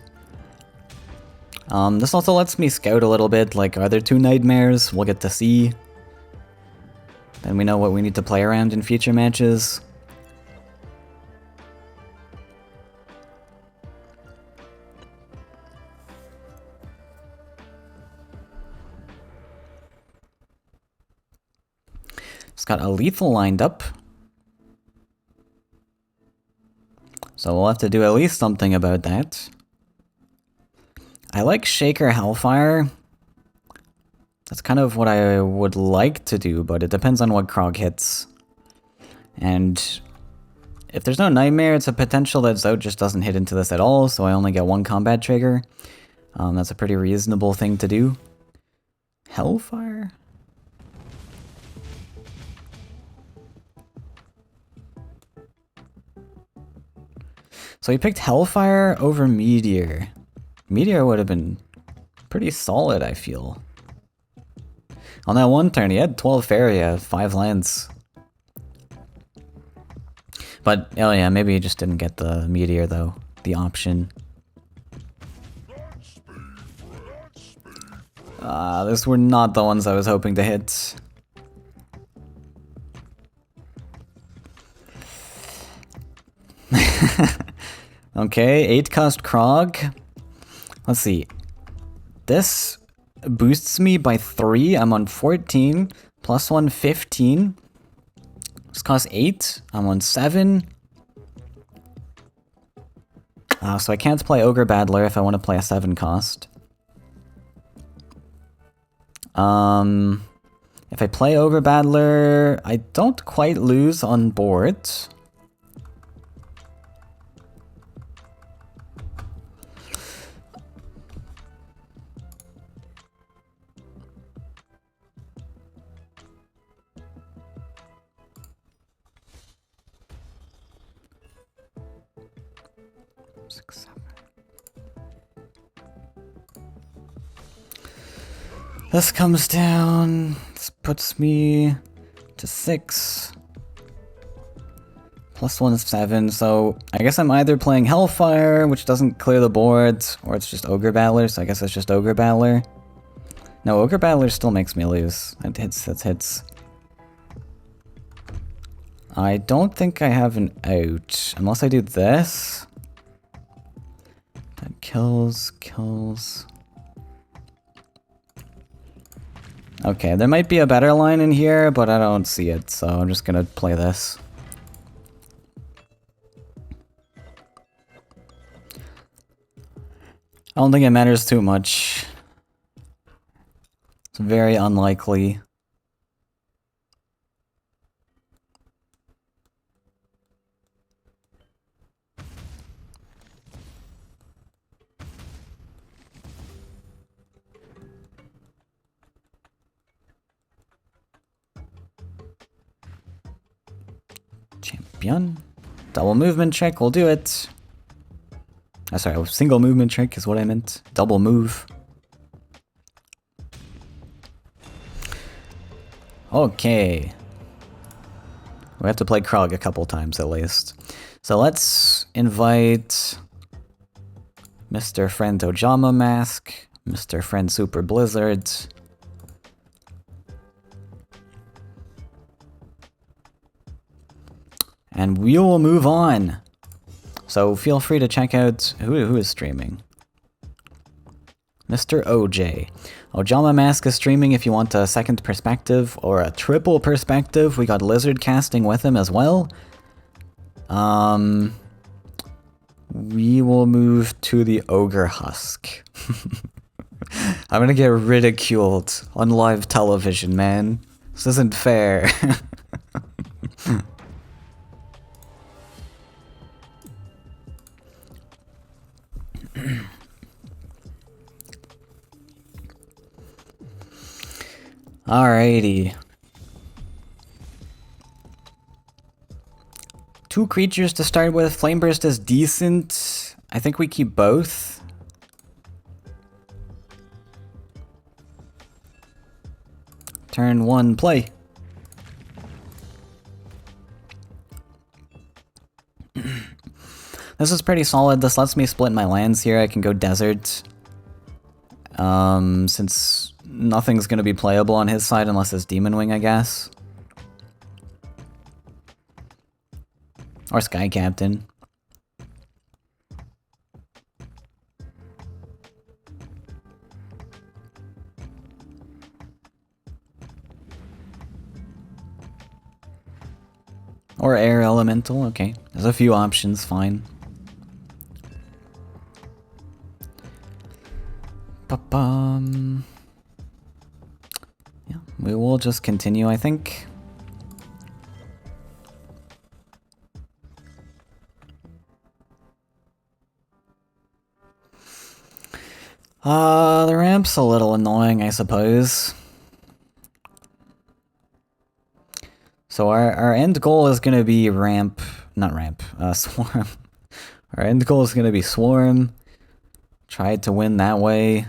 This also lets me scout a little bit, like, are there 2 nightmares? We'll get to see. Then we know what we need to play around in future matches. It's got a lethal lined up. So we'll have to do at least something about that. I like Shaker Hellfire. That's kind of what I would like to do, but it depends on what Krog hits. And if there's no Nightmare, it's a potential that Zout just doesn't hit into this at all, so I only get 1 combat trigger. That's a pretty reasonable thing to do. Hellfire? So he picked Hellfire over Meteor. Meteor would have been pretty solid, I feel. On that one turn, he had 12 Faeria, 5 lands. But, oh yeah, maybe he just didn't get the Meteor, though. The option. These were not the ones I was hoping to hit. Okay, 8 cost Krog. Let's see. This boosts me by 3. I'm on 14. Plus 1, 15. This costs 8. I'm on 7. So I can't play Ogre Battler if I want to play a 7 cost. If I play Ogre Battler, I don't quite lose on board. This comes down, this puts me to 6. Plus 1 is 7, so I guess I'm either playing Hellfire, which doesn't clear the board, or it's just Ogre Battler, so I guess it's just Ogre Battler. No, Ogre Battler still makes me lose. That hits. I don't think I have an out, unless I do this. That kills. Okay, there might be a better line in here, but I don't see it, so I'm just gonna play this. I don't think it matters too much. It's very unlikely. Champion. Double movement trick, we'll do it. Oh, sorry, single movement trick is what I meant. Double move. Okay. We have to play Krog a couple times at least. So let's invite Mr. Friend Ojama Mask, Mr. Friend Super Blizzard. And we will move on. So feel free to check out who is streaming. Mr. OJ. Ojama Mask is streaming if you want a second perspective or a triple perspective. We got Lizard casting with him as well. We will move to the Ogre Husk. I'm gonna get ridiculed on live television, man. This isn't fair. Alrighty. 2 creatures to start with. Flame Burst is decent. I think we keep both. Turn 1, play. This is pretty solid. This lets me split my lands here. I can go desert. Since nothing's going to be playable on his side unless it's Demon Wing, I guess. Or Sky Captain. Or Air Elemental, okay. There's a few options, fine. Ba-bum. Yeah, we will just continue, I think. The ramp's a little annoying, I suppose. So our end goal is gonna be Swarm. Our end goal is gonna be Swarm. Try to win that way.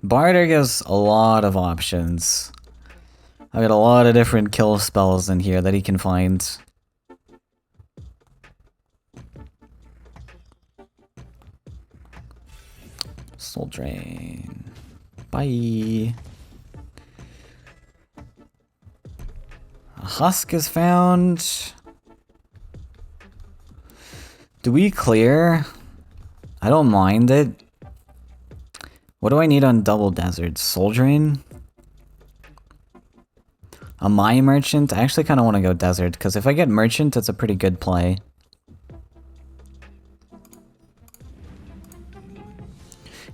Barter gives a lot of options. I've got a lot of different kill spells in here that he can find. Soul Drain. Bye. A husk is found. Do we clear? I don't mind it. What do I need on double desert? Soul Drain? A My Merchant? I actually kind of want to go desert, because if I get Merchant, it's a pretty good play.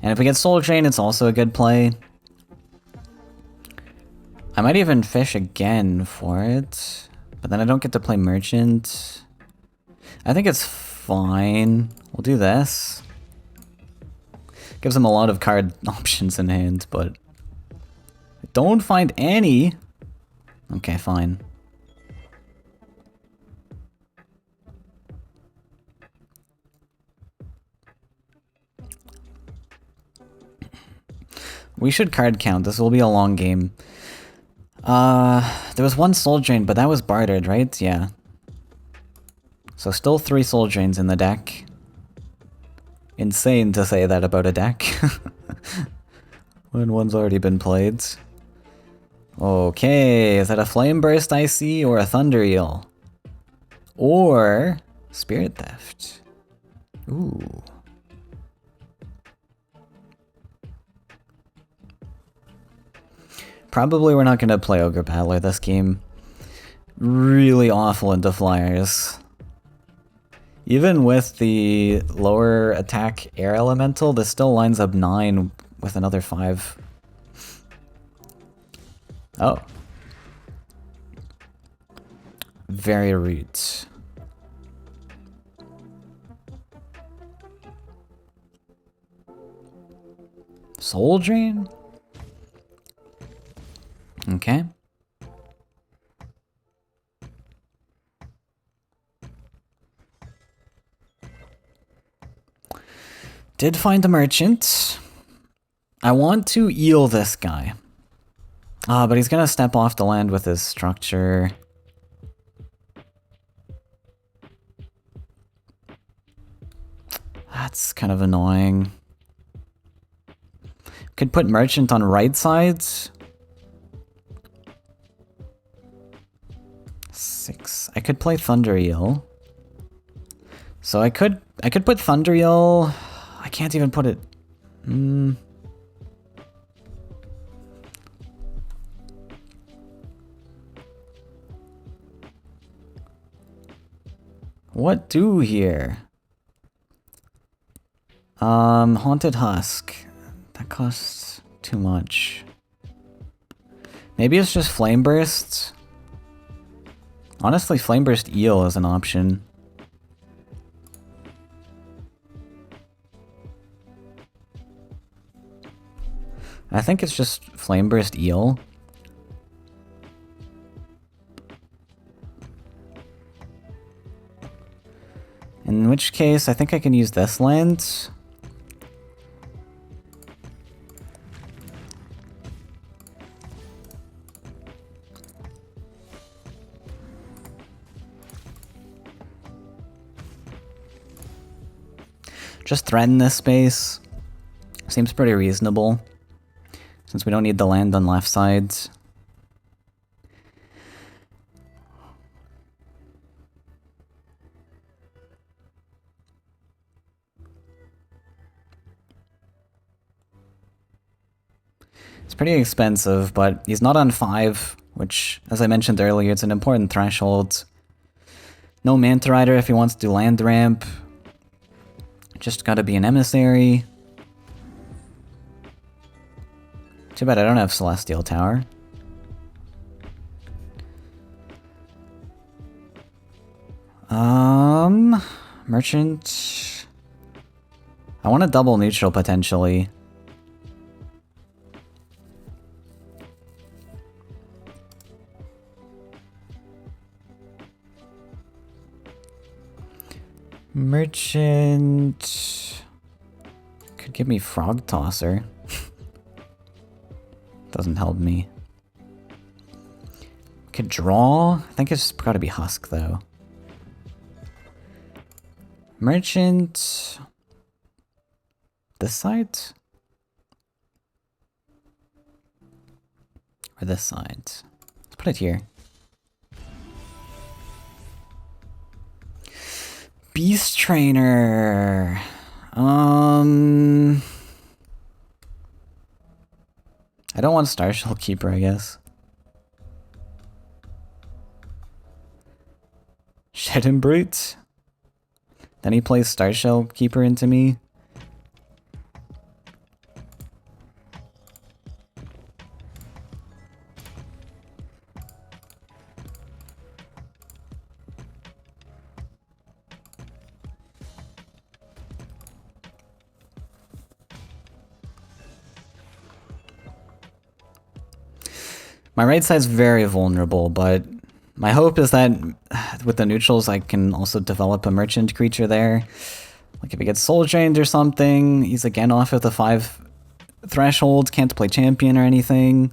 And if we get Soul Drain, it's also a good play. I might even fish again for it, but then I don't get to play Merchant. I think it's fine. We'll do this. Gives him a lot of card options in hand, but I don't find any. Okay, fine. We should card count. This will be a long game. There was one Soul Drain, but that was bartered, right? Yeah. So still 3 Soul Drains in the deck. Insane to say that about a deck. When one's already been played. Okay, is that a Flame Burst I see, or a Thunder Eel? Or Spirit Theft. Ooh. Probably we're not going to play Ogre Battler this game. Really awful into flyers. Even with the lower attack Air Elemental, this still lines up 9 with another 5. Oh. Very root. Soul Drain? Okay. Did find a merchant. I want to eel this guy. Ah, but he's gonna step off the land with his structure. That's kind of annoying. Could put merchant on right sides. 6. I could play Thunder Eel. So I could put Thunder Eel. I can't even put it. What do here? Haunted Husk. That costs too much. Maybe it's just Flame Burst. Honestly, Flame Burst Eel is an option. I think it's just Flame Burst Eel. In which case, I think I can use this land. Just threaten this space. Seems pretty reasonable. Since we don't need the land on left sides. It's pretty expensive, but he's not on 5, which, as I mentioned earlier, it's an important threshold. No Manta Rider if he wants to do land ramp. Just gotta be an emissary. Too bad I don't have Celestial Tower. Merchant. I want a double neutral potentially. Merchant could give me Frog Tosser. Doesn't help me. Could draw. I think it's gotta be Husk though. Merchant. This side? Or this side? Let's put it here. Beast Trainer. I don't want Starshell Keeper, I guess. Shed and Brute. Then he plays Starshell Keeper into me. My right side's very vulnerable, but my hope is that with the neutrals I can also develop a merchant creature there. Like if he gets soul drained or something, he's again off at the 5 threshold, can't play champion or anything.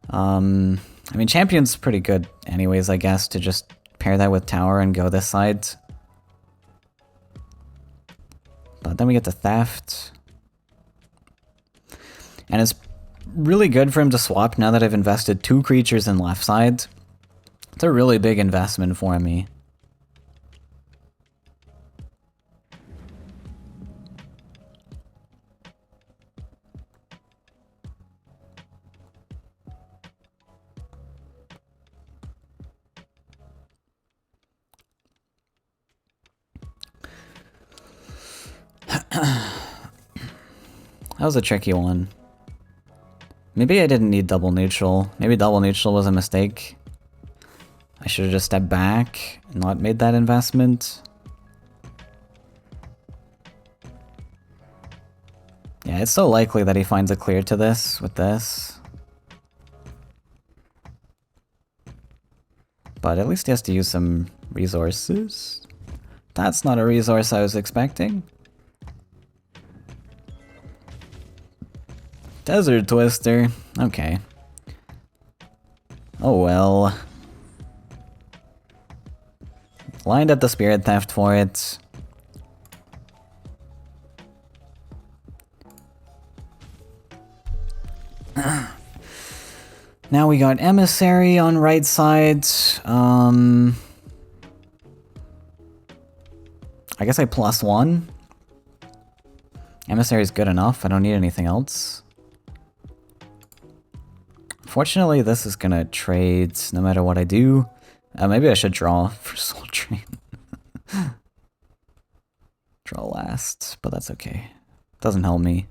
I mean champion's pretty good anyways, I guess, to just pair that with tower and go this side. But then we get the theft. And it's really good for him to swap now that I've invested 2 creatures in left side. It's a really big investment for me. That was a tricky one. Maybe I didn't need double neutral. Maybe double neutral was a mistake. I should have just stepped back and not made that investment. Yeah, Yeah, it's so likely that he finds a clear to this with this. But at least he has to use some resources. That's not a resource I was expecting. Desert Twister. Okay. Oh well. Lined up the Spirit Theft for it. Now we got Emissary on right side. I guess I +1. Emissary is good enough. I don't need anything else. Fortunately, this is gonna trade no matter what I do. Maybe I should draw for Soul Train. Draw last, but that's okay. Doesn't help me.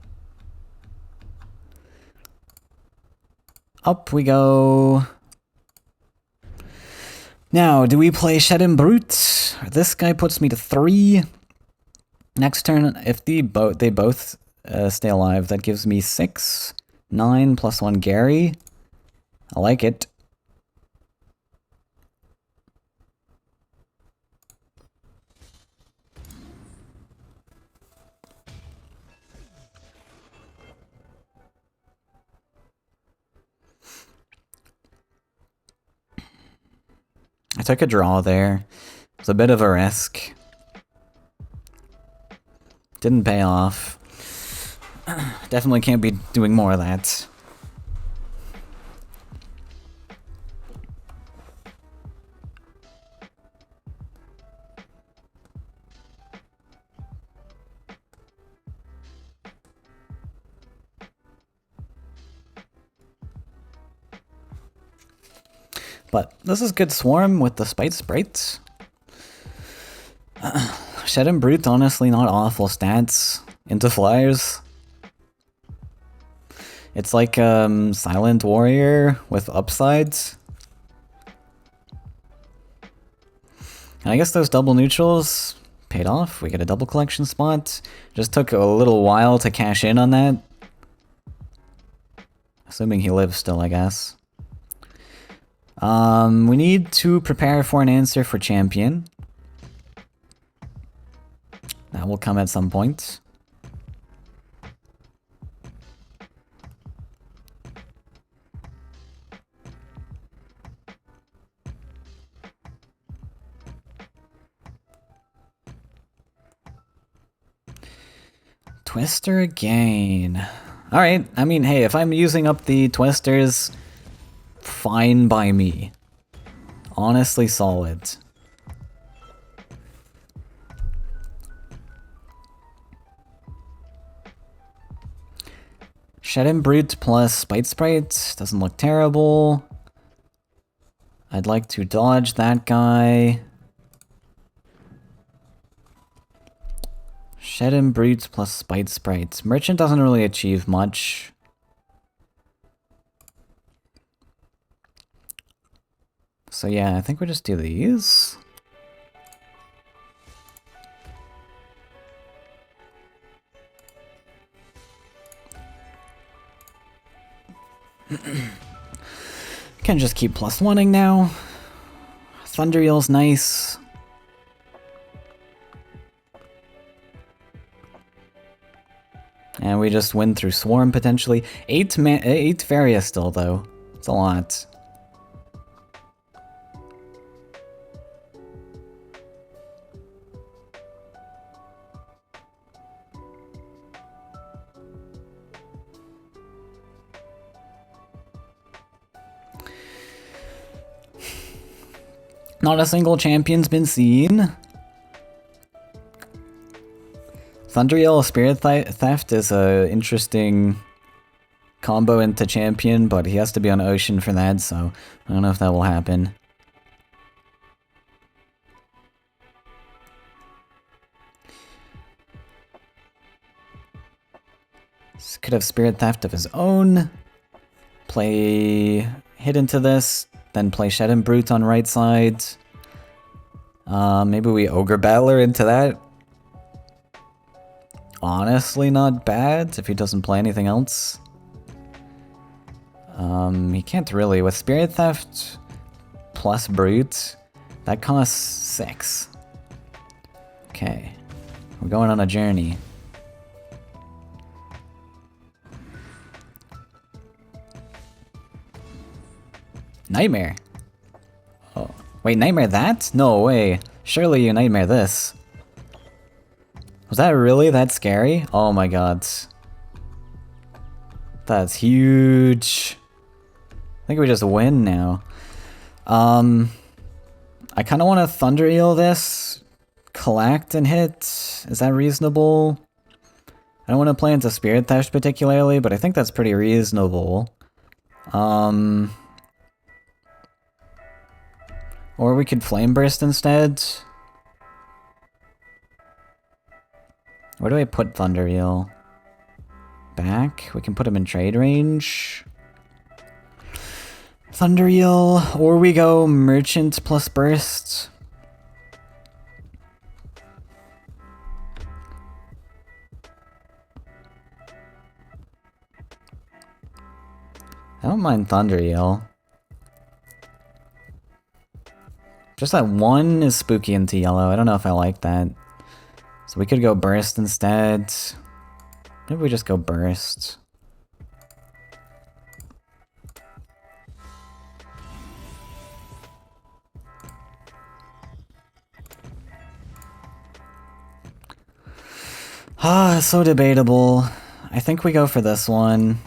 Up we go. Now, do we play Shed Brute? This guy puts me to 3. Next turn, if they both stay alive, that gives me 6. 9 plus 1 Gary. I like it. I took a draw there. It was a bit of a risk. Didn't pay off. Definitely can't be doing more of that. But this is good Swarm with the Spite Sprites. Shed Brute, honestly, not awful stats into flyers. It's like Silent Warrior with upsides. And I guess those double neutrals paid off. We get a double collection spot. Just took a little while to cash in on that. Assuming he lives still, I guess. We need to prepare for an answer for champion. That will come at some point. Twister again. Alright, I mean, hey, if I'm using up the Twisters, fine by me. Honestly solid. Shed Brute plus Spite Sprite doesn't look terrible. I'd like to dodge that guy. Shed Brute plus Spite Sprite. Merchant doesn't really achieve much. So yeah, I think we'll just do these. Can just keep +1ing now. Thunder Eel's nice. And we just win through Swarm potentially. 8 Faeria still though. It's a lot. Not a single champion's been seen. Thunderdale Spirit Theft is a interesting combo into champion, but he has to be on Ocean for that, so I don't know if that will happen. This could have Spirit Theft of his own. Play hit into this, then play Shed Brute on right side. Maybe we Ogre Battler into that. honestly not bad if he doesn't play anything else. He can't really. With Spirit Theft plus Brute, that costs 6. Okay. We're going on a journey. Nightmare. Oh. Wait, Nightmare that? No way. Surely you Nightmare this. Was that really that scary? Oh my god. That's huge. I think we just win now. I kind of want to Thunder Eel this. Collect and hit. Is that reasonable? I don't want to play into Spirit Theft particularly, but I think that's pretty reasonable. Or we could Flame Burst instead. Where do I put Thunder Eel? Back? We can put him in trade range. Thunder Eel, or we go Merchant plus Burst. I don't mind Thunder Eel. Just that one is spooky into yellow. I don't know if I like that. So we could go Burst instead. Maybe we just go Burst. Ah, so debatable. I think we go for this one.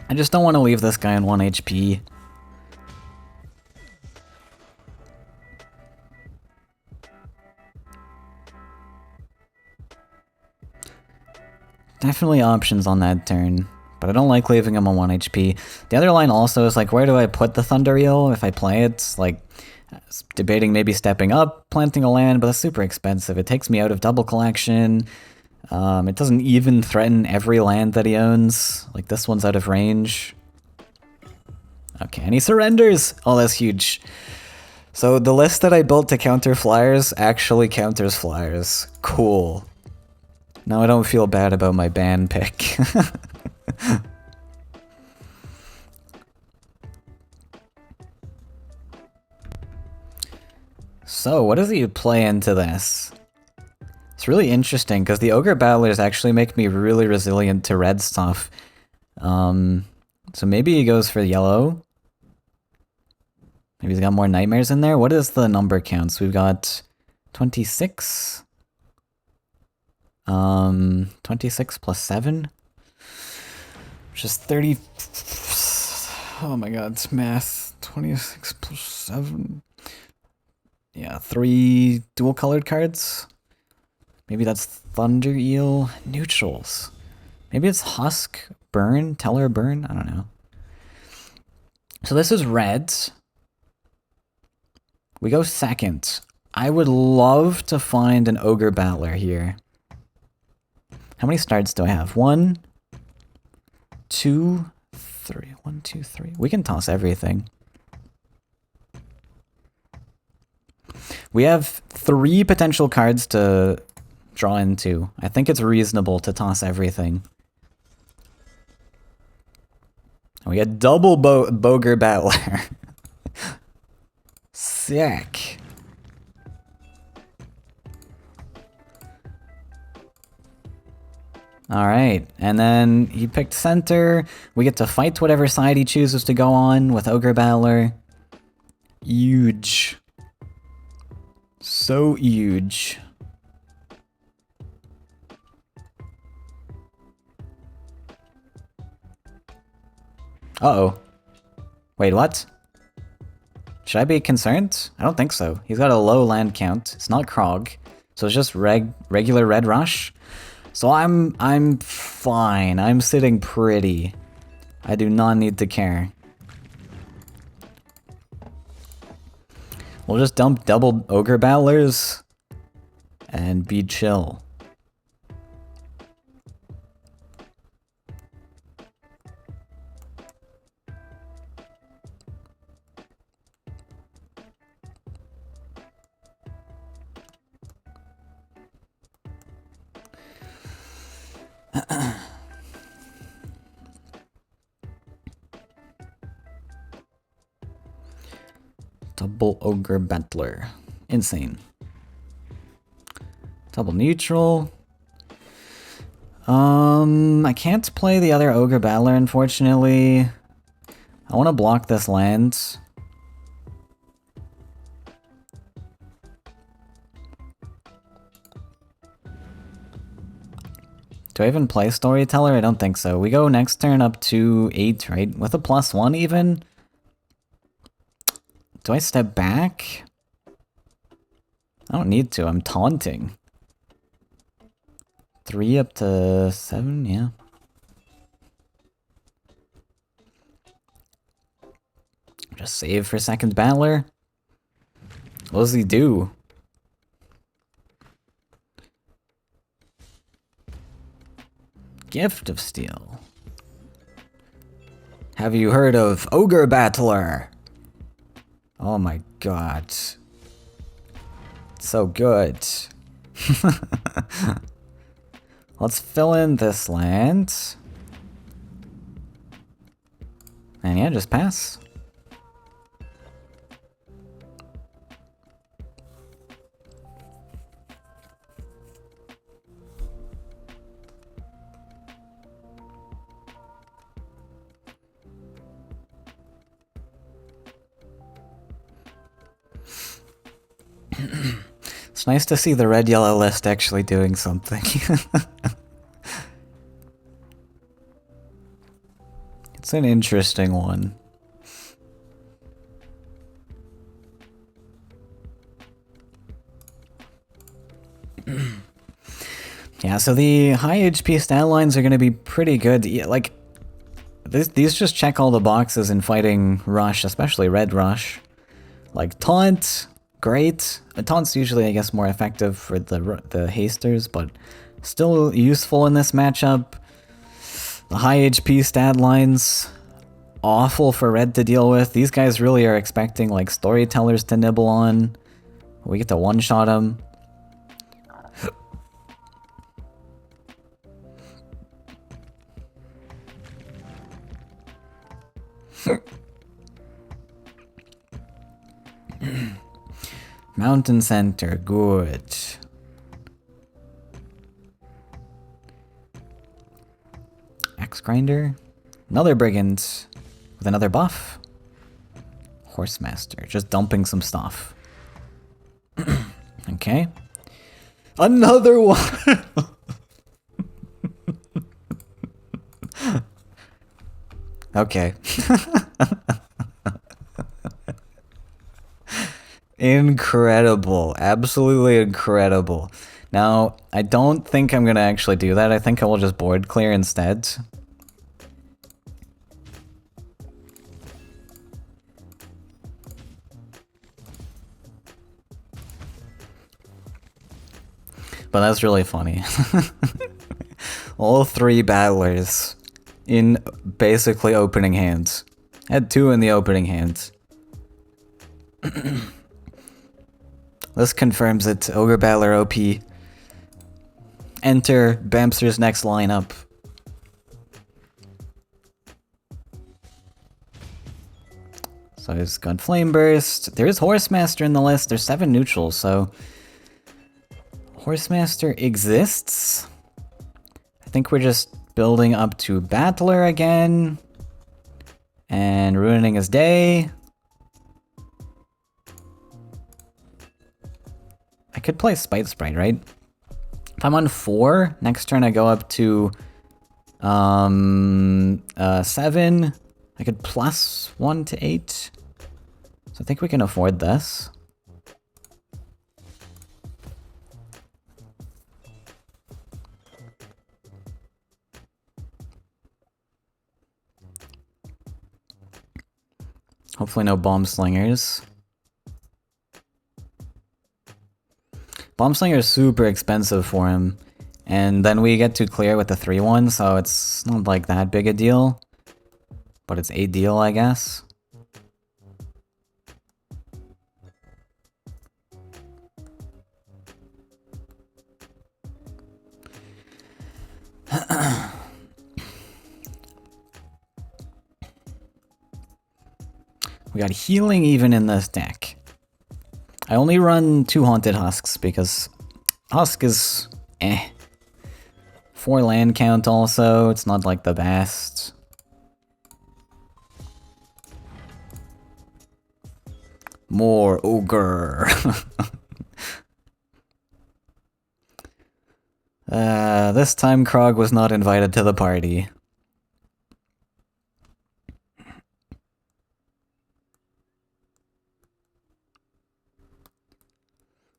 I just don't want to leave this guy on 1 HP. Definitely options on that turn, but I don't like leaving him on 1 HP. The other line also is like, where do I put the Thunder Eel if I play it? Like, debating maybe stepping up, planting a land, but that's super expensive. It takes me out of double collection. It doesn't even threaten every land that he owns. Like, this one's out of range. Okay, and he surrenders! Oh, that's huge. So the list that I built to counter flyers actually counters flyers. Cool. Now I don't feel bad about my ban pick. So, what does he play into this? It's really interesting, because the Ogre Battlers actually make me really resilient to red stuff. So maybe he goes for yellow. Maybe he's got more nightmares in there. What is the number counts? We've got 26. 26 plus 7. Which is 30. Oh my god, it's math. 26 plus 7. Yeah, 3 dual colored cards. Maybe that's Thunder Eel. Neutrals. Maybe it's Husk, Burn, Teller, Burn. I don't know. So this is red. We go second. I would love to find an Ogre Battler here. How many starts do I have? 1, 2, 3. 1, 2, 3. We can toss everything. We have 3 potential cards to draw into. I think it's reasonable to toss everything. We got double Boger Battler. Sick. Alright, and then he picked center. We get to fight whatever side he chooses to go on with Ogre Battler. Huge. So huge. Uh-oh. Wait, what? Should I be concerned? I don't think so. He's got a low land count. It's not Krog. So it's just regular red rush. So I'm fine. I'm sitting pretty. I do not need to care. We'll just dump double Ogre Battlers and be chill. Double Ogre Battler. Insane. Double neutral. I can't play the other Ogre Battler, unfortunately. I want to block this land. Do I even play Storyteller? I don't think so. We go next turn up to 8, right? With a +1 even? Do I step back? I don't need to, I'm taunting. 3 up to 7, yeah. Just save for second battler. What does he do? Gift of Steel. Have you heard of Ogre Battler? Oh my god. So good. Let's fill in this land. And yeah, just pass. It's nice to see the red-yellow list actually doing something. It's an interesting one. Yeah, so the high HP stat lines are going to be pretty good. Yeah, like, these just check all the boxes in fighting Rush, especially Red Rush. Like, Taunt, great. Taunt's usually, I guess, more effective for the hasters, but still useful in this matchup. The high HP stat lines, awful for Red to deal with. These guys really are expecting, like, Storytellers to nibble on. We get to one-shot them. Mountain Center, good. Axe Grinder. Another Brigand with another buff. Horsemaster, just dumping some stuff. Okay. Another one! Okay. Incredible. Absolutely incredible. Now, I don't think I'm gonna actually do that. I think I will just board clear instead. But that's really funny. All 3 battlers in basically opening hands. Had 2 in the opening hands. This confirms it. Ogre Battler OP. Enter Bamster's next lineup. So he's got Flame Burst. There is Horsemaster in the list. There's 7 neutrals, so Horsemaster exists. I think we're just building up to Battler again. And ruining his day. I could play Spite Sprite, right? If I'm on 4, next turn I go up to 7. I could +1 to 8. So I think we can afford this. Hopefully no Bomb Slingers. Bomb Slinger is super expensive for him. And then we get to clear with the 3-1, so it's not like that big a deal. But it's a deal, I guess. We got healing even in this deck. I only run 2 Haunted Husks because Husk is eh. 4 land count also, it's not like the best. More Ogre. This time Krog was not invited to the party.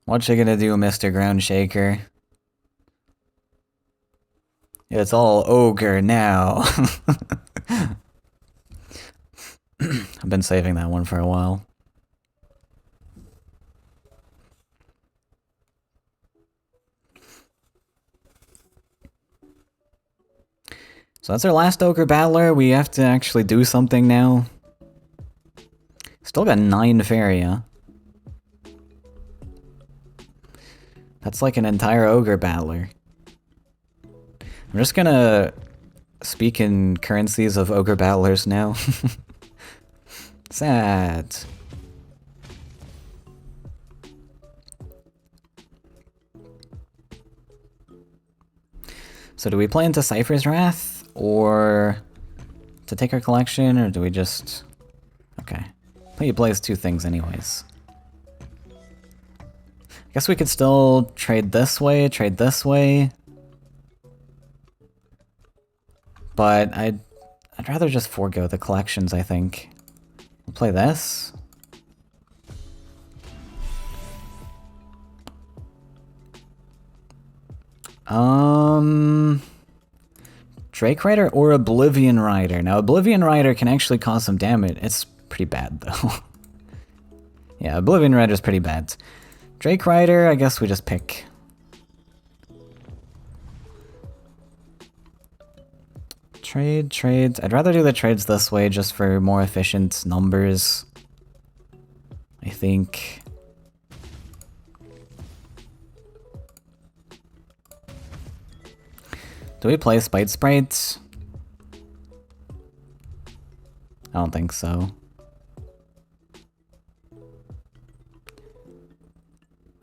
What you gonna do, Mr. Ground Shaker? It's all Ogre now. I've been saving that one for a while. So that's our last Ogre Battler. We have to actually do something now. Still got 9 Faeria. That's like an entire Ogre Battler. I'm just gonna speak in currencies of Ogre Battlers now. Sad. So do we play into Cypher's Wrath? Or to take our collection, or do we just... Okay. He plays 2 things anyways. I guess we could still trade this way, but I'd rather just forego the collections, I think. We'll play this. Drake Rider or Oblivion Rider? Now, Oblivion Rider can actually cause some damage. It's pretty bad, though. Yeah, Oblivion Rider's pretty bad. Drake Rider, I guess we just pick. Trade. I'd rather do the trades this way just for more efficient numbers. I think. Do we play Spite Sprites? I don't think so.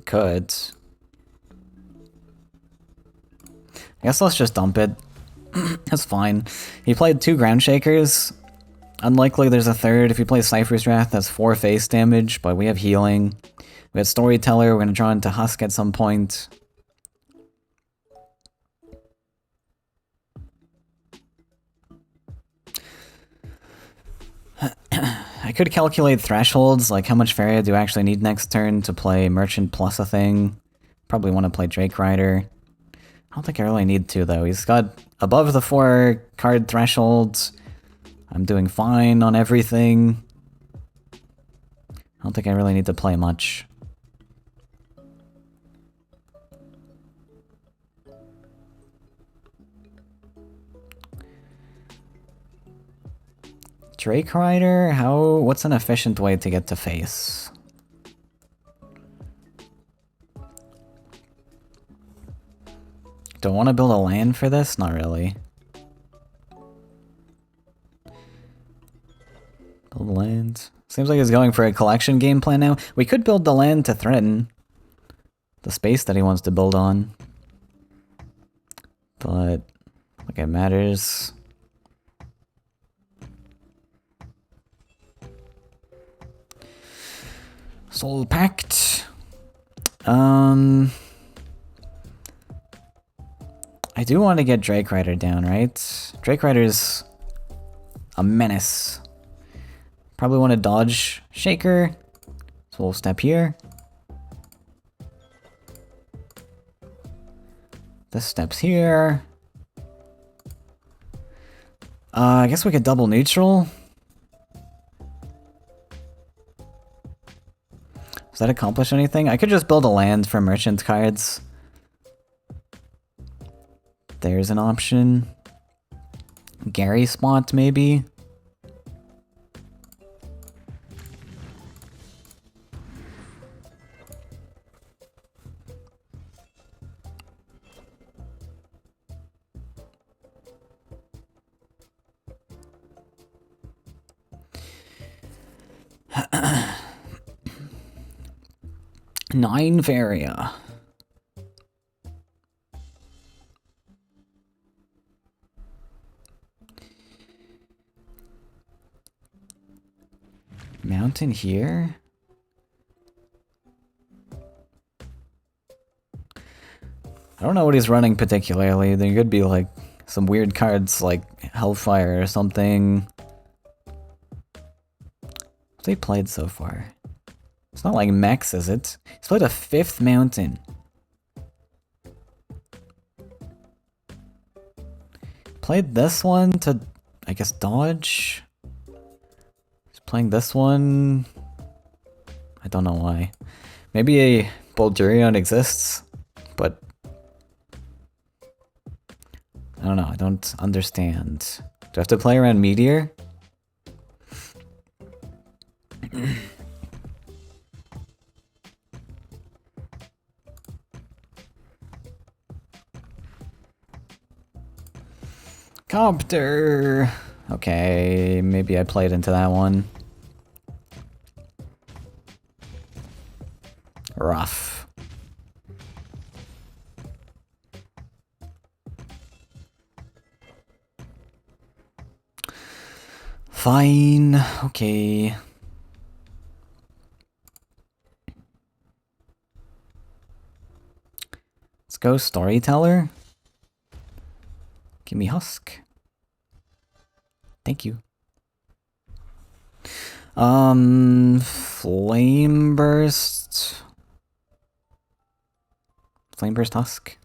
Could. I guess let's just dump it. That's fine. He played 2 Ground Shakers. Unlikely there's a third. If he plays Cypher's Wrath, that's 4 face damage, but we have healing. We have Storyteller, we're gonna draw into Husk at some point. I could calculate thresholds, like how much Faeria do I actually need next turn to play Merchant plus a thing. Probably want to play Drake Rider. I don't think I really need to, though. He's got above the 4 card thresholds. I'm doing fine on everything. I don't think I really need to play much. Drake Rider? What's an efficient way to get to face? Do I want to build a land for this? Not really. Build land. Seems like he's going for a collection game plan now. We could build the land to threaten the space that he wants to build on. But, like, it matters. Soul Pact. I do want to get Drake Rider down, right? Drake Rider's a menace. Probably want to dodge Shaker. So we'll step here. This steps here. I guess we could double neutral. Does that accomplish anything? I could just build a land for merchant cards. There's an option. Gary spot, maybe? 9 Faeria. Mountain here? I don't know what he's running particularly. There could be like some weird cards like Hellfire or something. What's he played so far? It's not like Mex, is it? He's played a 5th mountain. Played this one to, I guess, dodge. He's playing this one. I don't know why. Maybe a Bulgarian exists, but I don't know. I don't understand. Do I have to play around Meteor? Copter! Okay, maybe I played into that one. Rough. Fine, okay. Let's go Storyteller. Give me Husk. Thank you. Flame Burst. Flame Burst Husk.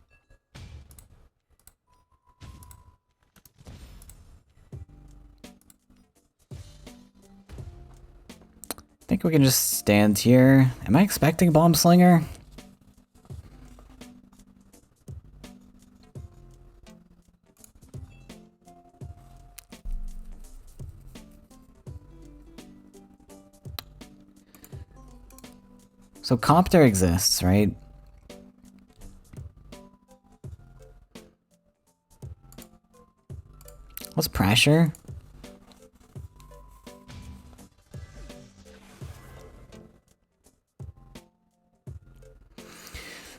I think we can just stand here. Am I expecting Bomb Slinger? So Copter exists, right? What's Pressure?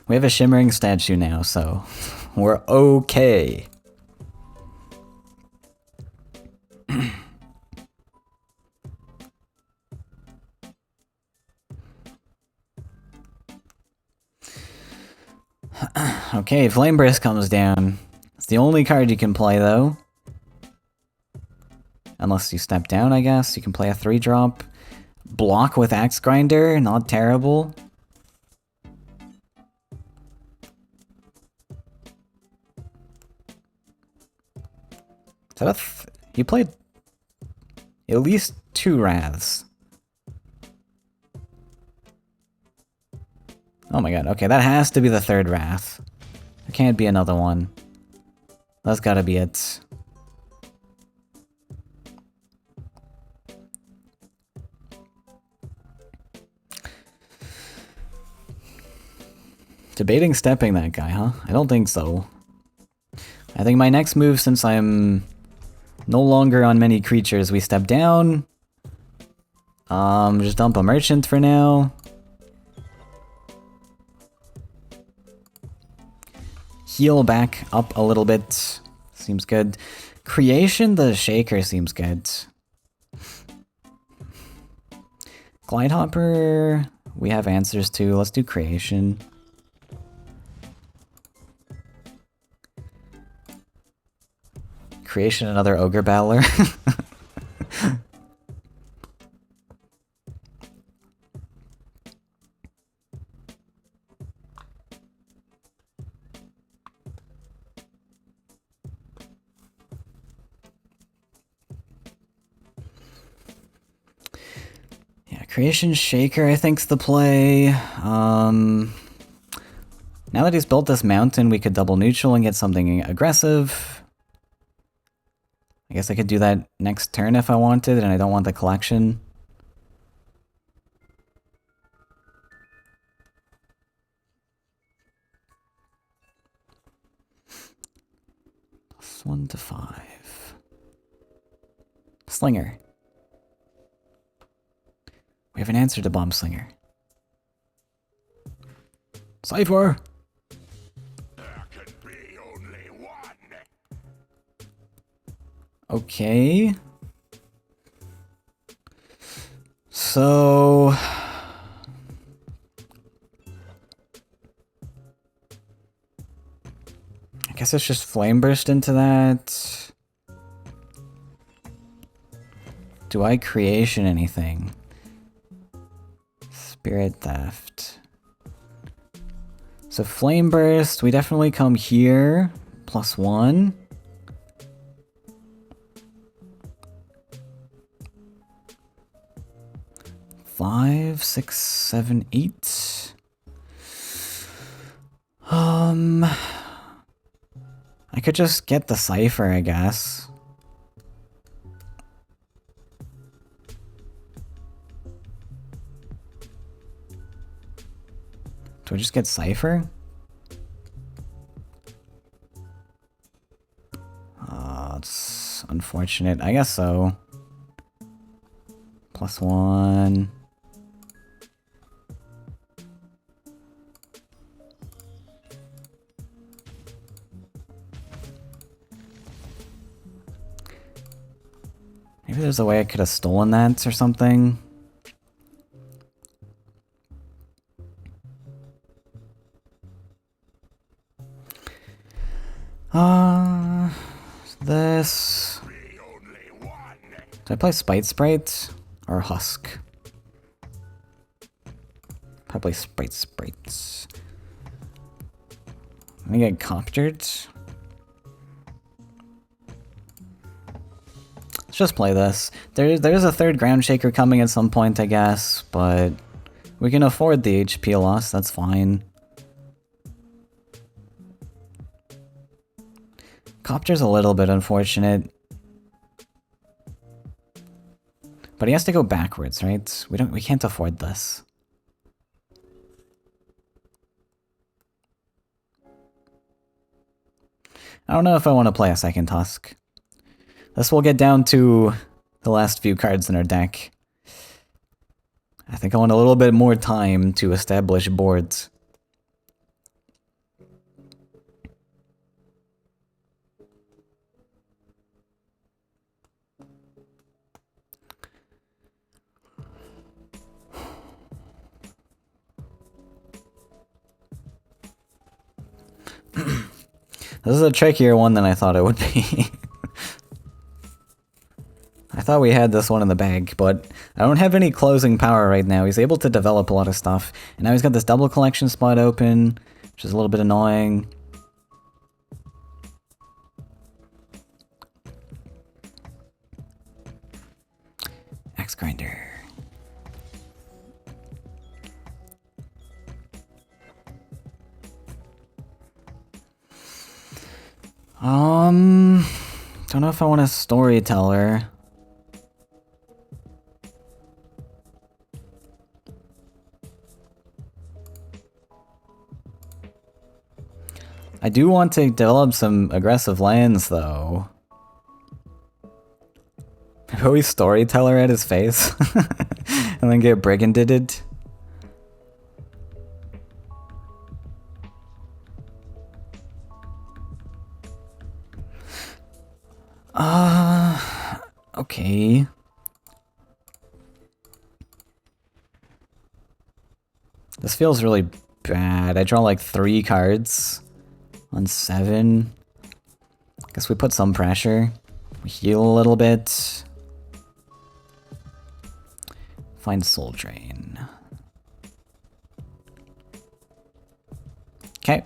We have a Shimmering statue now, so we're okay. Okay, Flame Burst comes down. It's the only card you can play, though. Unless you step down, I guess. You can play a 3-drop. Block with Axe Grinder, not terrible. Is that you played at least 2 Wraths. Oh my god, okay, that has to be the 3rd Wrath. There can't be another one. That's gotta be it. Debating stepping that guy, huh? I don't think so. I think my next move, since I'm no longer on many creatures, we step down. Just dump a merchant for now. Heal back up a little bit. Seems good. Creation the Shaker seems good. Glidehopper, we have answers to. Let's do Creation. Creation another Ogre Battler. Creation Shaker, I think's the play. Now that he's built this mountain, we could double neutral and get something aggressive. I guess I could do that next turn if I wanted, and I don't want the collection. +1 to 5. Slinger. We have an answer to Bomb Slinger. Cypher! There can be only one. Okay. So... I guess it's just Flame Burst into that. Do I Creation anything? Spirit Theft. So Flame Burst, we definitely come here. +1. Five, 6, 7, 8. I could just get the Cypher, I guess. Do I just get Cypher? It's unfortunate. I guess so. +1. Maybe there's a way I could have stolen that or something. This. Do I play Spite Sprite or Husk? Probably Spite Sprites. Let me get Coptered. Let's just play this. There's a third Ground Shaker coming at some point, I guess, but we can afford the HP loss, that's fine. Copter's a little bit unfortunate. But he has to go backwards, right? We can't afford this. I don't know if I want to play a second Tusk. This will get down to the last few cards in our deck. I think I want a little bit more time to establish boards. This is a trickier one than I thought it would be. I thought we had this one in the bag, but I don't have any closing power right now. He's able to develop a lot of stuff, and now he's got this double collection spot open, which is a little bit annoying. Axe Grinder. Don't know if I want a Storyteller. I do want to develop some aggressive lands, though. Maybe we Storyteller at his face, and then get Briganded. Okay. This feels really bad. I draw like 3 cards on 7. Guess we put some pressure. We heal a little bit. Find Soul Drain. Okay.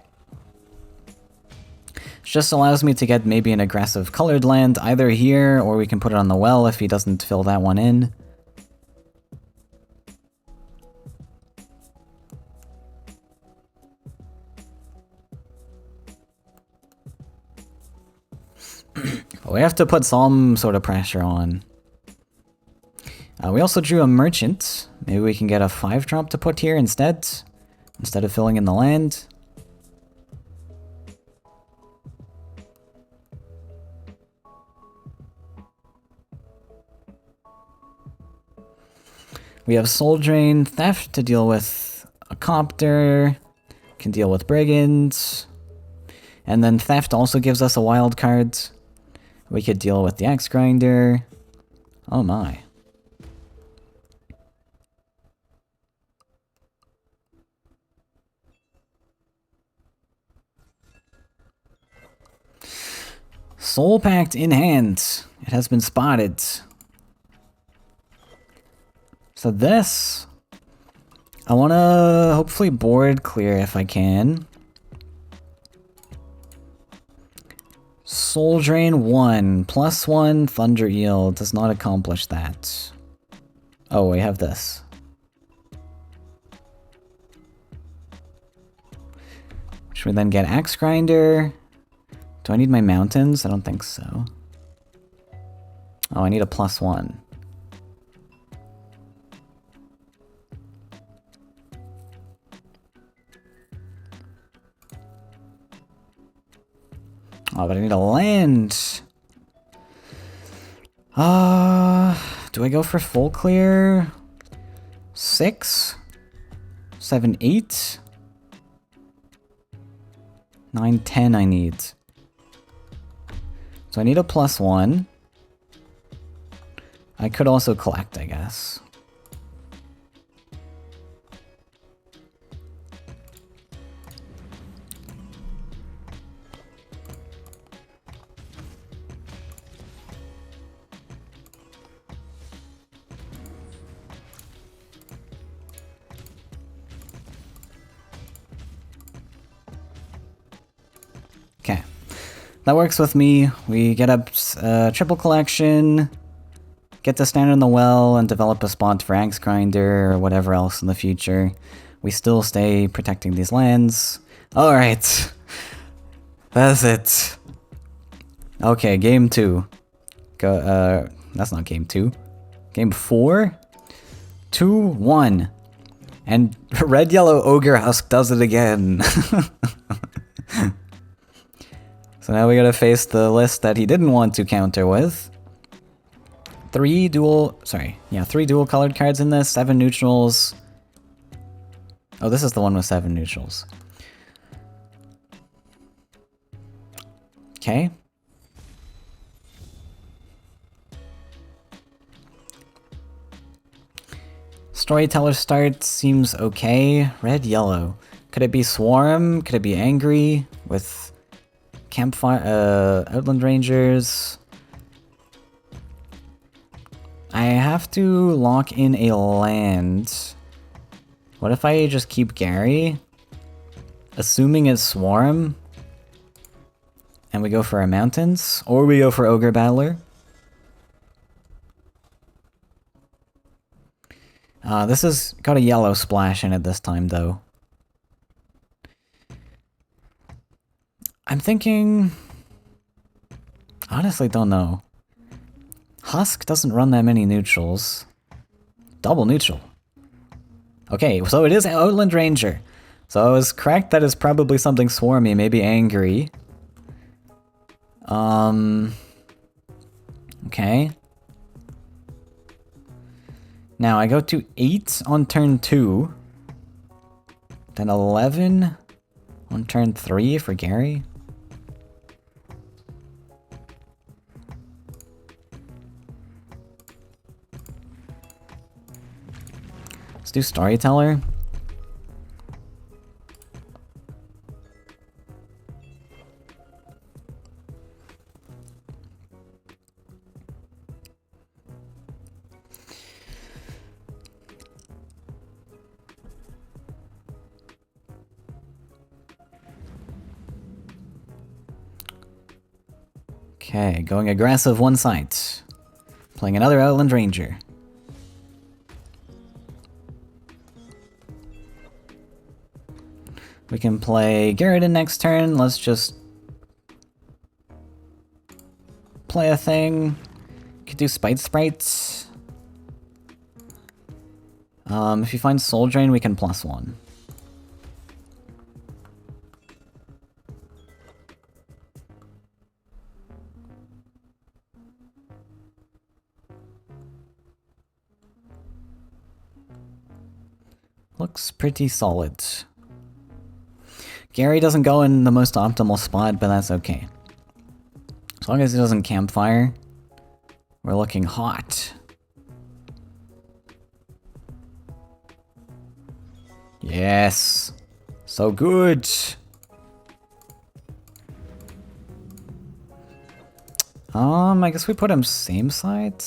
Just allows me to get maybe an aggressive colored land either here, or we can put it on the well if he doesn't fill that one in. But we have to put some sort of pressure on. We also drew a Merchant. Maybe we can get a 5-drop to put here instead of filling in the land. We have Soul Drain, Theft to deal with a Copter. Can deal with Brigands. And then Theft also gives us a wild card. We could deal with the Axe Grinder. Oh my. Soul Pact in hand. It has been spotted. So this, I want to hopefully board clear if I can. Soul Drain 1, +1, Thunder Eel does not accomplish that. Oh, we have this. Should we then get Axe Grinder? Do I need my mountains? I don't think so. Oh, I need a +1. Oh, but I need a land. Do I go for full clear? 6? 7, 8? 9, 10 I need. So I need a +1. I could also collect, I guess. Okay, that works with me. We get up triple collection, get to stand in the well and develop a spot for Axe Grinder or whatever else in the future. We still stay protecting these lands. Alright, that's it. Okay, game 2. Go. That's not game 2. Game 4? 2-1. And Red Yellow Ogre Husk does it again. So now we gotta face the list that he didn't want to counter with. 3 dual colored cards in this, 7 neutrals. Oh, this is the one with 7 neutrals. Okay. Storyteller start seems okay. Red, yellow. Could it be Swarm? Could it be Angry with Campfire, Outland Rangers? I have to lock in a land. What if I just keep Gary? Assuming it's Swarm? And we go for our mountains? Or we go for Ogre Battler? This has got a yellow splash in it this time, though. I'm thinking... honestly, don't know. Husk doesn't run that many neutrals. Double neutral. Okay, so it is Outland Ranger. So I was correct that it's probably something swarmy, maybe angry. Okay. Now I go to 8 on turn 2. Then 11 on turn 3 for Gary. Let's do Storyteller. Okay, going aggressive one side. Playing another Outland Ranger. We can play Garridan next turn. Let's just play a thing. Could do Spite Sprites. If you find Soul Drain, we can +1. Looks pretty solid. Gary doesn't go in the most optimal spot, but that's okay. As long as he doesn't campfire, we're looking hot. Yes. So good. I guess we put him same side?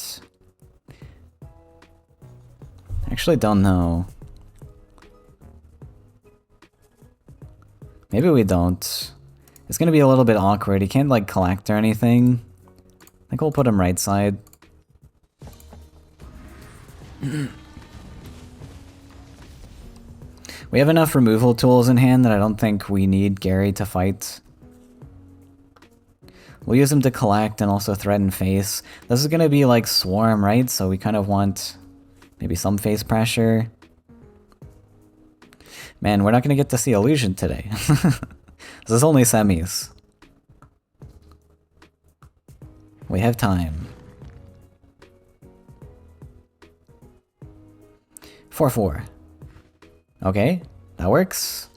Actually don't know. Maybe we don't. It's gonna be a little bit awkward. He can't like collect or anything. I think we'll put him right side. We have enough removal tools in hand that I don't think we need Gary to fight. We'll use him to collect and also threaten face. This is gonna be like swarm, right? So we kind of want maybe some face pressure. Man, we're not gonna get to see illusion today. This is only semis. We have time. 4-4. Okay, that works.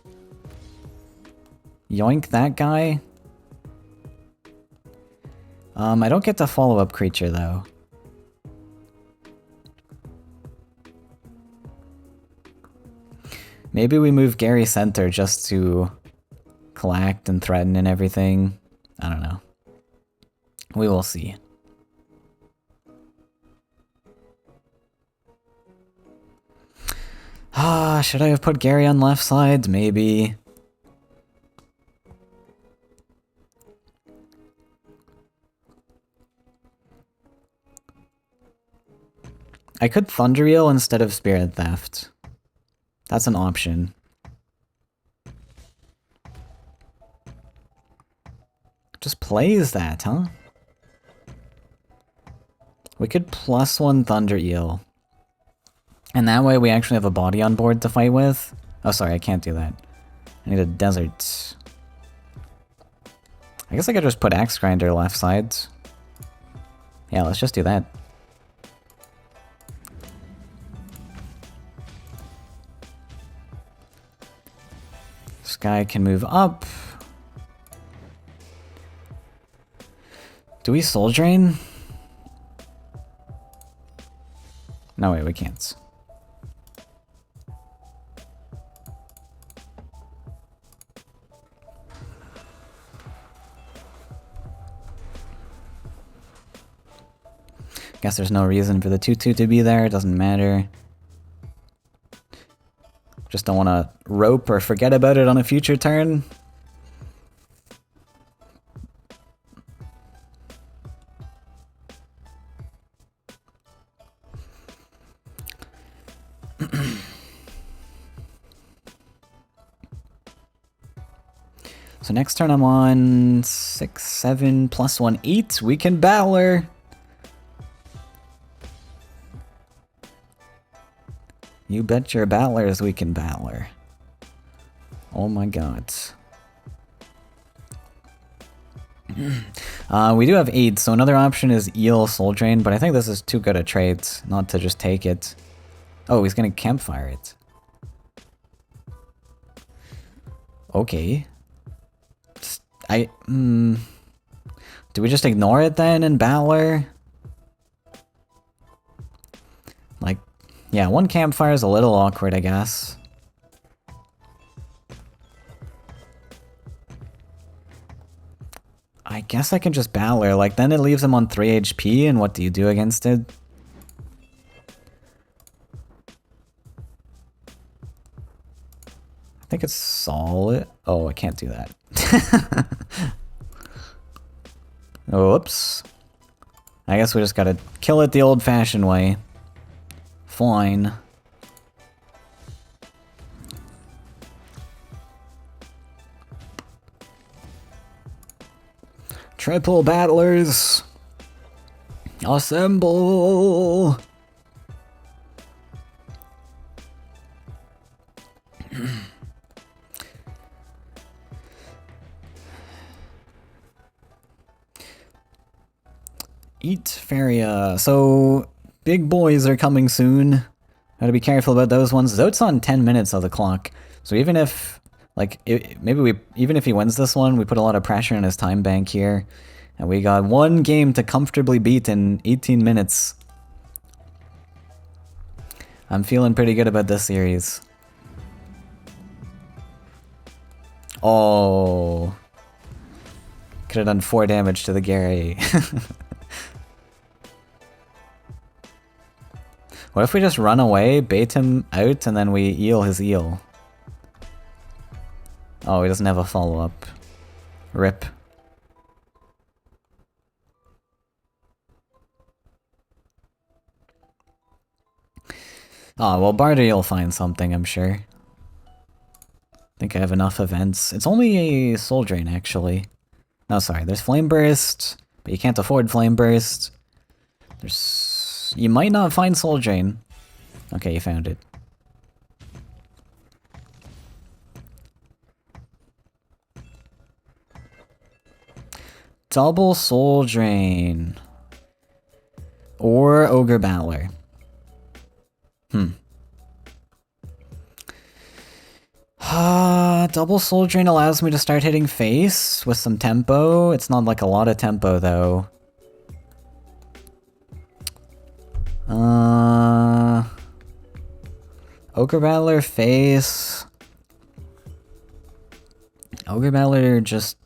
Yoink that guy. I don't get the follow-up creature though. Maybe we move Gary center just to collect and threaten and everything. I don't know. We will see. Ah, should I have put Gary on left side? Maybe. I could Thunder Eel instead of Spirit Theft. That's an option. Just plays that, huh? We could +1 Thunder Eel. And that way we actually have a body on board to fight with. Oh, sorry, I can't do that. I need a desert. I guess I could just put Axe Grinder left side. Yeah, let's just do that. This guy can move up. Do we Soul Drain? No, wait, we can't. Guess there's no reason for the 2-2 to be there, it doesn't matter. Just don't want to rope or forget about it on a future turn. So next turn I'm on 6, 7, +1, 8. We can Battler. You bet your battlers we can battler. Oh my god. We do have 8, so another option is Eel Soul Drain, but I think this is too good a trade not to just take it. Oh, he's gonna campfire it. Okay. Do we just ignore it then and battler? Like, yeah, 1 campfire is a little awkward, I guess. I guess I can just battler, like then it leaves him on 3 HP, and what do you do against it? I think it's solid. Oh, I can't do that. Whoops. I guess we just gotta kill it the old-fashioned way. Fine. Triple battlers! Assemble! Eat Faeria. So, big boys are coming soon. Gotta be careful about those ones. Zote's on 10 minutes of the clock. So even if Like, maybe we, even if he wins this one, we put a lot of pressure on his time bank here. And we got one game to comfortably beat in 18 minutes. I'm feeling pretty good about this series. Oh. Could have done 4 damage to the Gary. What if we just run away, bait him out, and then we eel his eel? Oh, he doesn't have a follow-up. Rip. Oh, well, Barter, you'll find something, I'm sure. I think I have enough events. It's only a Soul Drain, actually. No, sorry, there's Flame Burst, but you can't afford Flame Burst. There's... You might not find Soul Drain. Okay, you found it. Double Soul Drain. Or Ogre Battler. Double Soul Drain allows me to start hitting face with some tempo. It's not like a lot of tempo though. Ogre Battler face. Ogre Battler just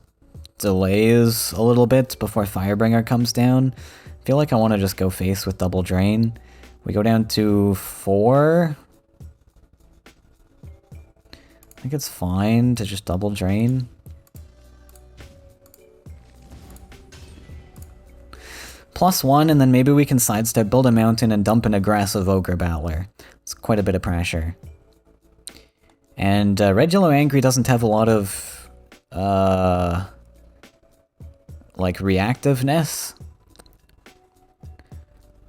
delays a little bit before Firebringer comes down. I feel like I want to just go face with Double Drain. We go down to 4. I think it's fine to just Double Drain. +1, and then maybe we can sidestep, build a mountain, and dump an aggressive Ogre Battler. It's quite a bit of pressure. And Red, Yellow, Angry doesn't have a lot of, like, reactiveness.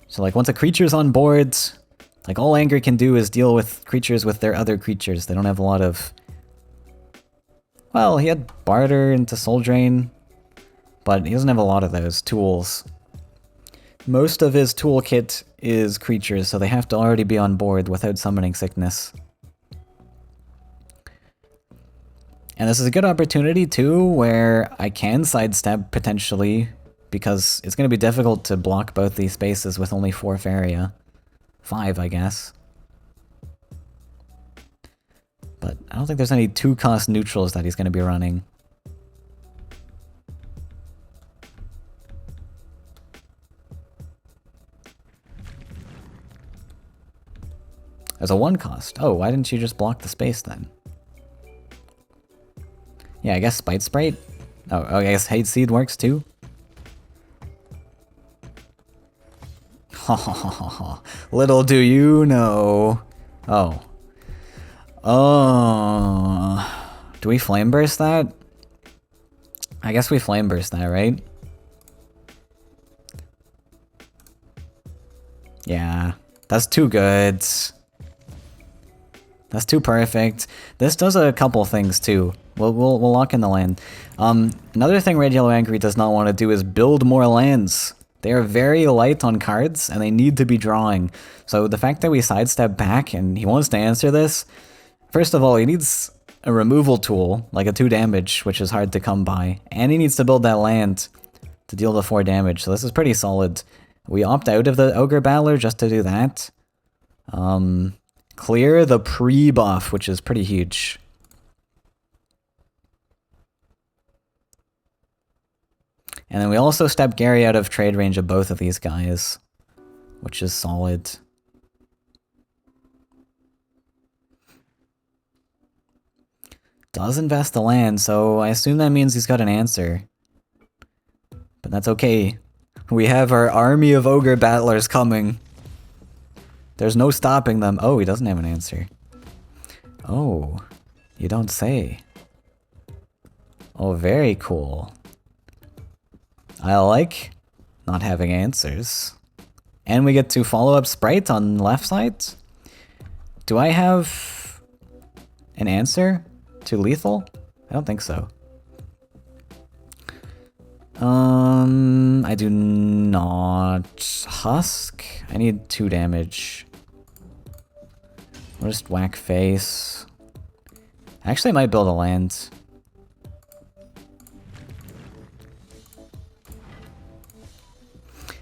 So, like, once a creature's on board, like, all Angry can do is deal with creatures with their other creatures. They don't have a lot of... Well, he had Barter into Soul Drain, but he doesn't have a lot of those tools. Most of his toolkit is creatures, so they have to already be on board without Summoning Sickness. And this is a good opportunity, too, where I can sidestep, potentially, because it's going to be difficult to block both these spaces with only 4 Faeria. 5, I guess. But I don't think there's any 2-cost neutrals that he's going to be running. There's a 1-cost. Oh, why didn't you just block the space then? Yeah, I guess Spite Sprite. Oh, I guess Hate Seed works too. Little do you know. Oh. Oh. Do we Flame Burst that? I guess we Flame Burst that, right? Yeah. That's too good. That's too perfect. This does a couple things too. We'll lock in the land. Another thing Red, Yellow, Angry does not want to do is build more lands. They are very light on cards, and they need to be drawing. So the fact that we sidestep back, and he wants to answer this, first of all, he needs a removal tool, like a 2 damage, which is hard to come by. And he needs to build that land to deal the 4 damage, so this is pretty solid. We opt out of the Ogre Battler just to do that. Clear the pre-buff, which is pretty huge. And then we also step Gary out of trade range of both of these guys, which is solid. Does invest the land, so I assume that means he's got an answer. But that's okay. We have our army of Ogre Battlers coming. There's no stopping them. Oh, he doesn't have an answer. Oh, you don't say. Oh, very cool. I like not having answers. And we get to follow up Sprite on left side. Do I have an answer to lethal? I don't think so. I do not. Husk? I need 2 damage. We'll just whack face. Actually, I might build a land.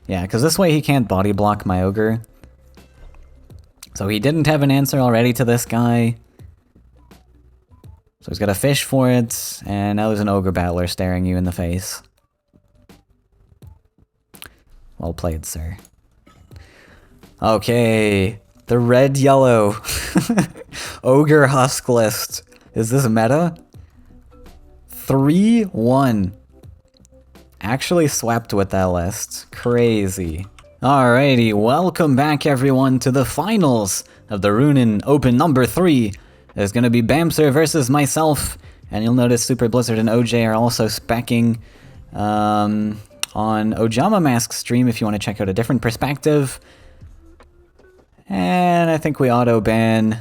Yeah, because this way he can't body block my ogre. So he didn't have an answer already to this guy. So he's got a fish for it, and now there's an ogre battler staring you in the face. Well played, sir. Okay, the red-yellow ogre husk list. Is this meta? 3-1. Actually swept with that list. Crazy. Alrighty, welcome back everyone to the finals of the Ruunin Open number 3. There's gonna be Bamser versus myself, and you'll notice Super Blizzard and OJ are also speccing on Ojama Mask's stream if you want to check out a different perspective. And I think we auto-ban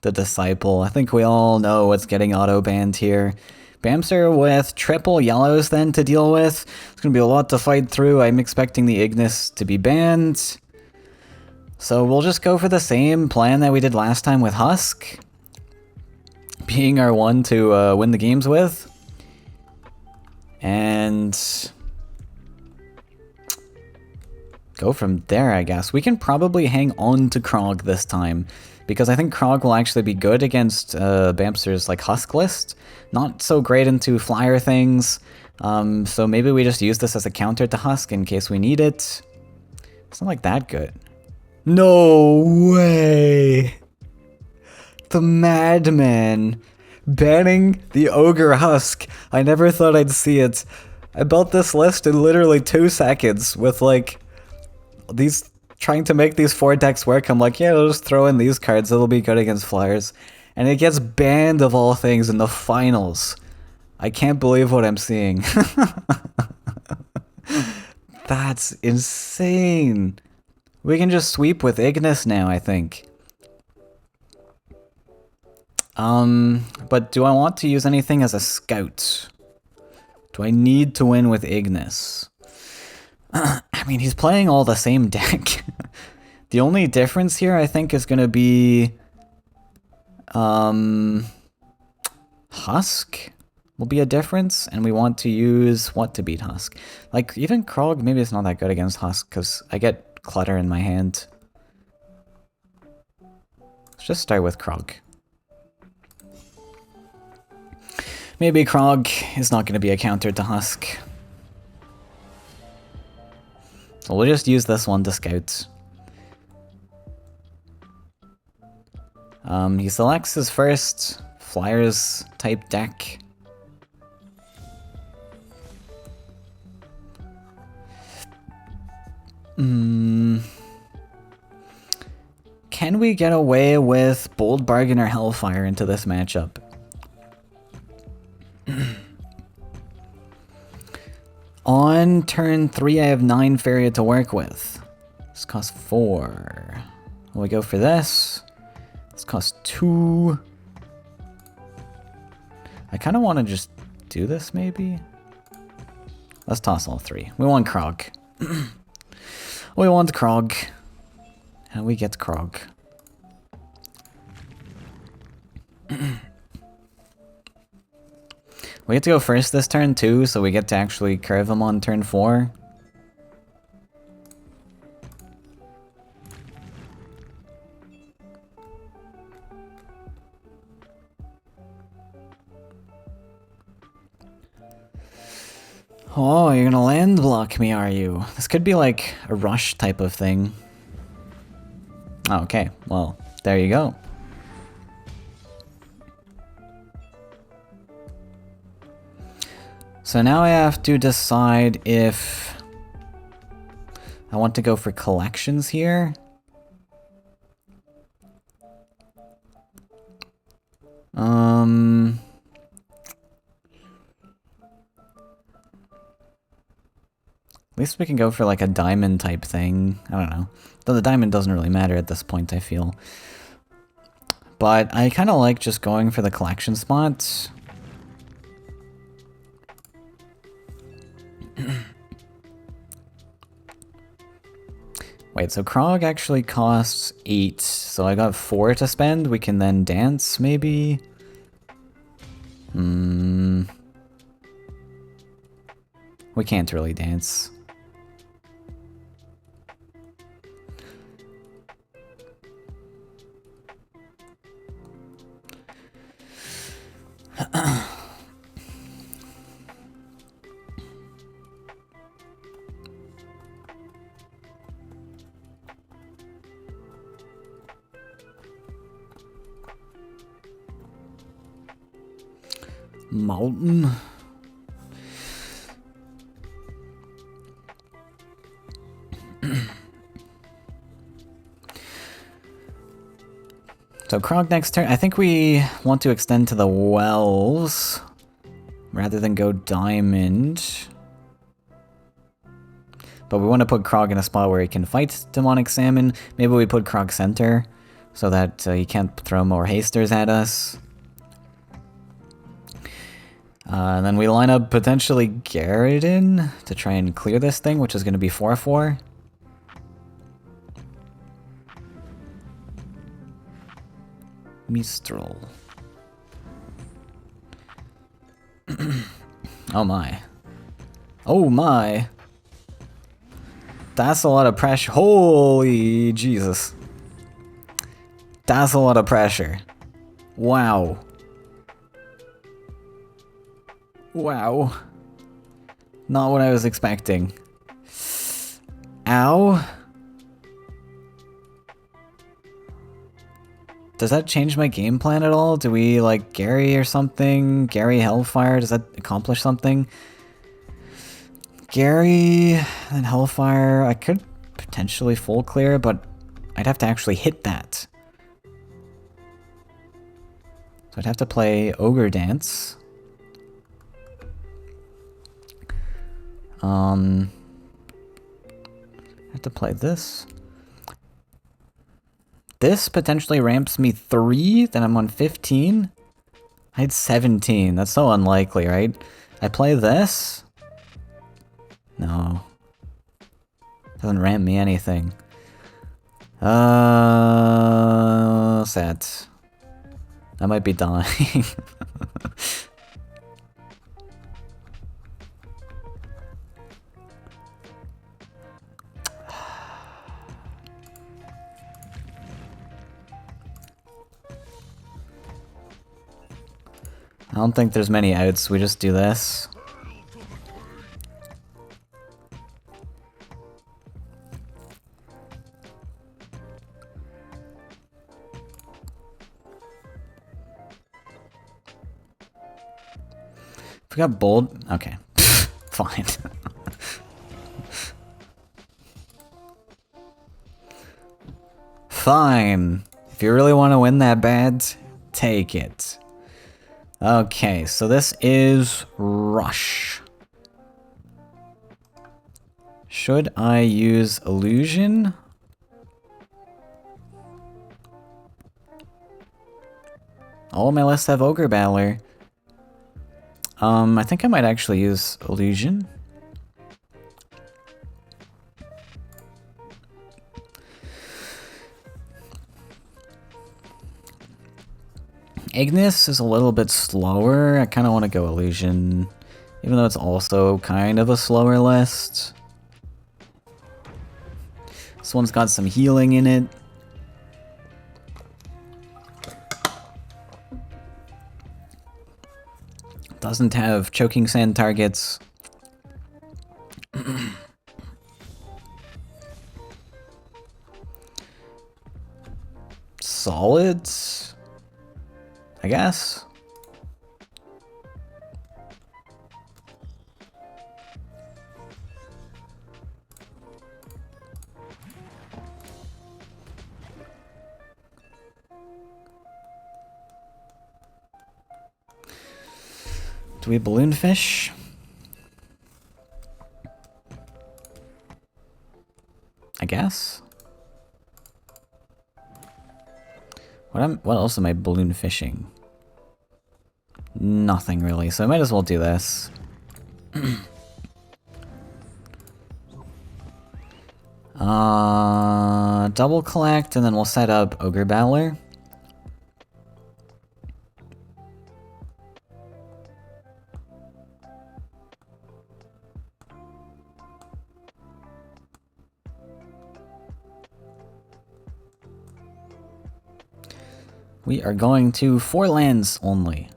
the Disciple. I think we all know what's getting auto-banned here. Bamser with triple yellows then to deal with. It's going to be a lot to fight through. I'm expecting the Ignis to be banned. So we'll just go for the same plan that we did last time with Husk. Being our one to win the games with. And go from there, I guess. We can probably hang on to Krog this time, because I think Krog will actually be good against Bamster's like Husk list. Not so great into flyer things, so maybe we just use this as a counter to Husk in case we need it. It's not like that good. No way! The madman banning the Ogre Husk. I never thought I'd see it. I built this list in literally 2 seconds with like these, trying to make these 4 decks work. I'm like, yeah, I'll just throw in these cards, it'll be good against flyers. And it gets banned of all things in the finals. I can't believe what I'm seeing. That's insane. We can just sweep with Ignis now, I think. But do I want to use anything as a scout? Do I need to win with Ignis? I mean, he's playing all the same deck. The only difference here, I think, is going to be Husk will be a difference, and we want to use what to beat Husk? Like, even Krog, maybe it's not that good against Husk, because I get clutter in my hand. Let's just start with Krog. Maybe Krog is not going to be a counter to Husk. So we'll just use this one to scout. He selects his first Flyers type deck. Can we get away with Bold Bargain or Hellfire into this matchup? On turn 3, I have 9 Faeria to work with. This costs 4. Will we go for this? This costs 2. I kind of want to just do this, maybe? Let's toss all 3. We want Krog. We want Krog. And we get Krog. We get to go first this turn too, so we get to actually curve him on turn 4. Oh, you're gonna land block me, are you? This could be like a rush type of thing. Oh, okay, well, there you go. So now I have to decide if I want to go for collections here. At least we can go for like a diamond type thing. I don't know. Though the diamond doesn't really matter at this point, I feel. But I kind of like just going for the collection spot. Wait, so Krog actually costs 8, so I got 4 to spend. We can then dance, maybe? We can't really dance. Mountain. So Krog next turn. I think we want to extend to the wells rather than go diamond. But we want to put Krog in a spot where he can fight Demonic Salmon. Maybe we put Krog center so that he can't throw more hasters at us. And then we line up potentially Garridan to try and clear this thing, which is going to be 4-4. Mistral. Oh my. Oh my. That's a lot of pressure. Holy Jesus. That's a lot of pressure. Wow. Wow. Not what I was expecting. Ow. Does that change my game plan at all? Do we, like, Gary or something? Gary Hellfire? Does that accomplish something? Gary and Hellfire. I could potentially full clear, but I'd have to actually hit that. So I'd have to play Ogre Dance. I have to play this. This potentially ramps me 3, then I'm on 15. I had 17. That's so unlikely, right? I play this. No. Doesn't ramp me anything. Sad. I might be dying. I don't think there's many outs, we just do this. If we got bold, okay, fine. Fine. If you really want to win that bad, take it. Okay, so this is Rush. Should I use Illusion? All of my lists have Ogre Battler. I think I might actually use Illusion. Ignis is a little bit slower. I kind of want to go Illusion, even though it's also kind of a slower list. This one's got some healing in it. Doesn't have choking sand targets. Solid, I guess. Do we balloon fish? I guess. What else am I balloon fishing? Nothing really, so I might as well do this. Double collect, and then we'll set up Ogre Battler. We are going to 4 lands only.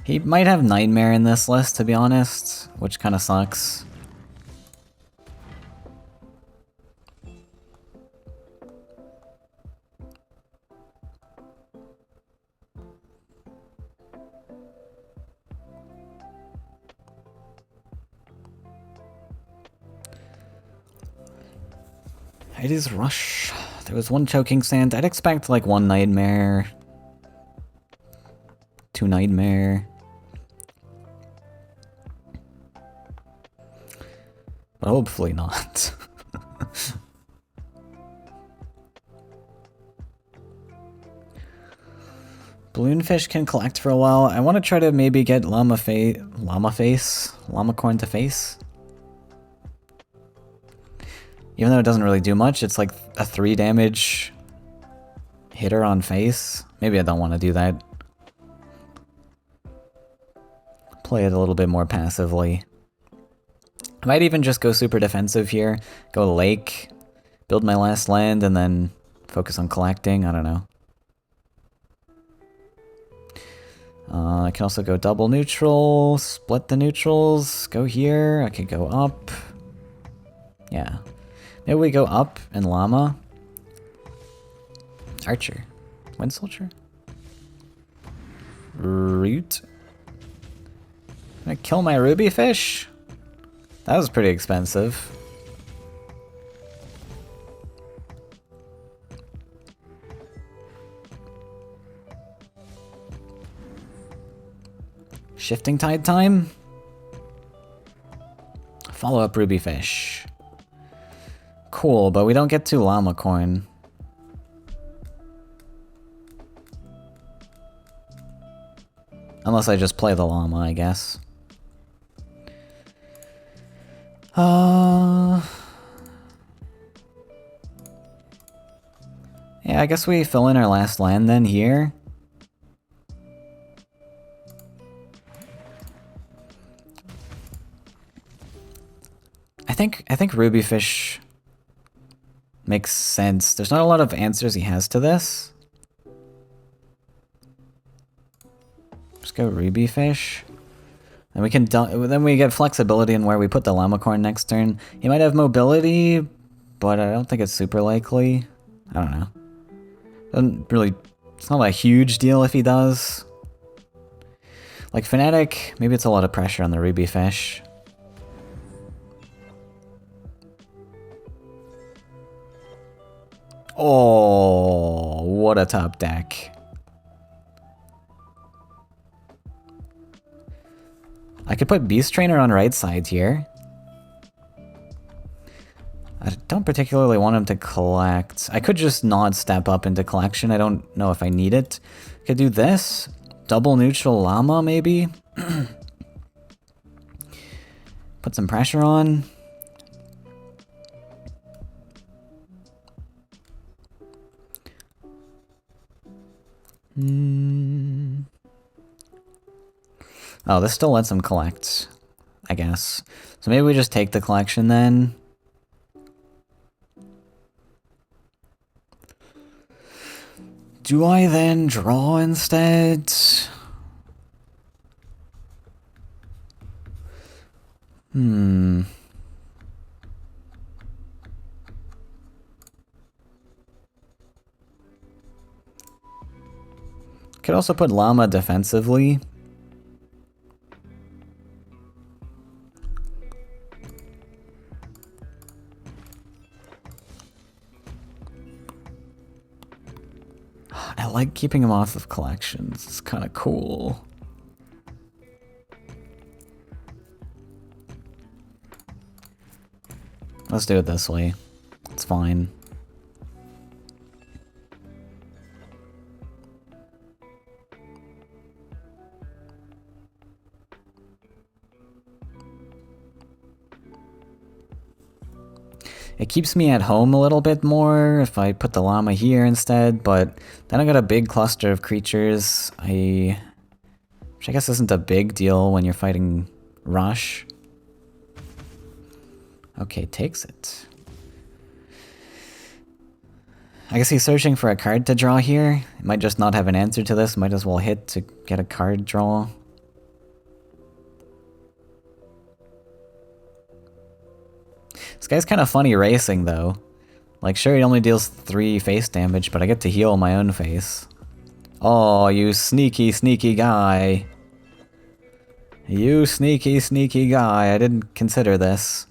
He might have Nightmare in this list, to be honest, which kind of sucks. It is Rush. There was 1 Choking Sand. I'd expect like 1 Nightmare. 2 Nightmare. But hopefully not. Balloonfish can collect for a while. I want to try to maybe get Llama Corn to face. Even though it doesn't really do much, it's like a 3 damage hitter on face. Maybe I don't want to do that. Play it a little bit more passively. I might even just go super defensive here. Go Lake, build my last land, and then focus on collecting. I don't know. I can also go double neutral, split the neutrals, go here. I could go up. Yeah. Maybe we go up and Llama. Archer. Wind Soldier. Root. Gonna kill my ruby fish? That was pretty expensive. Shifting Tide time? Follow up ruby fish. Cool, but we don't get to Llama Corn. Unless I just play the Llama, I guess. Yeah, I guess we fill in our last land then here. I think Rubyfish makes sense. There's not a lot of answers he has to this. Just go Rubyfish. And we can then we get flexibility in where we put the Llamacorn next turn. He might have mobility, but I don't think it's super likely. I don't know. Doesn't really. It's not a huge deal if he does. Like Fnatic, maybe it's a lot of pressure on the Rubyfish. Oh, what a top deck. I could put Beast Trainer on right side here. I don't particularly want him to collect. I could just not step up into collection. I don't know if I need it. Could do this. Double neutral Llama, maybe. Put some pressure on. Oh, this still lets him collect, I guess. So maybe we just take the collection then. Do I then draw instead? Could also put Llama defensively. I like keeping him off of collections. It's kind of cool. Let's do it this way. It's fine. It keeps me at home a little bit more if I put the llama here instead, but then I got a big cluster of creatures, which I guess isn't a big deal when you're fighting Rush. Okay, takes it. I guess he's searching for a card to draw here. He might just not have an answer to this. Might as well hit to get a card draw. This guy's kind of funny racing, though. Like, sure, he only deals 3 face damage, but I get to heal my own face. Oh, you sneaky, sneaky guy. You sneaky, sneaky guy. I didn't consider this.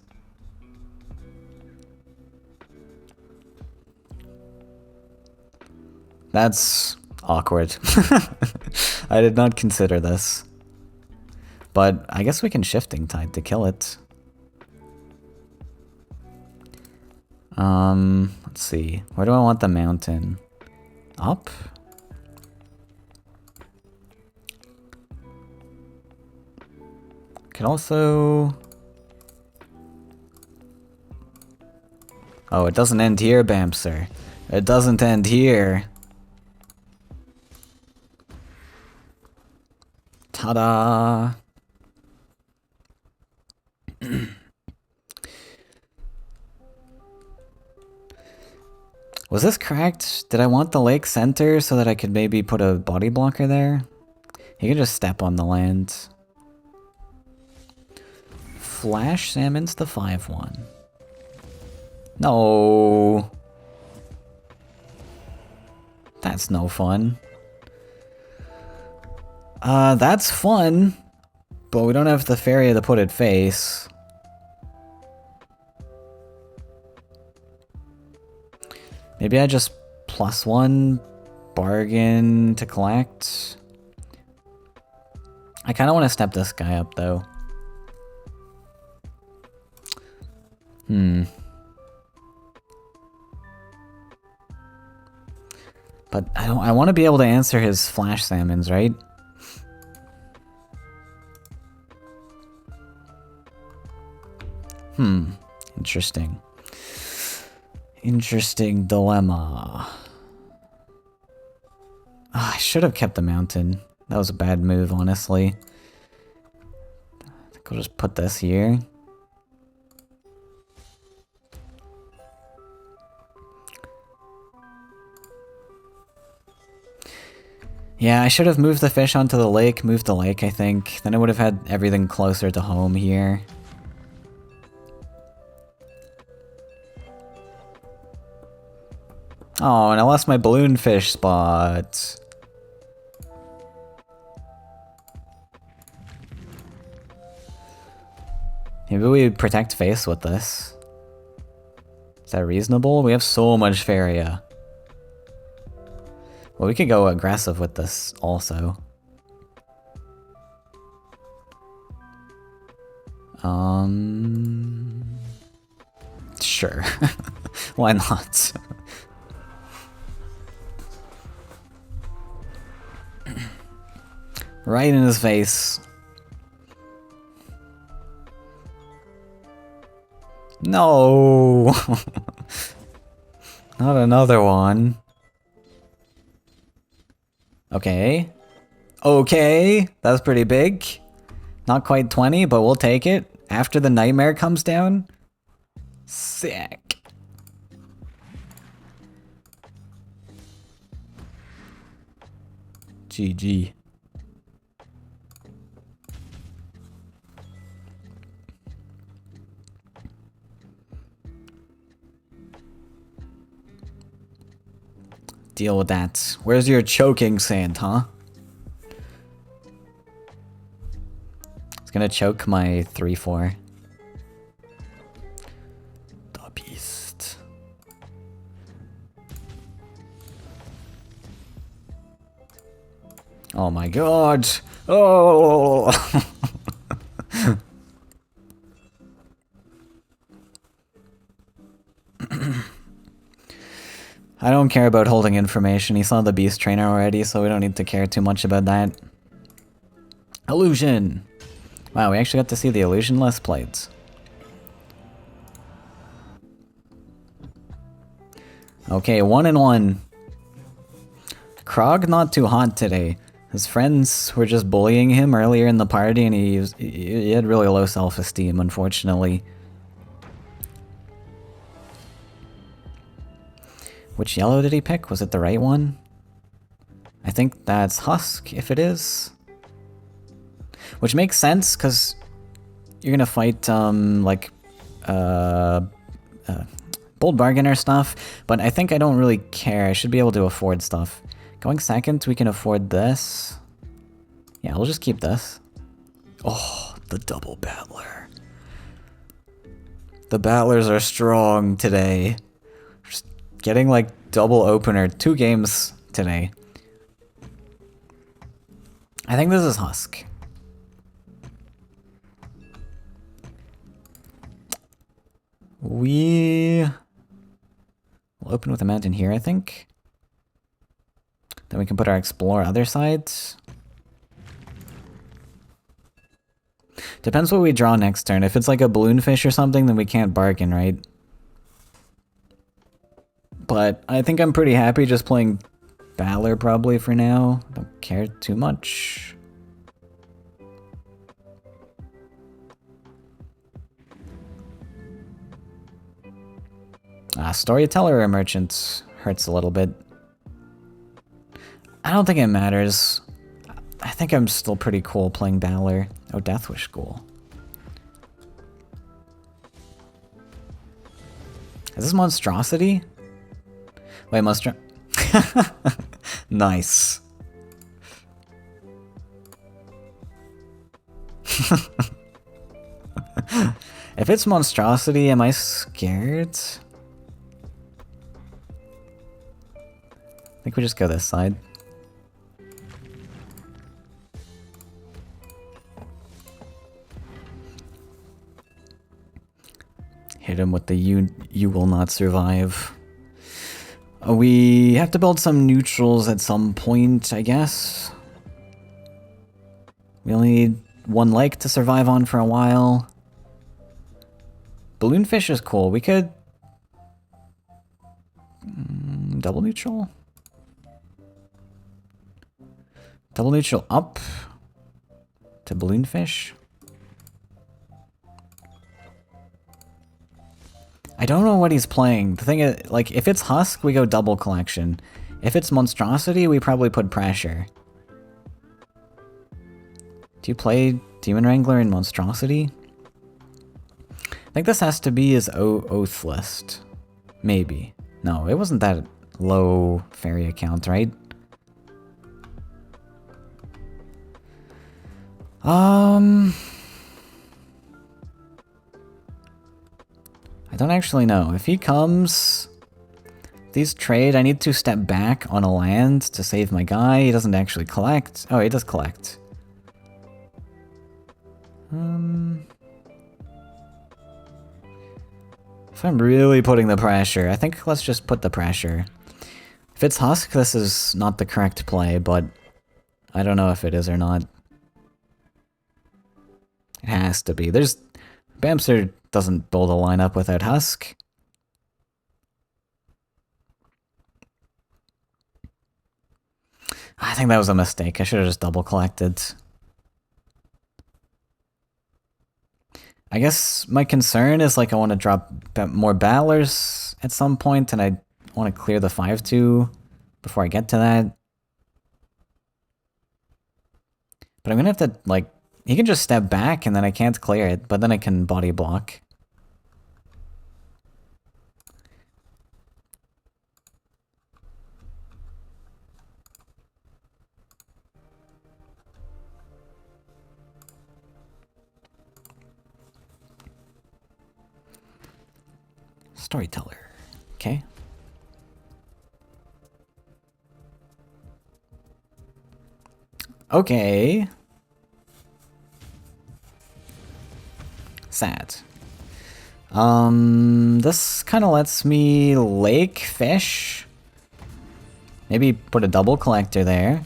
That's awkward. I did not consider this. But I guess we can Shifting Tide to kill it. Let's see. Where do I want the mountain? Up? Could also... Oh, it doesn't end here, Bamser. It doesn't end here. Ta-da! Was this cracked? Did I want the lake center so that I could maybe put a body blocker there? He can just step on the land. Flash Salmon's the 5-1. No. That's no fun. That's fun. But we don't have the Faeria to put it face. Maybe I just +1 bargain to collect. I kind of want to step this guy up though. But I want to be able to answer his flash salmons, right? Interesting. Interesting dilemma. I should have kept the mountain. That was a bad move, honestly. I think I'll just put this here. Yeah, I should have moved the fish onto the lake, moved the lake, I think. Then I would have had everything closer to home here. Oh, and I lost my balloon fish spot. Maybe we protect face with this. Is that reasonable? We have so much Faeria. Well, we could go aggressive with this also. Sure. Why not? Right in his face. No! Not another one. Okay. Okay, that's pretty big. Not quite 20, but we'll take it. After the nightmare comes down. Sick. GG. Deal with that. Where's your choking sand, huh? It's gonna choke my 3-4. The beast. Oh my god! Oh! I don't care about holding information. He saw the beast trainer already, so we don't need to care too much about that. Illusion! Wow, we actually got to see the illusion-less plates. Okay, 1-1. Krog not too hot today. His friends were just bullying him earlier in the party, and he had really low self-esteem, unfortunately. Which yellow did he pick? Was it the right one? I think that's Husk, if it is. Which makes sense, because you're gonna fight, Bold Bargainer stuff, but I think I don't really care. I should be able to afford stuff. Going second, we can afford this. Yeah, we'll just keep this. Oh, the double battler. The battlers are strong today. Just getting like double opener, 2 games today. I think this is Husk. We'll open with a mountain here, I think. Then we can put our explore other sides. Depends what we draw next turn. If it's like a balloonfish or something, then we can't bargain, right? But I think I'm pretty happy just playing Battler probably for now. Don't care too much. Storyteller or Merchant hurts a little bit. I don't think it matters. I think I'm still pretty cool playing Battler. Oh, Deathwish School. Is this Monstrosity? Wait, Nice. If it's Monstrosity, am I scared? I think we just go this side. Hit him with the you will not survive. We have to build some neutrals at some point, I guess. We only need 1 lake to survive on for a while. Balloonfish is cool. We could... double neutral? Double neutral up to balloonfish. I don't know what he's playing. The thing is, like, if it's Husk, we go double collection. If it's Monstrosity, we probably put pressure. Do you play Demon Wrangler in Monstrosity? I think this has to be his Oath list. Maybe. No, it wasn't that low Faeria count, right? I don't actually know. If he comes... These trade, I need to step back on a land to save my guy. He doesn't actually collect. Oh, he does collect. If I'm really putting the pressure, I think let's just put the pressure. If it's Husk, this is not the correct play, but I don't know if it is or not. It has to be. There's... Bamster doesn't build a lineup without Husk. I think that was a mistake. I should have just double collected. I guess my concern is like I want to drop more battlers at some point, and I want to clear the 5-2 before I get to that. But I'm gonna have to, like, he can just step back and then I can't clear it, but then I can body block. Storyteller. Okay. Okay. Sad. This kind of lets me lake fish. Maybe put a double collector there.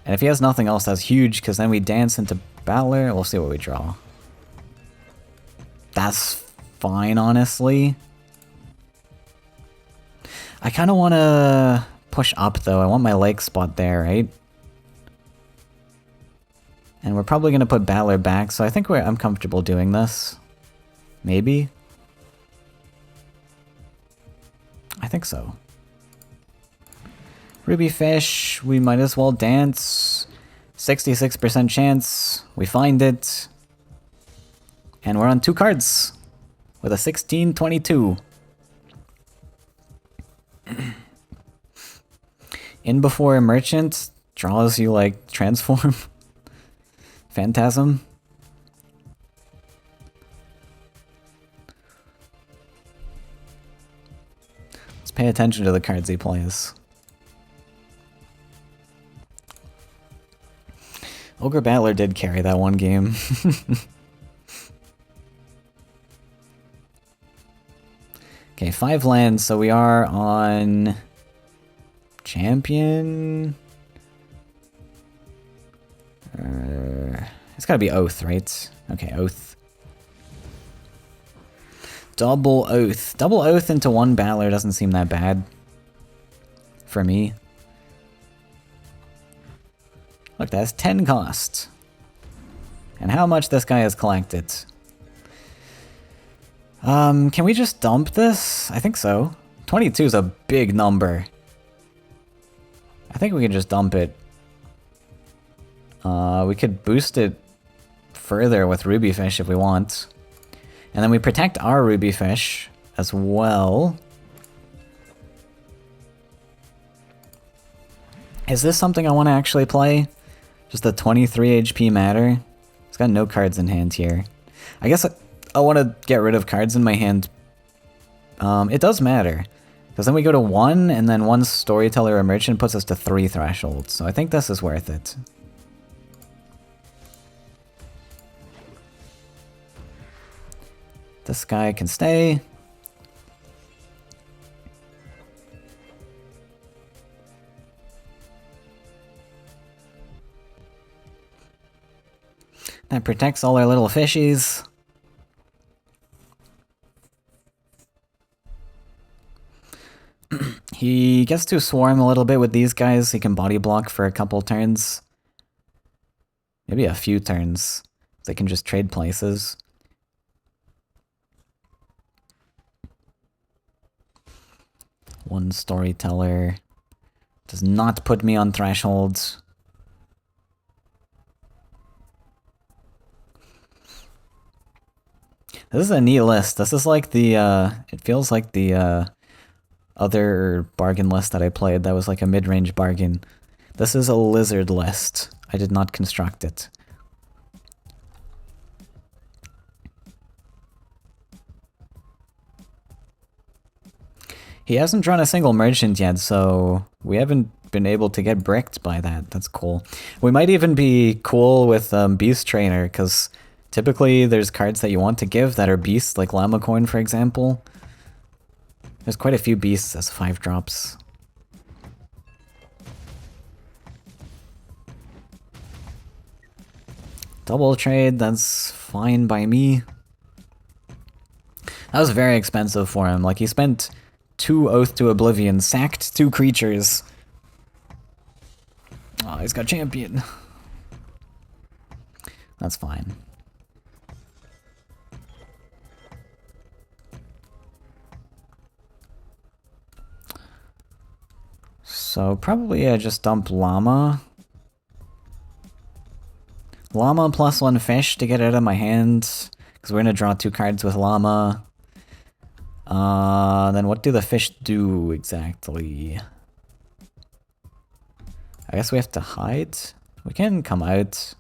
And if he has nothing else, that's huge, because then we dance into Battler. We'll see what we draw. That's fine, honestly. I kind of want to push up, though. I want my lake spot there, right? And we're probably going to put Battler back, so I think I'm comfortable doing this. Maybe? I think so. Ruby fish, we might as well dance. 66% chance. We find it. And we're on 2 cards. With a 16-22. In before a merchant draws you like transform. Phantasm. Let's pay attention to the cards he plays. Ogre Battler did carry that one game. Okay, 5 lands, so we are on champion. It's gotta be Oath, right? Okay, Oath. Double Oath. Double Oath into 1 Battler doesn't seem that bad. For me. Look, that's 10 cost. And how much this guy has collected. Can we just dump this? I think so. 22 is a big number. I think we can just dump it. We could boost it further with Ruby Fish if we want. And then we protect our Ruby Fish as well. Is this something I want to actually play? Just a 23 HP matter? It's got no cards in hand here. I guess I want to get rid of cards in my hand. It does matter. Because then we go to 1, and then 1 Storyteller or Merchant puts us to 3 thresholds. So I think this is worth it. This guy can stay. That protects all our little fishies. He gets to swarm a little bit with these guys. He can body block for a couple turns. Maybe a few turns. They can just trade places. One Storyteller does not put me on thresholds. This is a neat list. This is like the, it feels like the, other bargain list that I played that was like a mid-range bargain. This is a lizard list. I did not construct it. He hasn't drawn a single merchant yet, so we haven't been able to get bricked by that. That's cool. We might even be cool with Beast Trainer, because typically there's cards that you want to give that are beasts, like Llama Coin, for example. There's quite a few beasts as 5 drops. Double trade, that's fine by me. That was very expensive for him. Like, he spent 2 Oath to Oblivion, sacked 2 creatures. Oh, he's got champion. That's fine. So probably I just dump Llama. Llama plus 1 fish to get it out of my hand, because we're going to draw 2 cards with Llama. Then what do the fish do exactly? I guess we have to hide. We can come out.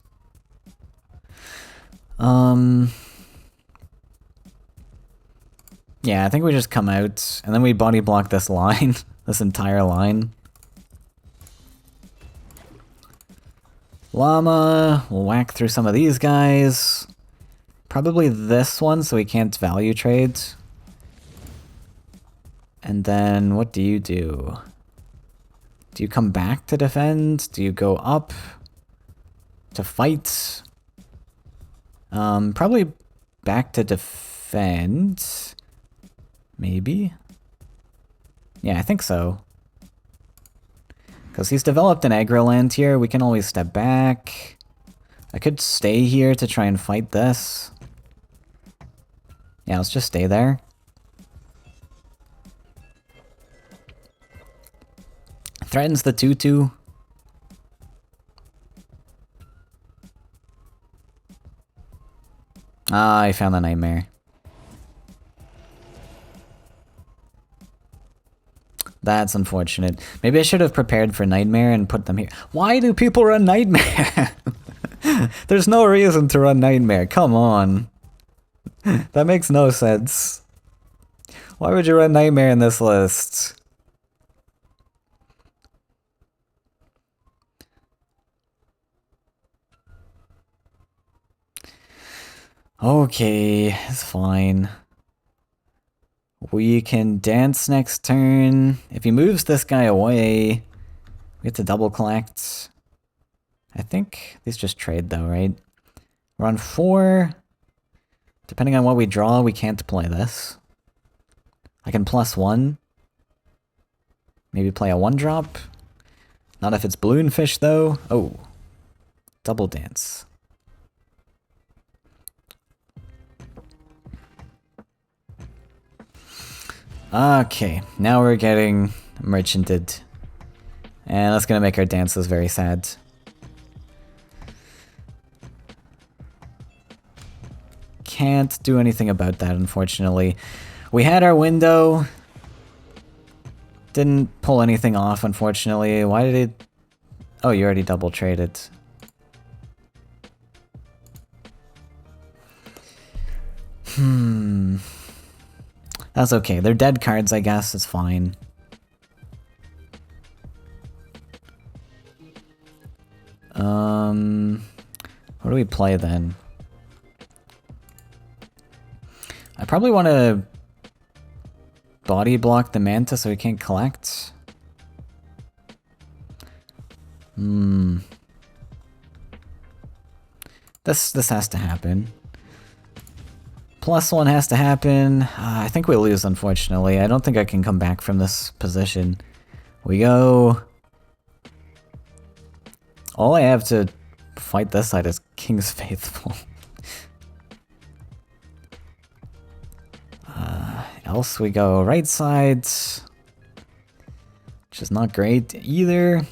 Yeah, I think we just come out, and then we body block this line, this entire line. Llama, we'll whack through some of these guys. Probably this one, so we can't value trade. And then, what do you do? Do you come back to defend? Do you go up to fight? Probably back to defend. Maybe? Yeah, I think so. Because he's developed an aggro land here, we can always step back. I could stay here to try and fight this. Yeah, let's just stay there. Threatens the 2-2. Ah, I found the nightmare. That's unfortunate. Maybe I should have prepared for nightmare and put them here. Why do people run nightmare? There's no reason to run nightmare. Come on. That makes no sense. Why would you run nightmare in this list? Okay, it's fine. We can dance next turn. If he moves this guy away, we have to double collect. I think these just trade though, right? We're on 4. Depending on what we draw, we can't play this. I can +1. Maybe play a 1-drop. Not if it's balloonfish though. Oh. Double dance. Okay, now we're getting merchanted. And that's gonna make our dances very sad. Can't do anything about that, unfortunately. We had our window. Didn't pull anything off, unfortunately. Why did it... Oh, you already double traded. That's okay. They're dead cards, I guess. It's fine. What do we play then? I probably want to body block the Manta so he can't collect. This has to happen. +1 has to happen. I think we lose, unfortunately. I don't think I can come back from this position. We go... All I have to fight this side is King's Faithful. Else we go right side, which is not great either.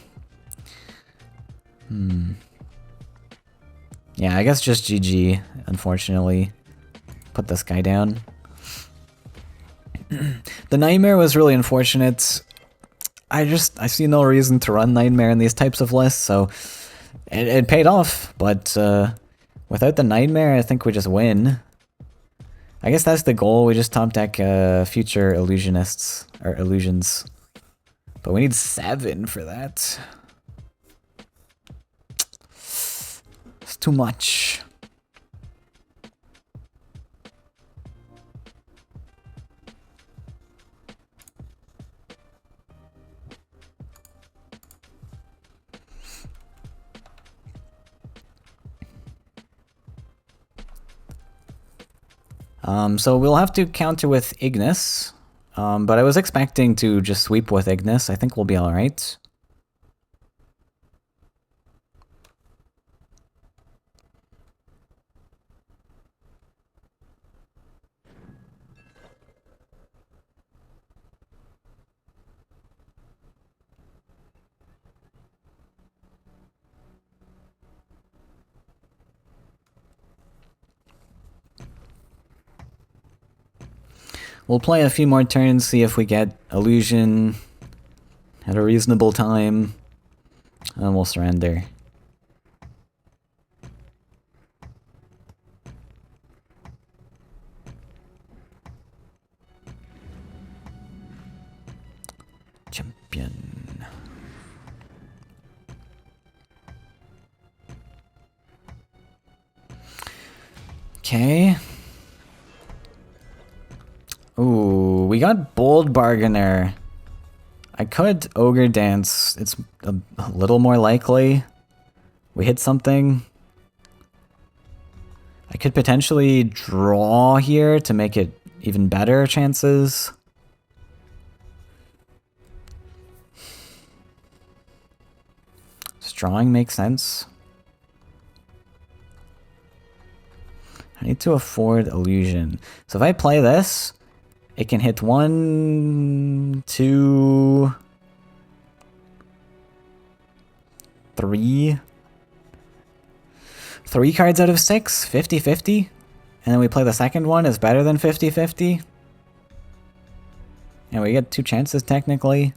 Yeah, I guess just GG, unfortunately. Put this guy down. The Nightmare was really unfortunate. I see no reason to run Nightmare in these types of lists, so it paid off, but without the Nightmare, I think we just win. I guess that's the goal. We just top deck future illusionists, or illusions. But we need 7 for that. It's too much. So we'll have to counter with Ignis, but I was expecting to just sweep with Ignis. I think we'll be alright. We'll play a few more turns, see if we get illusion at a reasonable time, and we'll surrender. Champion. Okay. Ooh, we got Bold Bargainer. I could Ogre Dance. It's a little more likely. We hit something. I could potentially draw here to make it even better chances. Does drawing make sense? I need to afford illusion. So if I play this, it can hit 1, 2, 3 cards out of 6, 50-50. And then we play the second one is better than 50-50. And we get 2 chances technically.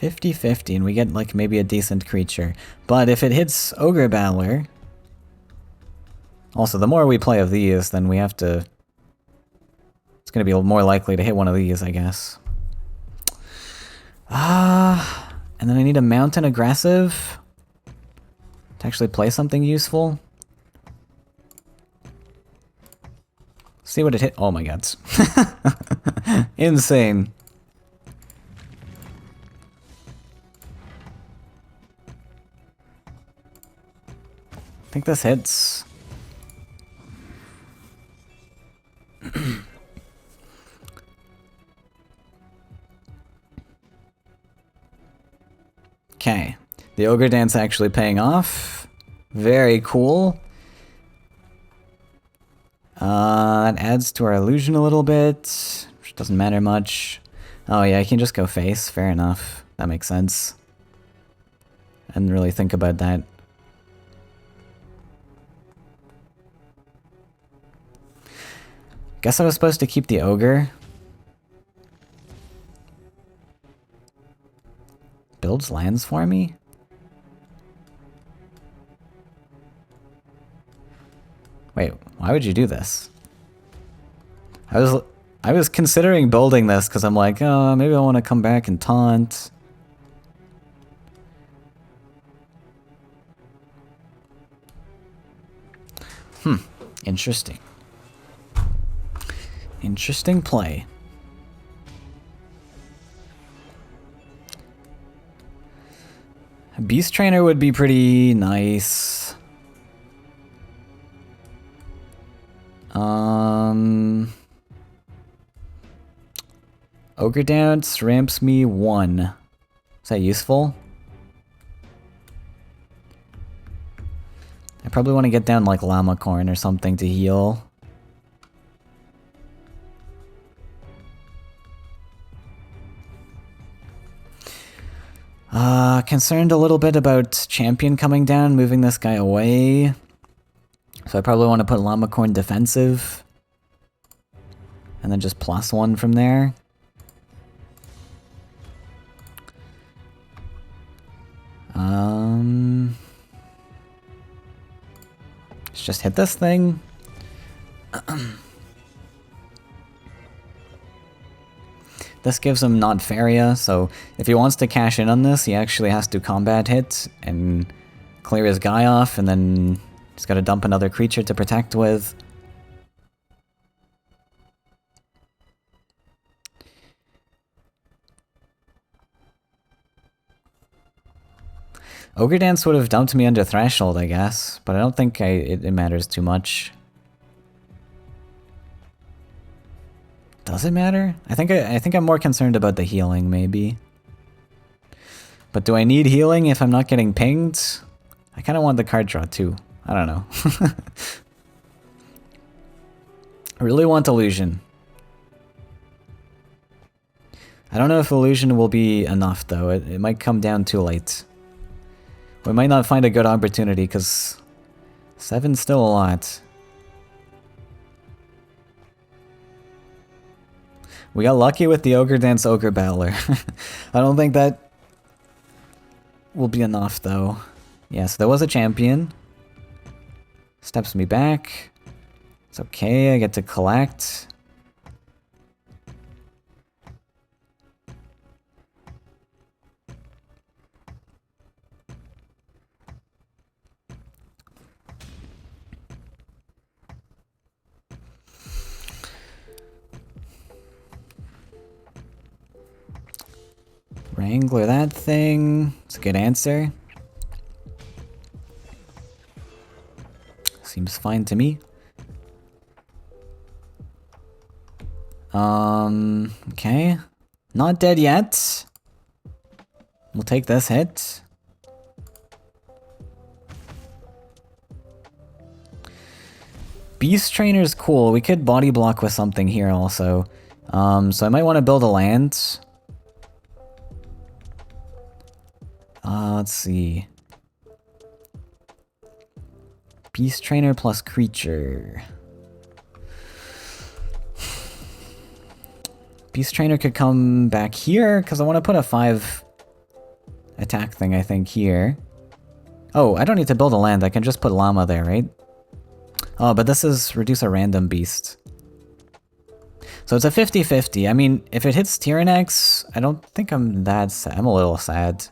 50-50 and we get like maybe a decent creature. But if it hits Ogre Battler... Also, the more we play of these, then we have to... It's going to be more likely to hit one of these, I guess. And then I need a Mountain Aggressive to actually play something useful. See what it hit. Oh my god. Insane. I think this hits. Okay, the Ogre Dance actually paying off. Very cool. That adds to our illusion a little bit, which doesn't matter much. Oh yeah, I can just go face. Fair enough. That makes sense. I didn't really think about that. Guess I was supposed to keep the Ogre. Builds lands for me? Wait, why would you do this? I was considering building this because I'm like, oh, maybe I want to come back and taunt. Interesting. Interesting play. A Beast Trainer would be pretty nice. Ogre Dance ramps me 1. Is that useful? I probably want to get down like Llama Corn or something to heal. Concerned a little bit about Champion coming down, moving this guy away. So I probably want to put Llama Corn defensive. And then just +1 from there. Let's just hit this thing. This gives him not Faeria, so if he wants to cash in on this, he actually has to combat hit and clear his guy off, and then he's got to dump another creature to protect with. Ogre Dance would have dumped me under Threshold, I guess, but I don't think it matters too much. Does it matter? I think I'm more concerned about the healing, maybe. But do I need healing if I'm not getting pinged? I kind of want the card draw too. I don't know. I really want Illusion. I don't know if Illusion will be enough though. It might come down too late. We might not find a good opportunity because 7's still a lot. We got lucky with the Ogre Dance Ogre Battler. I don't think that will be enough though. Yes, there was a champion. Steps me back. It's okay, I get to collect. Wrangler that thing. It's a good answer. Seems fine to me. Okay. Not dead yet. We'll take this hit. Beast Trainer's cool. We could body block with something here also. So I might want to build a land. let's see. Beast Trainer plus Creature. Beast Trainer could come back here, because I want to put a 5 attack thing, I think, here. Oh, I don't need to build a land, I can just put Llama there, right? Oh, but this is reduce a random beast. So it's a 50-50. I mean, if it hits Tyrannex, I don't think I'm that sad. I'm a little sad.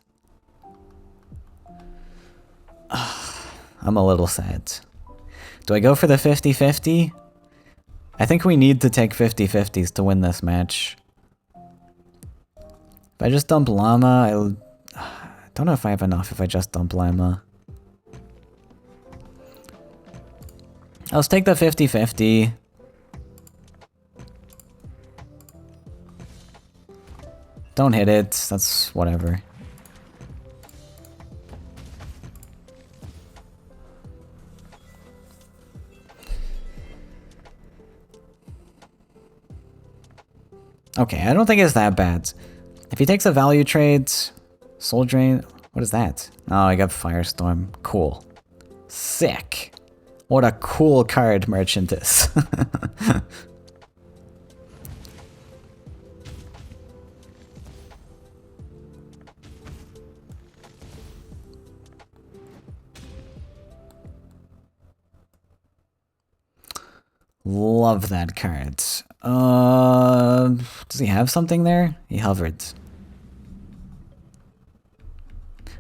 I'm a little sad. Do I go for the 50-50? I think we need to take 50-50s to win this match. If I just dump Llama, I don't know if I have enough if I just dump Llama. Let's take the 50-50. Don't hit it, that's whatever. Okay, I don't think it's that bad. If he takes a value trade, Soul Drain, what is that? Oh, I got Firestorm. Cool. Sick. What a cool card Merchant is. Love that card. Does he have something there? He hovered.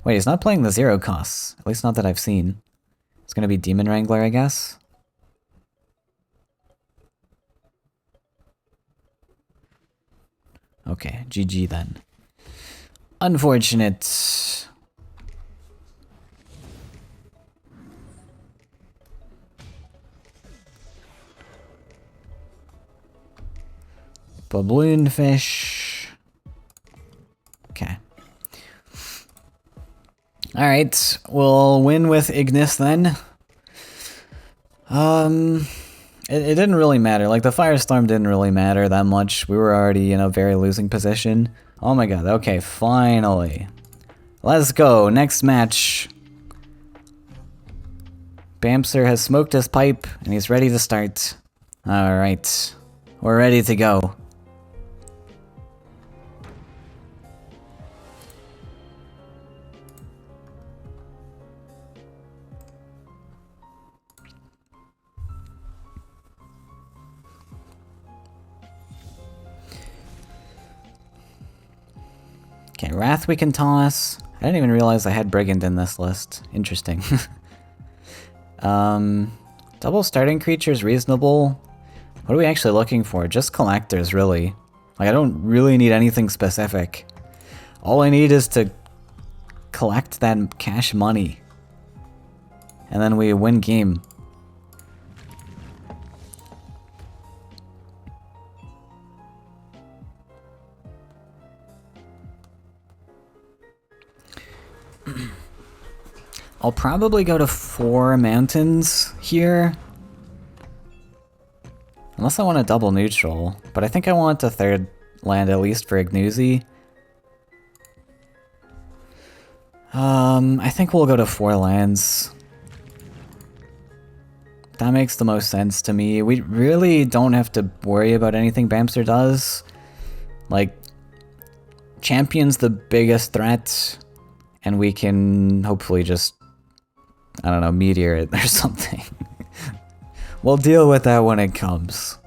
Wait, he's not playing the 0 costs. At least not that I've seen. It's gonna be Demon Wrangler, I guess. Okay, GG then. Unfortunate. Balloonfish. Okay. Alright, we'll win with Ignis then. It didn't really matter. Like, the Firestorm didn't really matter that much. We were already in a very losing position. Oh my god, okay, finally. Let's go, next match. Bamster has smoked his pipe, and he's ready to start. Alright, we're ready to go. Okay, Wrath we can toss. I didn't even realize I had Brigand in this list. Interesting. Double starting creatures reasonable. What are we actually looking for? Just collectors, really. Like, I don't really need anything specific. All I need is to collect that cash money. And then we win game. I'll probably go to 4 mountains here. Unless I want a double neutral. But I think I want a 3rd land at least for Ignoozy. I think we'll go to 4 lands. That makes the most sense to me. We really don't have to worry about anything Bamster does. Like, Champion's the biggest threat. And we can hopefully just, I don't know, meteor it or something. We'll deal with that when it comes.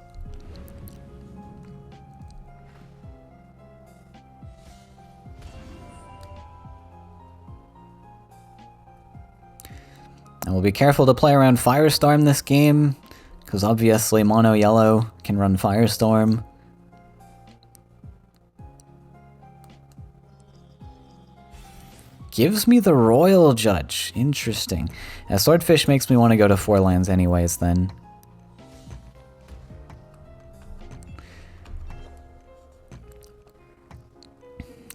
And we'll be careful to play around Firestorm this game, because obviously mono yellow can run Firestorm. Gives me the Royal Judge. Interesting. Swordfish makes me want to go to 4 lands anyways, then.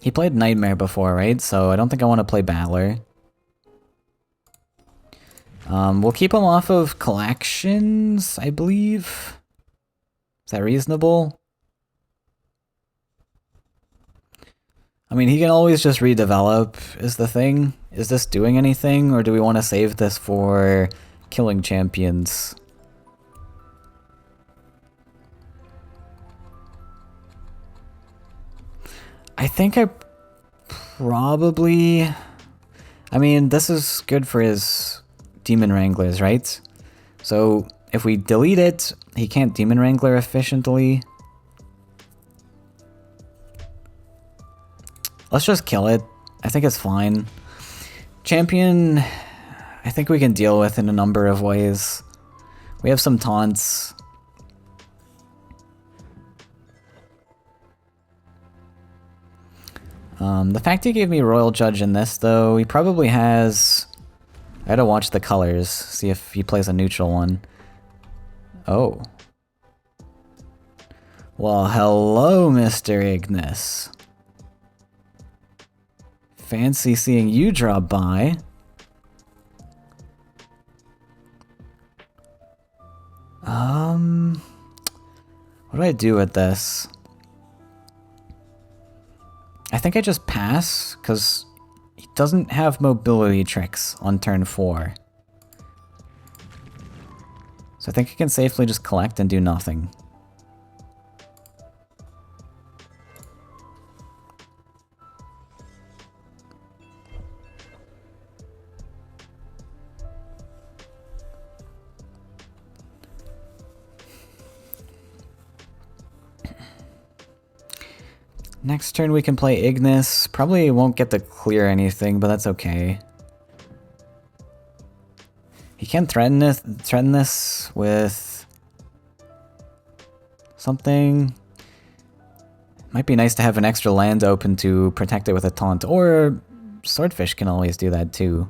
He played Nightmare before, right? So I don't think I want to play Battler. We'll keep him off of collections, I believe. Is that reasonable? I mean, he can always just redevelop, is the thing. Is this doing anything, or do we want to save this for killing champions? I think I probably... I mean, this is good for his Demon Wranglers, right? So, if we delete it, he can't Demon Wrangler efficiently. Let's just kill it. I think it's fine. Champion, I think we can deal with in a number of ways. We have some taunts. The fact he gave me Royal Judge in this, though, he probably has... I gotta watch the colors, see if he plays a neutral one. Oh. Well, hello, Mr. Ignis. Fancy seeing you drop by. What do I do with this? I think I just pass, because he doesn't have mobility tricks on turn 4. So I think I can safely just collect and do nothing. Next turn we can play Ignis. Probably won't get to clear anything, but that's okay. He can threaten this with something. Might be nice to have an extra land open to protect it with a taunt, or Swordfish can always do that too.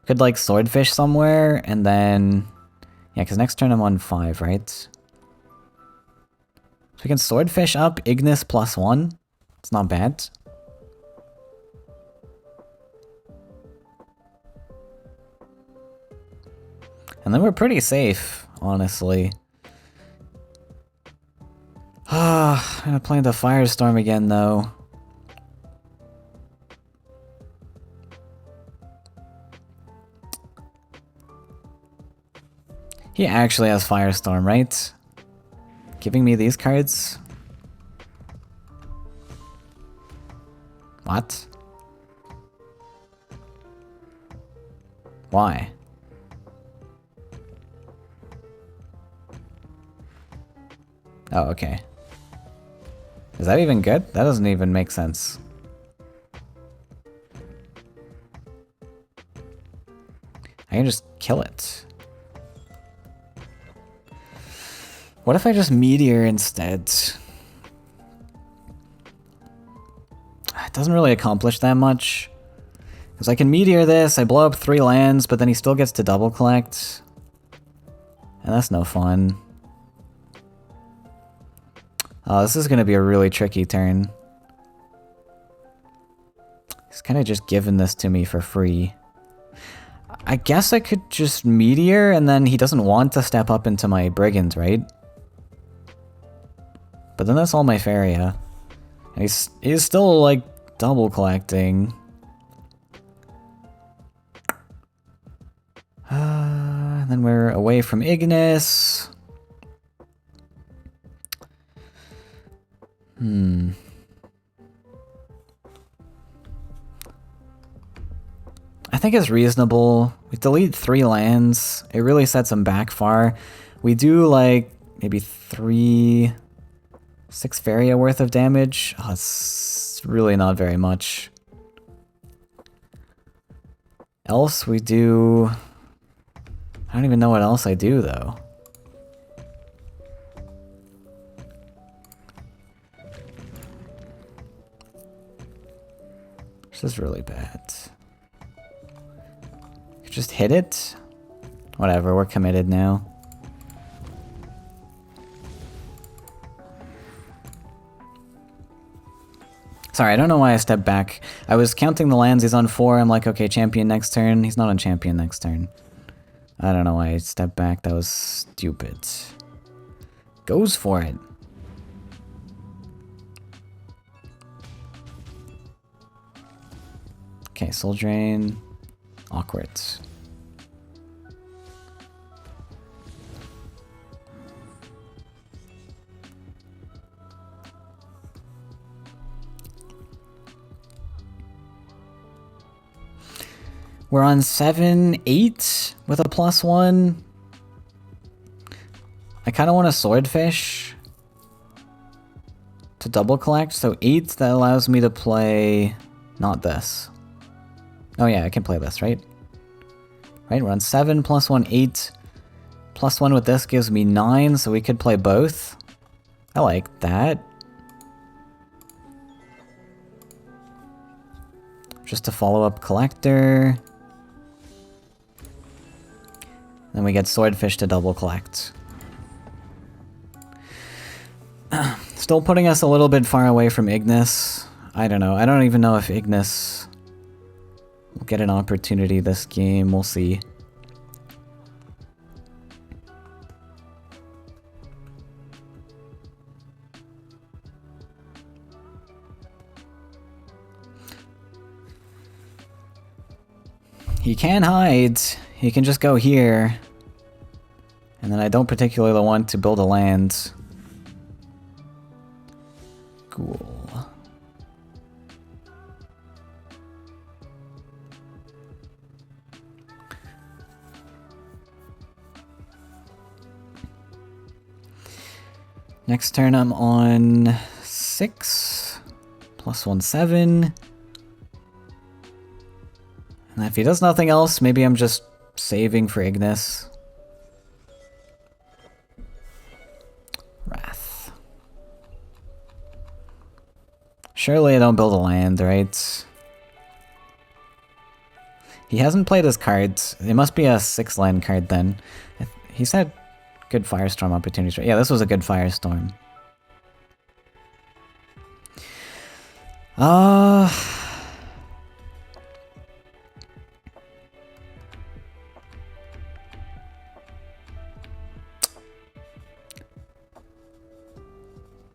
Could like Swordfish somewhere, and then... Yeah, because next turn I'm on 5, right? So we can Swordfish up Ignis +1. It's not bad. And then we're pretty safe, honestly. I'm gonna play the Firestorm again, though. He actually has Firestorm, right? Giving me these cards? What? Why? Oh, okay. Is that even good? That doesn't even make sense. I can just kill it. What if I just Meteor instead? It doesn't really accomplish that much. Because I can Meteor this, I blow up 3 lands, but then he still gets to double collect. And that's no fun. Oh, this is going to be a really tricky turn. He's kind of just giving this to me for free. I guess I could just Meteor, and then he doesn't want to step up into my Brigands, right? But then that's all my Faeria. And he's still, like, double collecting. And then we're away from Ignis. I think it's reasonable. We delete 3 lands. It really sets him back far. We do, like, maybe 6 Faeria worth of damage. Oh, it's really not very much. Else we do... I don't even know what else I do, though. This is really bad. Just hit it? Whatever, we're committed now. Sorry, I don't know why I stepped back. I was counting the lands, he's on 4, I'm like, okay, champion next turn. He's not on champion next turn. I don't know why I stepped back, that was stupid. Goes for it. Okay, Soul Drain. Awkward. We're on 7-8 with a +1. I kind of want a Swordfish to double collect, so 8, that allows me to play not this. Oh yeah, I can play this, right? Right, we're on 7 +1, 8. +1 with this gives me 9, so we could play both. I like that. Just a follow-up Collector. Then we get Swordfish to double collect. Still putting us a little bit far away from Ignis. I don't know. I don't even know if Ignis will get an opportunity this game. We'll see. He can hide. He can just go here. And then I don't particularly want to build a land. Cool. Next turn I'm on 6 +1, 7. And if he does nothing else, maybe I'm just saving for Ignis. Wrath. Surely I don't build a land, right? He hasn't played his cards. It must be a 6-land card then. He's had good Firestorm opportunities. Yeah, this was a good Firestorm.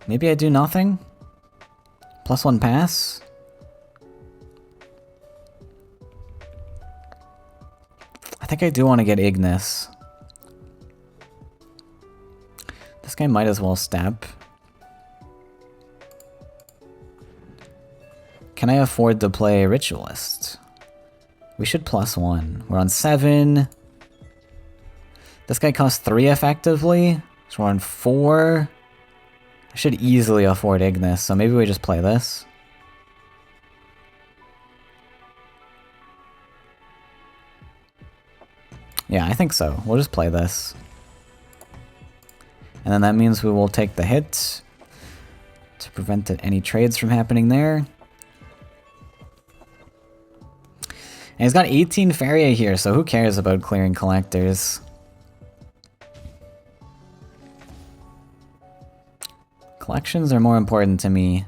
Maybe I do nothing? +1 pass? I think I do want to get Ignis. This guy might as well step. Can I afford to play Ritualist? We should +1. We're on 7. This guy costs 3 effectively, so we're on 4. I should easily afford Ignis, so maybe we just play this. Yeah, I think so. We'll just play this. And then that means we will take the hit to prevent any trades from happening there. And he's got 18 Faeria here, so who cares about clearing collectors? Collections are more important to me.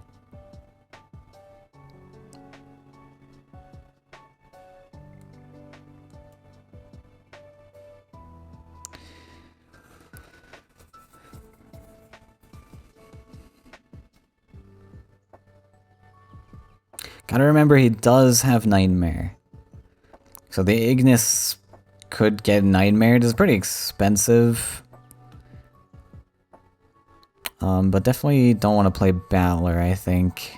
Gotta remember he does have Nightmare. So the Ignis could get Nightmared. It's pretty expensive. But definitely don't want to play Battler, I think.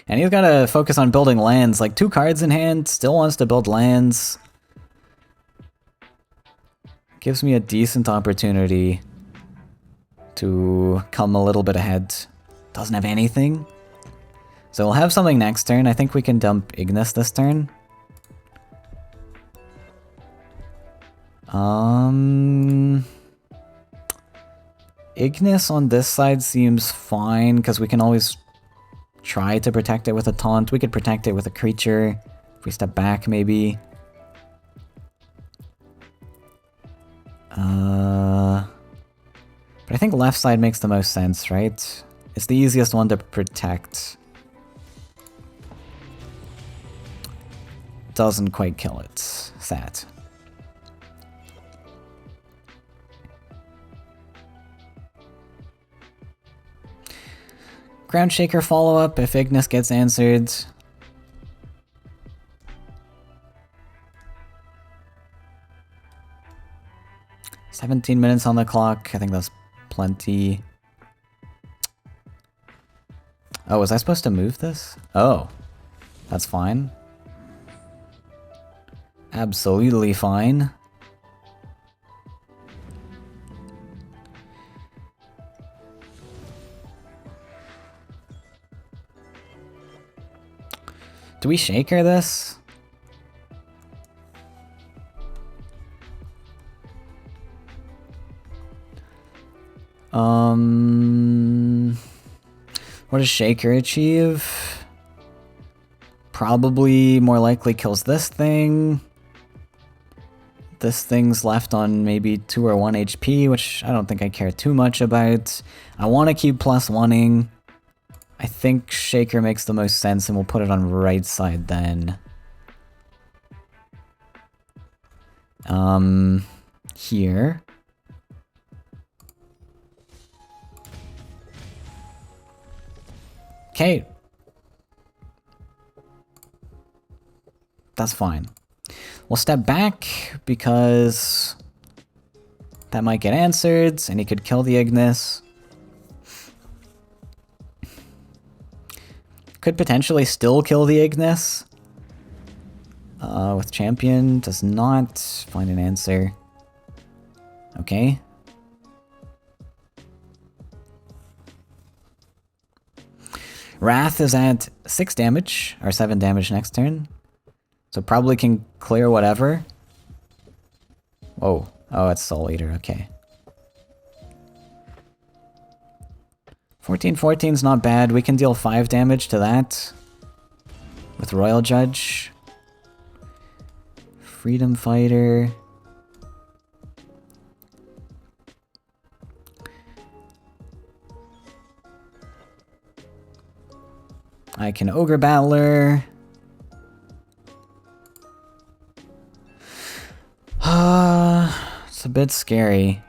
And he's got to focus on building lands. Like 2 cards in hand, still wants to build lands. Gives me a decent opportunity to come a little bit ahead. Doesn't have anything. So we'll have something next turn. I think we can dump Ignis this turn. Ignis on this side seems fine, because we can always try to protect it with a taunt. We could protect it with a creature. If we step back, maybe. But I think left side makes the most sense, right? It's the easiest one to protect. Doesn't quite kill it. Sad. Ground Shaker follow-up if Ignis gets answered. $17 on the clock. I think that's plenty. Oh, was I supposed to move this? Oh, that's fine. Absolutely fine. Do we shaker this? What does shaker achieve? Probably more likely kills this thing. This thing's left on maybe 2 or 1 HP, which I don't think I care too much about. I want to keep +1ing. I think shaker makes the most sense, and we'll put it on right side then. Here. Okay. That's fine. We'll step back because that might get answered, and he could kill the Ignis. Could potentially still kill the Ignis. With champion, does not find an answer. Okay. Wrath is at 6 damage, or 7 damage next turn. So probably can clear whatever. Whoa. Oh, it's Soul Eater, okay. 14/14's not bad. We can deal 5 damage to that. With Royal Judge. Freedom Fighter. I can Ogre Battler. It's a bit scary.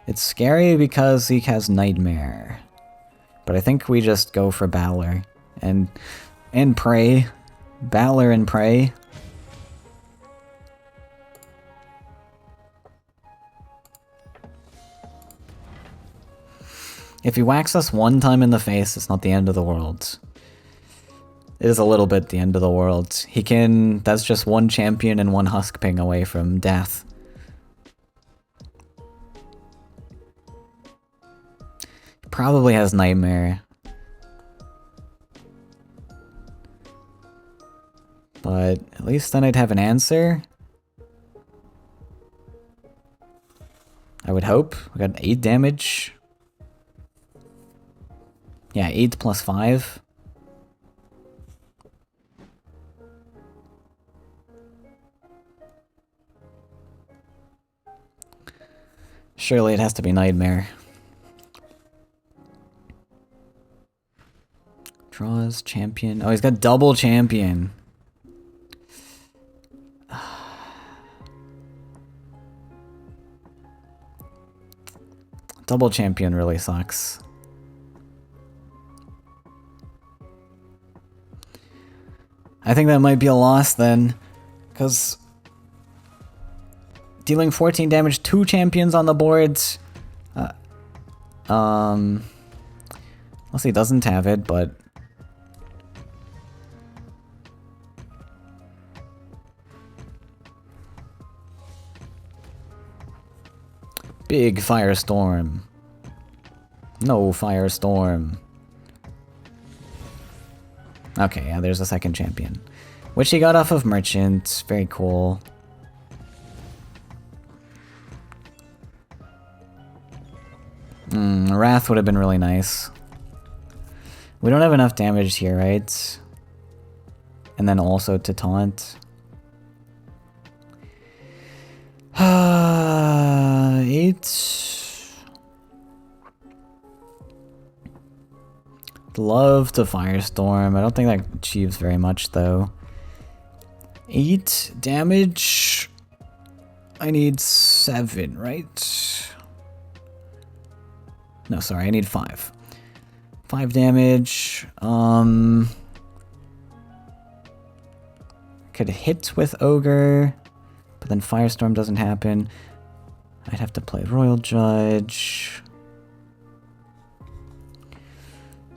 It's scary because he has Nightmare. But I think we just go for Battler. And Pray. Battler and Pray. If he whacks us 1 time in the face, it's not the end of the world. It is a little bit the end of the world. He can... That's just 1 champion and 1 husk ping away from death. He probably has Nightmare. But at least then I'd have an answer. I would hope. We got 8 damage. Yeah, 8 plus 5. Surely it has to be Nightmare. Draws, champion. Oh, he's got double champion. Double champion really sucks. I think that might be a loss then, because dealing 14 damage, 2 champions on the board. Unless he doesn't have it, but big firestorm. No firestorm. Okay, yeah, there's a second champion. Which he got off of Merchant. Very cool. Wrath would have been really nice. We don't have enough damage here, right? And then also to taunt. 8. Love to Firestorm. I don't think that achieves very much, though. 8 damage. I need 7, right? No, sorry, I need 5. 5 damage. Could hit with Ogre, but then Firestorm doesn't happen. I'd have to play Royal Judge.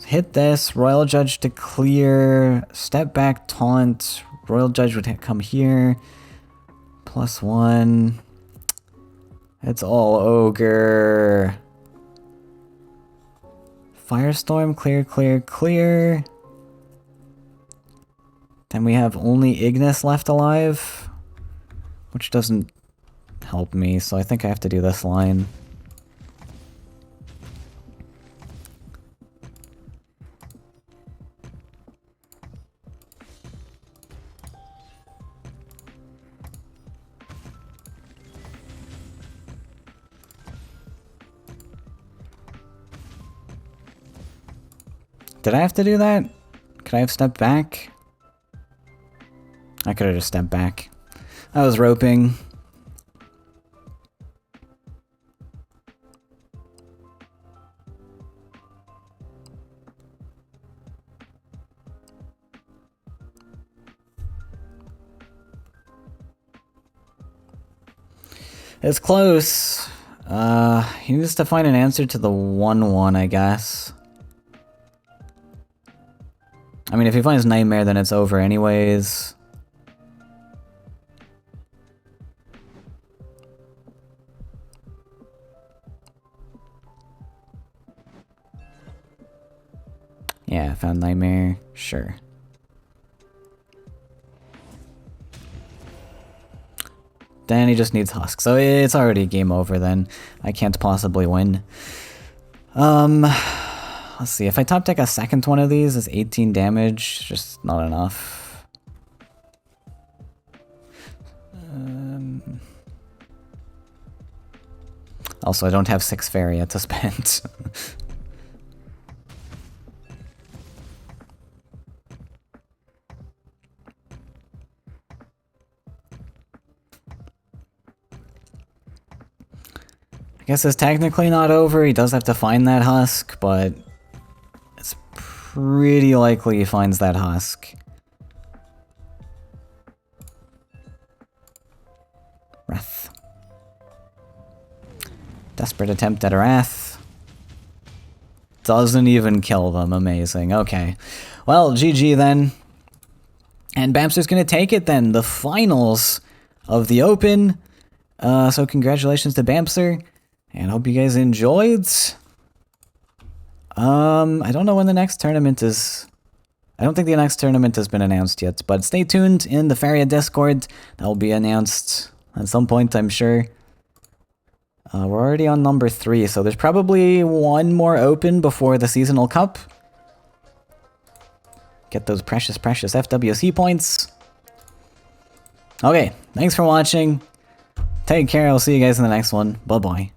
Hit this, Royal Judge to clear, step back, taunt, Royal Judge would come here. +1. It's all Ogre. Firestorm, clear, clear, clear. Then we have only Ignis left alive, which doesn't help me, so I think I have to do this line. Did I have to do that? Could I have stepped back? I could have just stepped back. I was roping. It's close. He needs to find an answer to the 1-1, I guess. I mean, if he finds Nightmare, then it's over anyways. Yeah, found Nightmare. Sure. Then he just needs Husk. So it's already game over then. I can't possibly win. Let's see. If I top deck a second one of these, it's 18 damage. Just not enough. Also, I don't have 6 Faeria to spend. I guess it's technically not over. He does have to find that Husk, but it's pretty likely he finds that Husk. Wrath. Desperate attempt at a Wrath. Doesn't even kill them. Amazing. Okay. Well, GG then. And Bamster's gonna take it then. The finals of the Open. So congratulations to Bamster. And hope you guys enjoyed. I don't know when the next tournament is. I don't think the next tournament has been announced yet, but stay tuned in the Faeria Discord. That will be announced at some point, I'm sure. We're already on number 3, so there's probably one more open before the Seasonal Cup. Get those precious, precious FWC points. Okay, thanks for watching. Take care, I'll see you guys in the next one. Bye-bye.